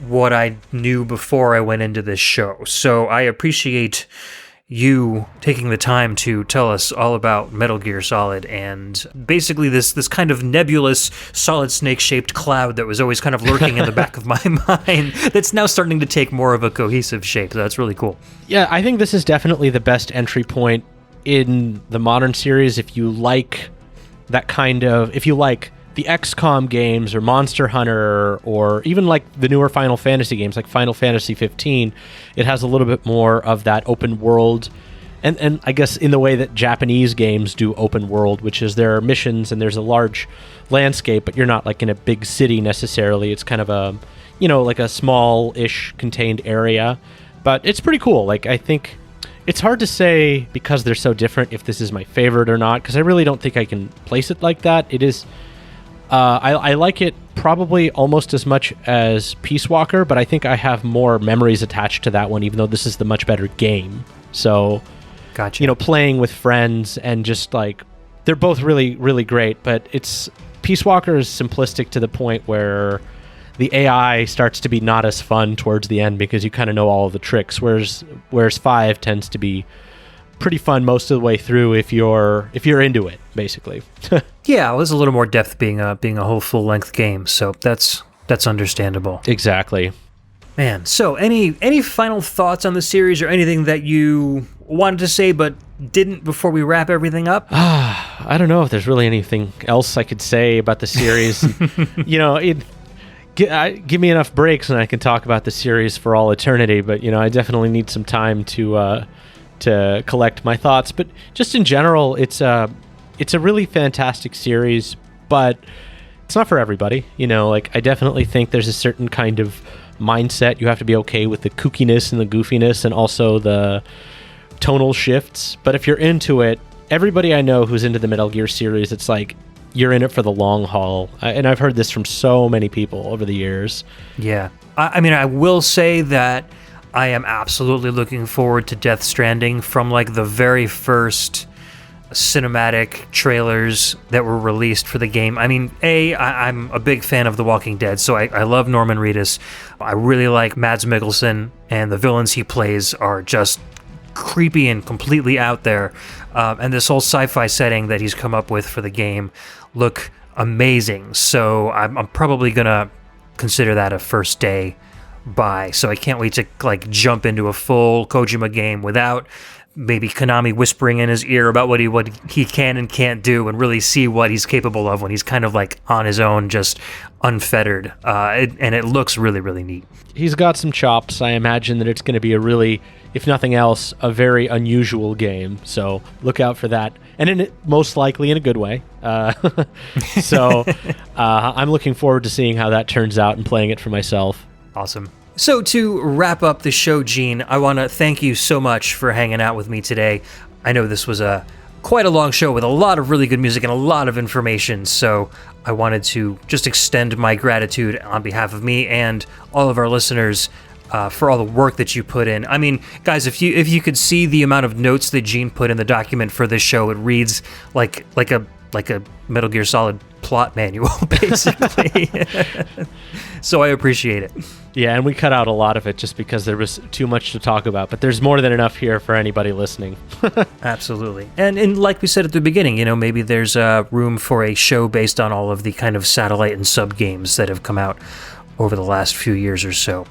what I knew before I went into this show. So I appreciate you taking the time to tell us all about Metal Gear Solid and basically this kind of nebulous solid snake-shaped cloud that was always kind of lurking in the back of my mind that's now starting to take more of a cohesive shape. So that's really cool. Yeah, I think this is definitely the best entry point in the modern series if you like that kind of... If you like the XCOM games or Monster Hunter or even like the newer Final Fantasy games like Final Fantasy 15, it has a little bit more of that open world, and I guess in the way that Japanese games do open world, which is there are missions and there's a large landscape, but you're not like in a big city necessarily. It's kind of a, you know, like a small-ish contained area, but it's pretty cool. Like, I think it's hard to say because they're so different if this is my favorite or not, because I really don't think I can place it like that. It is... I like it probably almost as much as Peace Walker, but I think I have more memories attached to that one, even though this is the much better game. So, gotcha. You know, playing with friends and just like, they're both really, really great, but it's... Peace Walker is simplistic to the point where the AI starts to be not as fun towards the end because you kind of know all of the tricks, whereas 5 tends to be pretty fun most of the way through if you're into it, basically. Yeah, well, there's a little more depth being a whole full-length game, so that's understandable. Exactly. Man, so any final thoughts on the series or anything that you wanted to say but didn't before we wrap everything up? I don't know if there's really anything else I could say about the series. You know, give me enough breaks and I can talk about the series for all eternity, but, you know, I definitely need some time to collect my thoughts. But just in general, it's a really fantastic series, but it's not for everybody. You know, like, I definitely think there's a certain kind of mindset. You have to be okay with the kookiness and the goofiness and also the tonal shifts. But if you're into it, everybody I know who's into the Metal Gear series, it's like you're in it for the long haul. And I've heard this from so many people over the years. Yeah. I mean, I will say that I am absolutely looking forward to Death Stranding. From like the very first cinematic trailers that were released for the game. I mean, I'm a big fan of The Walking Dead, so I love Norman Reedus. I really like Mads Mikkelsen, and the villains he plays are just creepy and completely out there. And this whole sci-fi setting that he's come up with for the game look amazing. So I'm probably gonna consider that a first day buy. So I can't wait to like jump into a full Kojima game without maybe Konami whispering in his ear about what he can and can't do, and really see what he's capable of when he's kind of like on his own, just unfettered. And it looks really, really neat. He's got some chops. I imagine that it's going to be a really, if nothing else, a very unusual game. So look out for that. And most likely in a good way. So I'm looking forward to seeing how that turns out and playing it for myself. Awesome. So to wrap up the show, Gene, I want to thank you so much for hanging out with me today. I know this was quite a long show with a lot of really good music and a lot of information, so I wanted to just extend my gratitude on behalf of me and all of our listeners for all the work that you put in. I mean, guys, if you could see the amount of notes that Gene put in the document for this show, it reads like a Metal Gear Solid plot manual, basically. So I appreciate it. Yeah, and we cut out a lot of it just because there was too much to talk about, but there's more than enough here for anybody listening. Absolutely. And like we said at the beginning, maybe there's room for a show based on all of the kind of satellite and sub games that have come out over the last few years or so.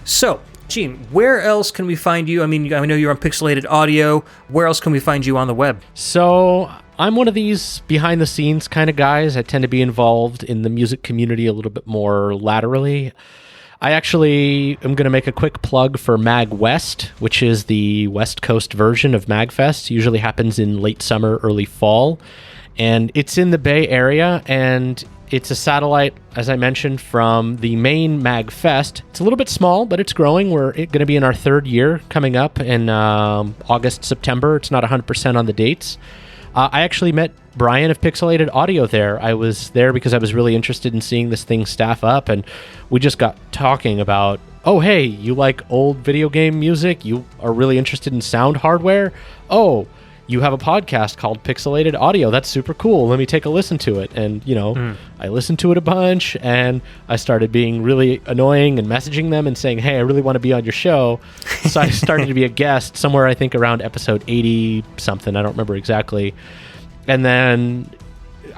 So, Gene, where else can we find you? I mean, I know you're on Pixelated Audio. Where else can we find you on the web? So I'm one of these behind-the-scenes kind of guys. I tend to be involved in the music community a little bit more laterally. I actually am going to make a quick plug for Mag West, which is the West Coast version of MagFest. It usually happens in late summer, early fall. And it's in the Bay Area, and it's a satellite, as I mentioned, from the main MagFest. It's a little bit small, but it's growing. We're going to be in our third year coming up in August, September. It's not 100% on the dates. I actually met Brian of Pixelated Audio there. I was there because I was really interested in seeing this thing staff up, and we just got talking about, oh, hey, you like old video game music? You are really interested in sound hardware? Oh, you have a podcast called Pixelated Audio. That's super cool. Let me take a listen to it. And, I listened to it a bunch, and I started being really annoying and messaging them and saying, hey, I really want to be on your show. So I started to be a guest somewhere, I think, around episode 80-something. I don't remember exactly. And then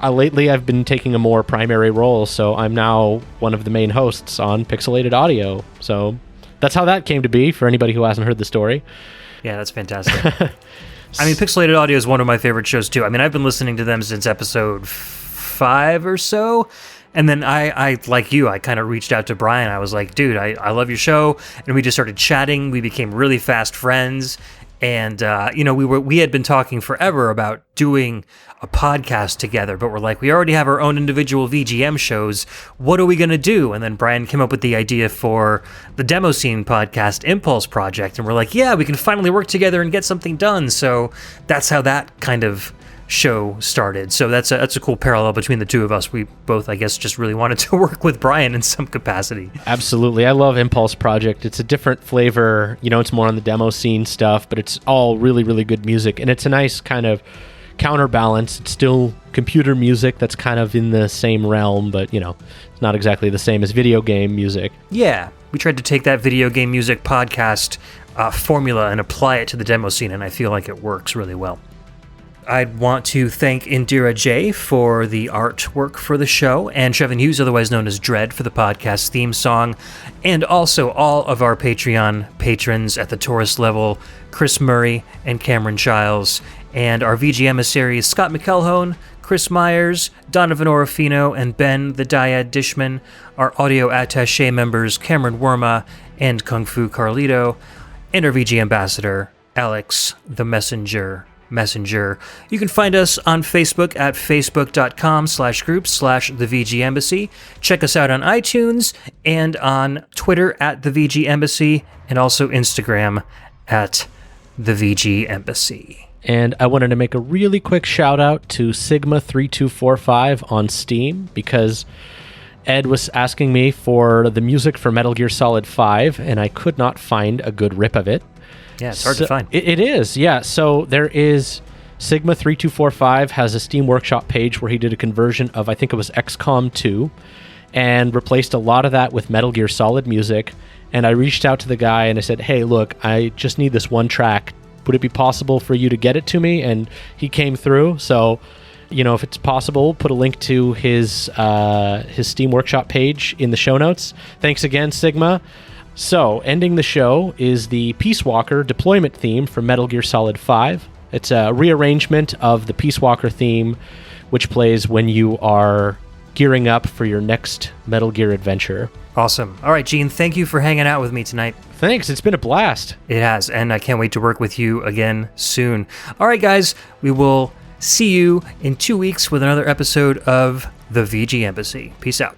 lately I've been taking a more primary role, so I'm now one of the main hosts on Pixelated Audio. So that's how that came to be, for anybody who hasn't heard the story. Yeah, that's fantastic. I mean, Pixelated Audio is one of my favorite shows, too. I mean, I've been listening to them since episode 5 or so. And then I like you, I kind of reached out to Brian. I was like, dude, I love your show. And we just started chatting. We became really fast friends. And, we had been talking forever about doing a podcast together, but we're like, we already have our own individual VGM shows. What are we going to do? And then Brian came up with the idea for the Demo Scene podcast Impulse Project. And we're like, yeah, we can finally work together and get something done. So that's how that kind of show started. So that's a cool parallel between the two of us. We both, I guess, just really wanted to work with Brian in some capacity. Absolutely. I love Impulse Project. It's a different flavor. It's more on the Demo Scene stuff, but it's all really, really good music. And it's a nice kind of counterbalance. It's still computer music that's kind of in the same realm, but, it's not exactly the same as video game music. Yeah. We tried to take that video game music podcast formula and apply it to the Demo Scene, and I feel like it works really well. I'd want to thank Indira J for the artwork for the show, and Trevin Hughes, otherwise known as Dread, for the podcast theme song, and also all of our Patreon patrons at the Taurus level, Chris Murray and Cameron Childs, and our VG emissaries, Scott McElhone, Chris Myers, Donovan Orofino, and Ben the Dyad Dishman, our audio attaché members, Cameron Worma and Kung Fu Carlito, and our VG ambassador, Alex the Messenger. You can find us on Facebook at facebook.com/groups/the VG Embassy. Check us out on iTunes and on Twitter at the VG Embassy, and also Instagram at the VG Embassy. And I wanted to make a really quick shout out to Sigma3245 on Steam, because Ed was asking me for the music for Metal Gear Solid 5, and I could not find a good rip of it. Yeah, it's hard to find. It is, yeah. So there is Sigma3245 has a Steam Workshop page where he did a conversion of, I think it was XCOM 2, and replaced a lot of that with Metal Gear Solid music. And I reached out to the guy and I said, hey, look, I just need this one track. Would it be possible for you to get it to me? And he came through. So, if it's possible, put a link to his Steam Workshop page in the show notes. Thanks again, Sigma. So, ending the show is the Peace Walker deployment theme from Metal Gear Solid 5. It's a rearrangement of the Peace Walker theme, which plays when you are gearing up for your next Metal Gear adventure. Awesome. All right, Gene, thank you for hanging out with me tonight. Thanks. It's been a blast. It has, and I can't wait to work with you again soon. All right, guys, we will see you in 2 weeks with another episode of the VG Embassy. Peace out.